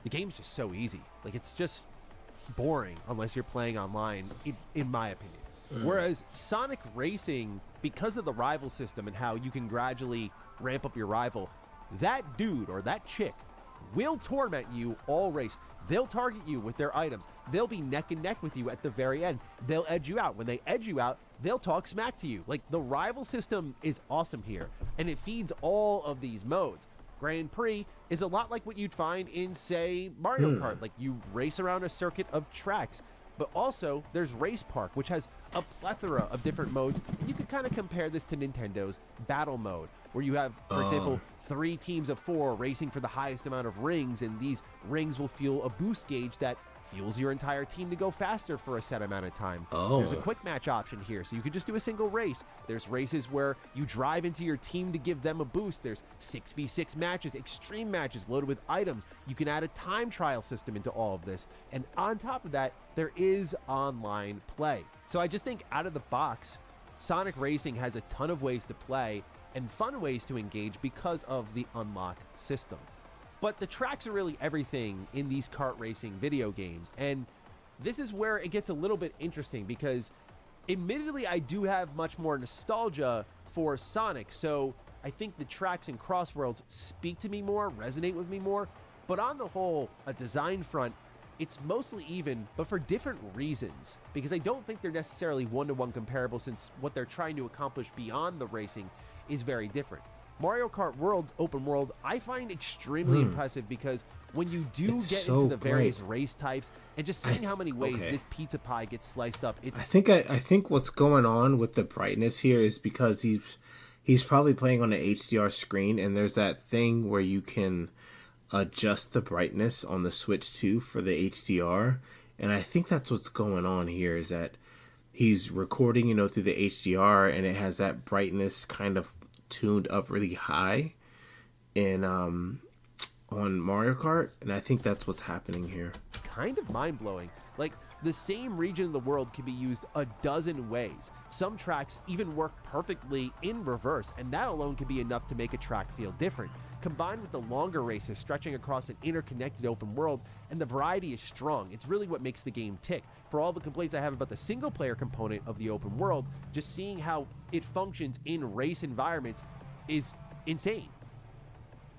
the game's just so easy. Like, it's just boring unless you're playing online, in my opinion. Whereas Sonic Racing, because of the rival system and how you can gradually ramp up your rival, that dude or that chick will torment you all race. They'll target you with their items. They'll be neck and neck with you at the very end. They'll edge you out. When they edge you out, they'll talk smack to you. Like, the rival system is awesome here, and it feeds all of these modes. Grand Prix is a lot like what you'd find in, say, Mario Kart. Like, you race around a circuit of tracks. But also, there's Race Park, which has a plethora of different modes. And you could kind of compare this to Nintendo's Battle Mode, where you have, for example, 3 teams of 4 racing for the highest amount of rings, and these rings will fuel a boost gauge that fuels your entire team to go faster for a set amount of time. There's a quick match option here, so you could just do a single race. There's races where you drive into your team to give them a boost. There's 6v6 matches, extreme matches loaded with items. You can add a time trial system into all of this. And on top of that, there is online play. So I just think out of the box, Sonic Racing has a ton of ways to play and fun ways to engage because of the unlock system. But the tracks are really everything in these kart racing video games, and this is where it gets a little bit interesting because admittedly I do have much more nostalgia for Sonic, so I think the tracks in Crossworlds speak to me more, resonate with me more, but on the whole, a design front, it's mostly even, but for different reasons, because I don't think they're necessarily one-to-one comparable since what they're trying to accomplish beyond the racing is very different. Mario Kart World Open World I find extremely impressive because when you do get into the various race types and just seeing how many ways this pizza pie gets sliced up, I think what's going on with the brightness here is because he's probably playing on an HDR screen, and there's that thing where you can adjust the brightness on the Switch 2 for the HDR, and I think that's what's going on here is that he's recording, through the HDR, and it has that brightness kind of tuned up really high in on Mario Kart, and I think that's what's happening here. It's kind of mind-blowing. Like, the same region of the world can be used a dozen ways. Some tracks even work perfectly in reverse, and that alone can be enough to make a track feel different. combined with the longer races stretching across an interconnected open world, and the variety is strong. It's really what makes the game tick. For all the complaints I have about the single-player component of the open world, just seeing how it functions in race environments is insane.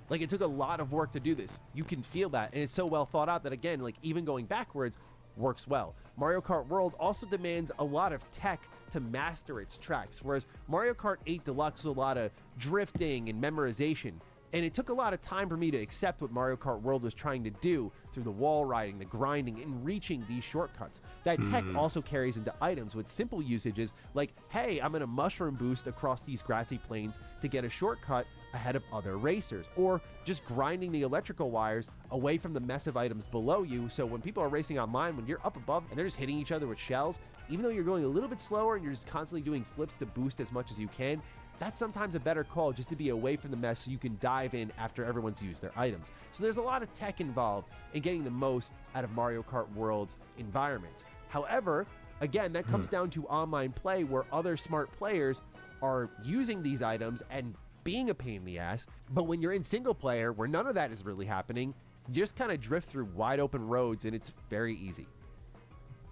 Like, it took a lot of work to do this. You can feel that, and it's so well thought out that, again, like, even going backwards works well. Mario Kart World also demands a lot of tech to master its tracks, whereas Mario Kart 8 Deluxe was a lot of drifting and memorization. And it took a lot of time for me to accept what Mario Kart World was trying to do through the wall riding, the grinding, and reaching these shortcuts. That tech also carries into items with simple usages like, hey, I'm going to mushroom boost across these grassy plains to get a shortcut ahead of other racers, or just grinding the electrical wires away from the mess of items below you, so when people are racing online, when you're up above and they're just hitting each other with shells, even though you're going a little bit slower and you're just constantly doing flips to boost as much as you can, that's sometimes a better call, just to be away from the mess so you can dive in after everyone's used their items. So there's a lot of tech involved in getting the most out of Mario Kart World's environments. However, again, that comes down to online play, where other smart players are using these items and being a pain in the ass. But when you're in single player, where none of that is really happening, you just kind of drift through wide open roads, and it's very easy.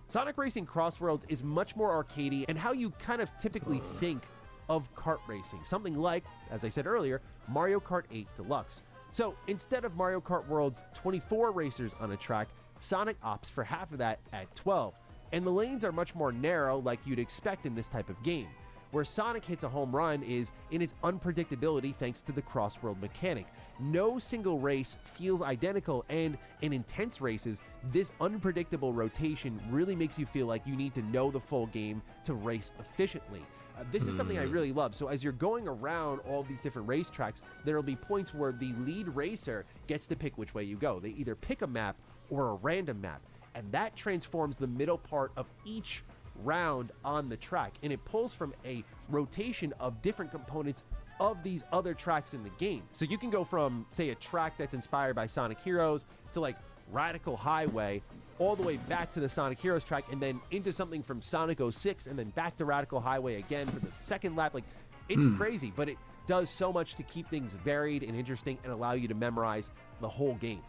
Sonic Racing Cross Worlds is much more arcadey and how you kind of typically think of kart racing, something like, as I said earlier, Mario Kart 8 Deluxe. So instead of Mario Kart World's 24 racers on a track, Sonic opts for half of that at 12, and the lanes are much more narrow, like you'd expect in this type of game. Where Sonic hits a home run is in its unpredictability thanks to the cross-world mechanic. No single race feels identical, and in intense races, this unpredictable rotation really makes you feel like you need to know the full game to race efficiently. This is something I really love. So as you're going around all these different racetracks, there will be points where the lead racer gets to pick which way you go. They either pick a map or a random map, and that transforms the middle part of each round on the track, and it pulls from a rotation of different components of these other tracks in the game. So you can go from, say, a track that's inspired by Sonic Heroes to like Radical Highway, all the way back to the Sonic Heroes track, and then into something from Sonic 06, and then back to Radical Highway again for the second lap. Like, it's crazy, but it does so much to keep things varied and interesting and allow you to memorize the whole game.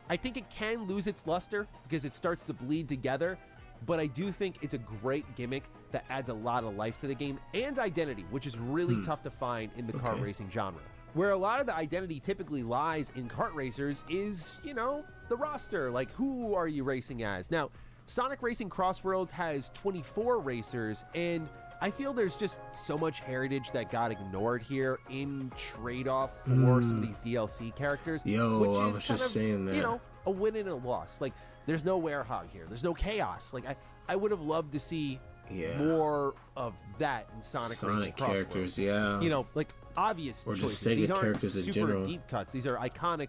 I think it can lose its luster because it starts to bleed together, but I do think it's a great gimmick that adds a lot of life to the game and identity, which is really tough to find in the kart racing genre. Where a lot of the identity typically lies in kart racers is, you know, the roster. Like, who are you racing as? Now, Sonic Racing Cross Worlds has 24 racers, and I feel there's just so much heritage that got ignored here in trade-off for some of these DLC characters. Yo, which I is was kind just of, saying that. you know, a win and a loss. Like, there's no Werehog here. There's no Chaos. Like, I would have loved to see more of that in Sonic Racing Cross characters, Worlds. You know, like, obvious or choices. just Sega These aren't characters in super general. deep cuts. These are iconic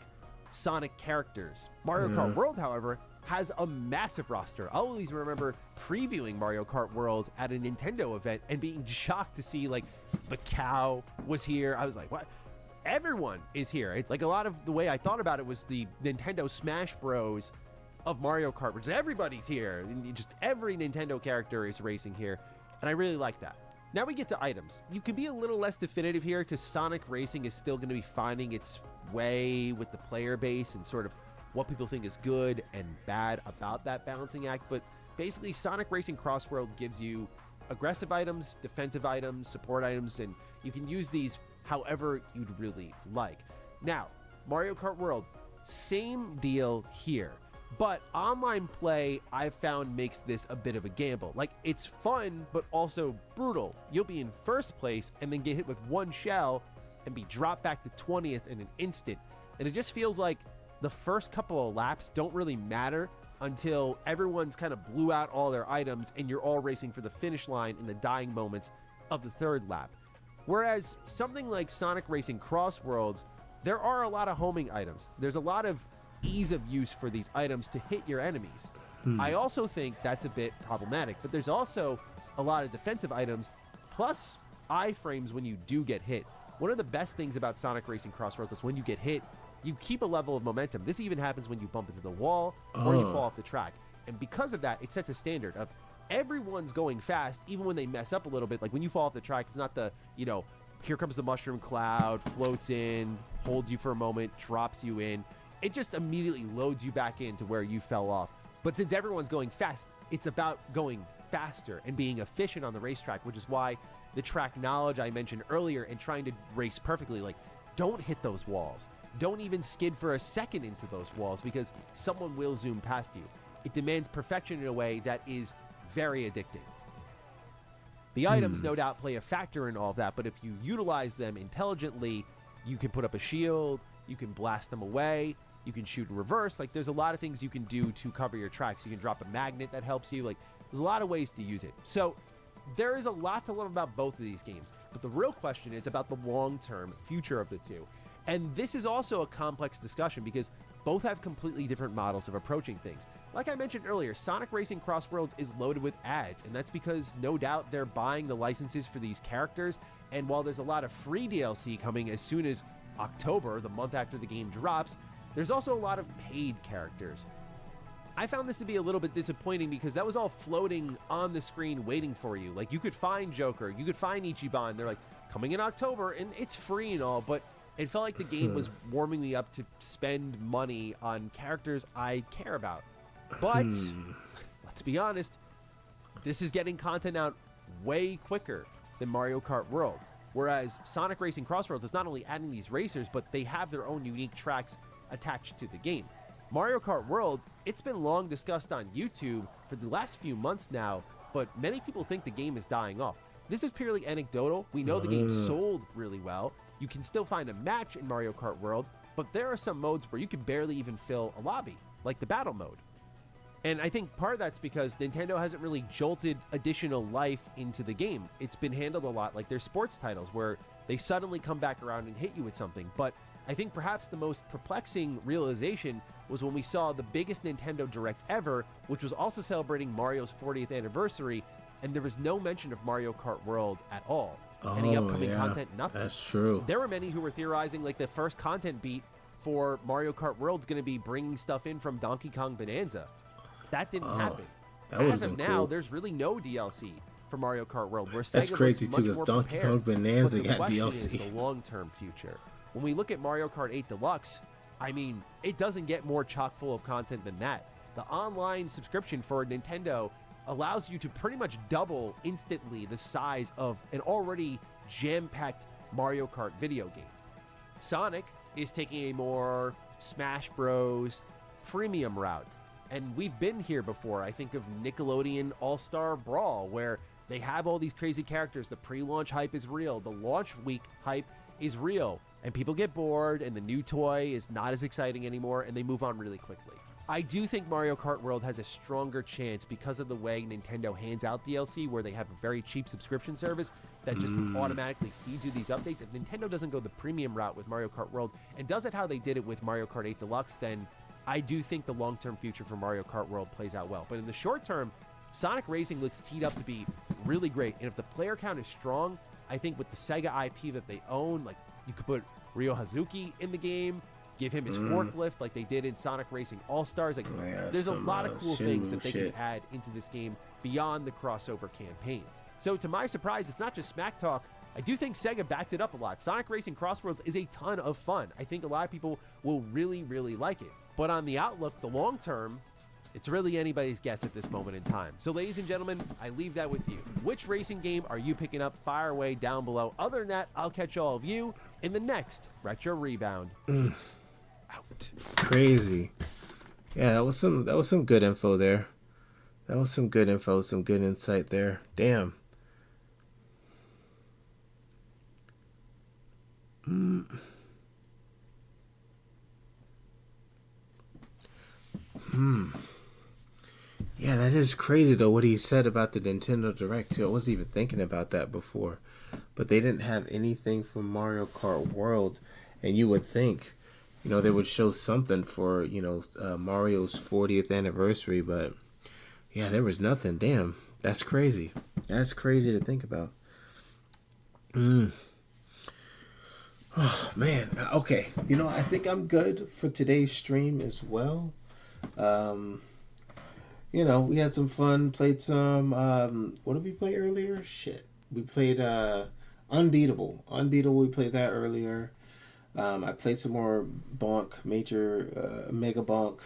Sonic characters. Mario Kart World, however, has a massive roster. I always remember previewing Mario Kart World at a Nintendo event and being shocked to see, like, the cow was here. I was like, what? Everyone is here. It's like, a lot of the way I thought about it was the Nintendo Smash Bros of Mario Kart, which everybody's here. Just every Nintendo character is racing here, and I really like that. Now we get to items. You can be a little less definitive here because Sonic Racing is still going to be finding its way with the player base and sort of what people think is good and bad about that balancing act. But basically, Sonic Racing Cross World gives you aggressive items, defensive items, support items, and you can use these however you'd really like. Now, Mario Kart World, same deal here. But online play, I've found, makes this a bit of a gamble. Like, it's fun, but also brutal. You'll be in first place and then get hit with one shell and be dropped back to 20th in an instant. And it just feels like the first couple of laps don't really matter until everyone's kind of blew out all their items and you're all racing for the finish line in the dying moments of the third lap. Whereas something like Sonic Racing Cross Worlds, there are a lot of homing items. There's a lot of ease of use for these items to hit your enemies. I also think that's a bit problematic, but there's also a lot of defensive items, plus iframes when you do get hit. One of the best things about Sonic Racing Cross Worlds is when you get hit, you keep a level of momentum. This even happens when you bump into the wall or you fall off the track. And because of that, it sets a standard of everyone's going fast, even when they mess up a little bit. Like when you fall off the track, it's not the, you know, here comes the mushroom cloud, floats in, holds you for a moment, drops you in. It just immediately loads you back into where you fell off. But since everyone's going fast, it's about going faster and being efficient on the racetrack, which is why the track knowledge I mentioned earlier and trying to race perfectly, like, don't hit those walls. Don't even skid for a second into those walls because someone will zoom past you. It demands perfection in a way that is very addicting. The items, no doubt, play a factor in all of that, but if you utilize them intelligently, you can put up a shield, you can blast them away, you can shoot in reverse. Like, there's a lot of things you can do to cover your tracks. You can drop a magnet that helps you. Like, there's a lot of ways to use it. So there is a lot to love about both of these games, but the real question is about the long-term future of the two. And this is also a complex discussion because both have completely different models of approaching things. Like I mentioned earlier, Sonic Racing Crossworlds is loaded with ads, and that's because no doubt they're buying the licenses for these characters, and while there's a lot of free DLC coming as soon as October, the month after the game drops, there's also a lot of paid characters. I found this to be a little bit disappointing because that was all floating on the screen waiting for you. Like, you could find Joker, you could find Ichiban, they're like, coming in October, and it's free and all, but it felt like the game was warming me up to spend money on characters I care about. But, let's be honest, this is getting content out way quicker than Mario Kart World. Whereas Sonic Racing Crossroads is not only adding these racers, but they have their own unique tracks attached to the game. Mario Kart World, it's been long discussed on YouTube for the last few months now, but many people think the game is dying off. This is purely anecdotal. We know the game sold really well. You can still find a match in Mario Kart World, but there are some modes where you can barely even fill a lobby, like the battle mode. And I think part of that's because Nintendo hasn't really jolted additional life into the game. It's been handled a lot like their sports titles, where they suddenly come back around and hit you with something. But I think perhaps the most perplexing realization was when we saw the biggest Nintendo Direct ever, which was also celebrating Mario's 40th anniversary, and there was no mention of Mario Kart World at all. Any upcoming content, nothing. That's true. There were many who were theorizing like the first content beat for Mario Kart World's going to be bringing stuff in from Donkey Kong Bonanza. That didn't happen. As of now, there's really no DLC for Mario Kart World. Where That's Sega crazy looks too, much because more Donkey Kong prepared. Bonanza But the got question DLC. is the long-term future. When we look at Mario Kart 8 Deluxe, I mean, it doesn't get more chock full of content than that. The online subscription for Nintendo allows you to pretty much double instantly the size of an already jam-packed Mario Kart video game. Sonic is taking a more Smash Bros. Premium route. And we've been here before. I think of Nickelodeon All-Star Brawl, where they have all these crazy characters. The pre-launch hype is real. The launch week hype is real. And people get bored, and the new toy is not as exciting anymore, and they move on really quickly. I do think Mario Kart World has a stronger chance because of the way Nintendo hands out DLC, where they have a very cheap subscription service that just automatically feeds you these updates. If Nintendo doesn't go the premium route with Mario Kart World and does it how they did it with Mario Kart 8 Deluxe, then I do think the long-term future for Mario Kart World plays out well. But in the short term, Sonic Racing looks teed up to be really great. And if the player count is strong, I think with the Sega IP that they own, like, you could put Ryo Hazuki in the game, give him his forklift like they did in Sonic Racing All-Stars. Like, there's a lot of cool things that they can add into this game beyond the crossover campaigns. So to my surprise, it's not just smack talk. I do think Sega backed it up a lot. Sonic Racing Crossworlds is a ton of fun. I think a lot of people will really, really like it. But on the outlook, the long term, it's really anybody's guess at this moment in time. So ladies and gentlemen, I leave that with you. Which racing game are you picking up? Fire away down below. Other than that, I'll catch all of you in the next Retro Rebound. Peace out. Crazy. Yeah, that was some good info there. That was some good info, some good insight there. Damn. Yeah, that is crazy though, what he said about the Nintendo Direct too. I wasn't even thinking about that before. But they didn't have anything from Mario Kart World, and you would think, you know, they would show something for, you know, Mario's 40th anniversary, but yeah, there was nothing. Damn, that's crazy. That's crazy to think about. Oh, man. Okay. You know, I think I'm good for today's stream as well. You know, we had some fun, played some, what did we play earlier? Shit. We played, Unbeatable. Unbeatable, we played that earlier. I played some more Bonk, MEGABONK.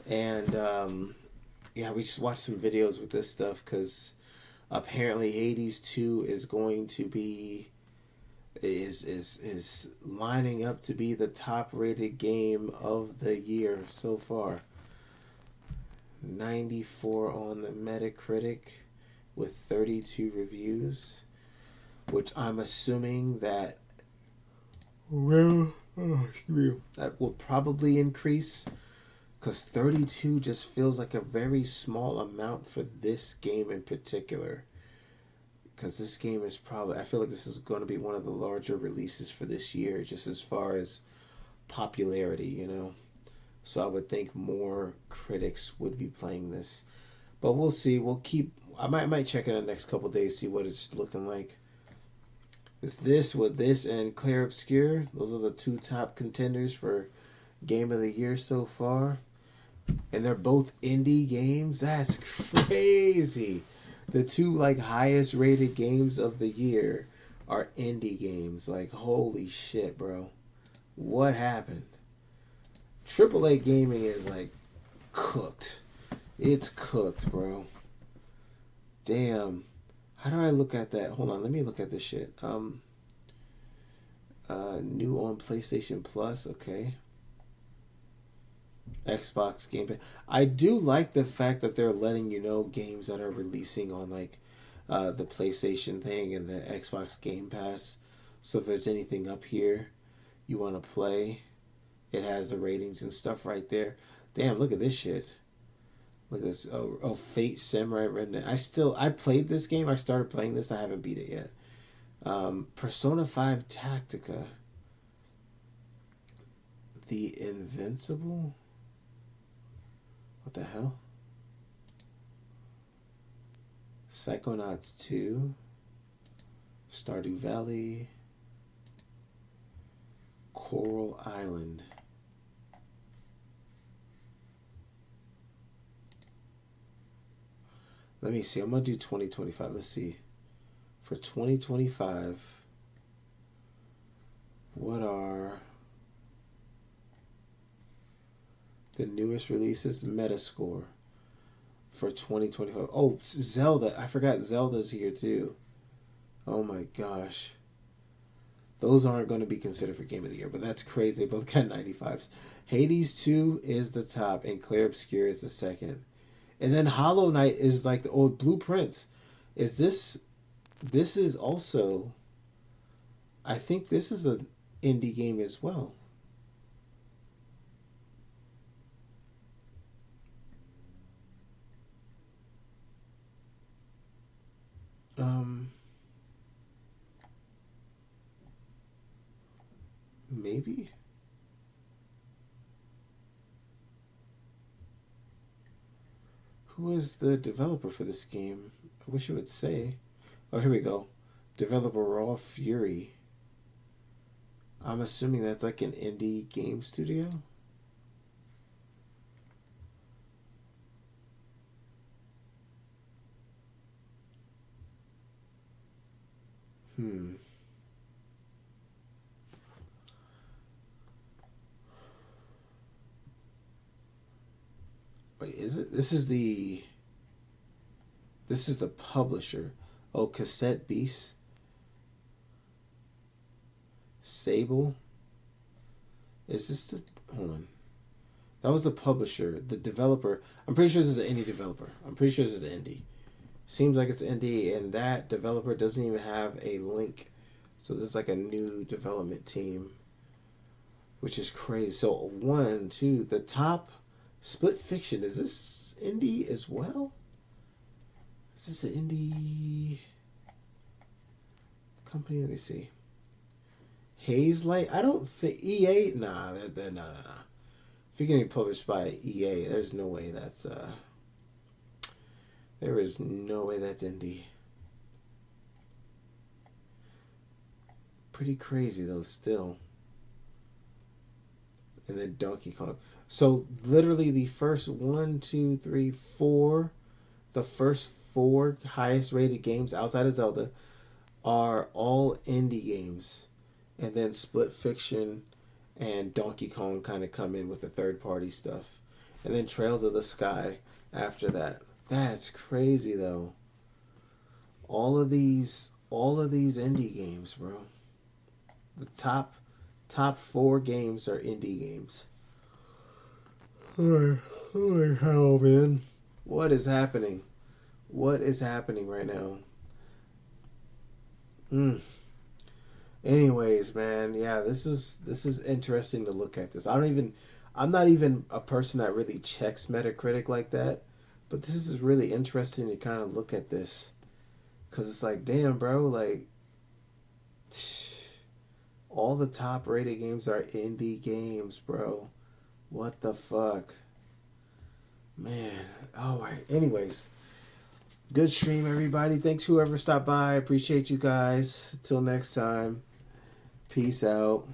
And, yeah, we just watched some videos with this stuff because apparently Hades 2 is going to be... is lining up to be the top rated game of the year so far. 94 on the Metacritic with 32 reviews, which I'm assuming that that will probably increase, because 32 just feels like a very small amount for this game in particular. Because this game is probably, I feel like this is going to be one of the larger releases for this year, just as far as popularity, you know. So I would think more critics would be playing this. But we'll see. We'll keep... I might check it in the next couple of days, see what it's looking like. It's this with this and Clair Obscur. Those are the two top contenders for Game of the Year so far. And they're both indie games. That's crazy. The two like highest rated games of the year are indie games. Like, holy shit, bro. What happened? AAA gaming is like cooked. It's cooked, bro. Damn. How do I look at that? Hold on, let me look at this shit. New on PlayStation Plus, okay. Xbox Game Pass. I do like the fact that they're letting you know games that are releasing on like the PlayStation thing and the Xbox Game Pass. So if there's anything up here you want to play, it has the ratings and stuff right there. Damn, look at this shit. Look at this. Oh, Fate Samurai Remnant. I played this game. I started playing this. I haven't beat it yet. Persona 5 Tactica. The Invincible? What the hell? Psychonauts 2. Stardew Valley. Coral Island. Let me see. I'm going to do 2025. Let's see. For 2025, what are the newest releases? Metascore for 2025. Oh, Zelda. I forgot Zelda's here too. Oh my gosh. Those aren't going to be considered for Game of the Year, but that's crazy. They both got 95s. Hades 2 is the top, and Clair Obscur is the second. And then Hollow Knight is like the old Blueprints. Is this... This is also... I think this is an indie game as well. Maybe? Who is the developer for this game? I wish it would say. Oh, here we go. Developer Raw Fury. I'm assuming that's like an indie game studio. Wait, is it? This is the publisher. Oh, Cassette Beast. Sable. Is this the... Hold on. That was the publisher. The developer. I'm pretty sure this is an indie developer. I'm pretty sure this is an indie. Seems like it's indie, and that developer doesn't even have a link. So this is like a new development team, which is crazy. So 1, 2, the top Split Fiction. Is this indie as well? Is this an indie company? Let me see. Haze Light? I don't think... EA? Nah. Nah. If you're getting published by EA, there's no way that's... There is no way that's indie. Pretty crazy, though, still. And then Donkey Kong. So, literally, the first 1, 2, 3, 4... The first 4 highest rated games outside of Zelda are all indie games, and then Split Fiction and Donkey Kong kind of come in with the third-party stuff, and then Trails of the Sky after that. That's crazy though. All of these indie games, bro. The top 4 games are indie games. Holy hell, man. What is happening? What is happening right now? Anyways, man, yeah, this is interesting to look at this. I'm not even a person that really checks Metacritic like that, but this is really interesting to kind of look at this, because it's like, damn, bro, like all the top rated games are indie games, bro. What the fuck, man? All right. Anyways, good stream, everybody. Thanks whoever stopped by. I appreciate you guys. Until next time. Peace out.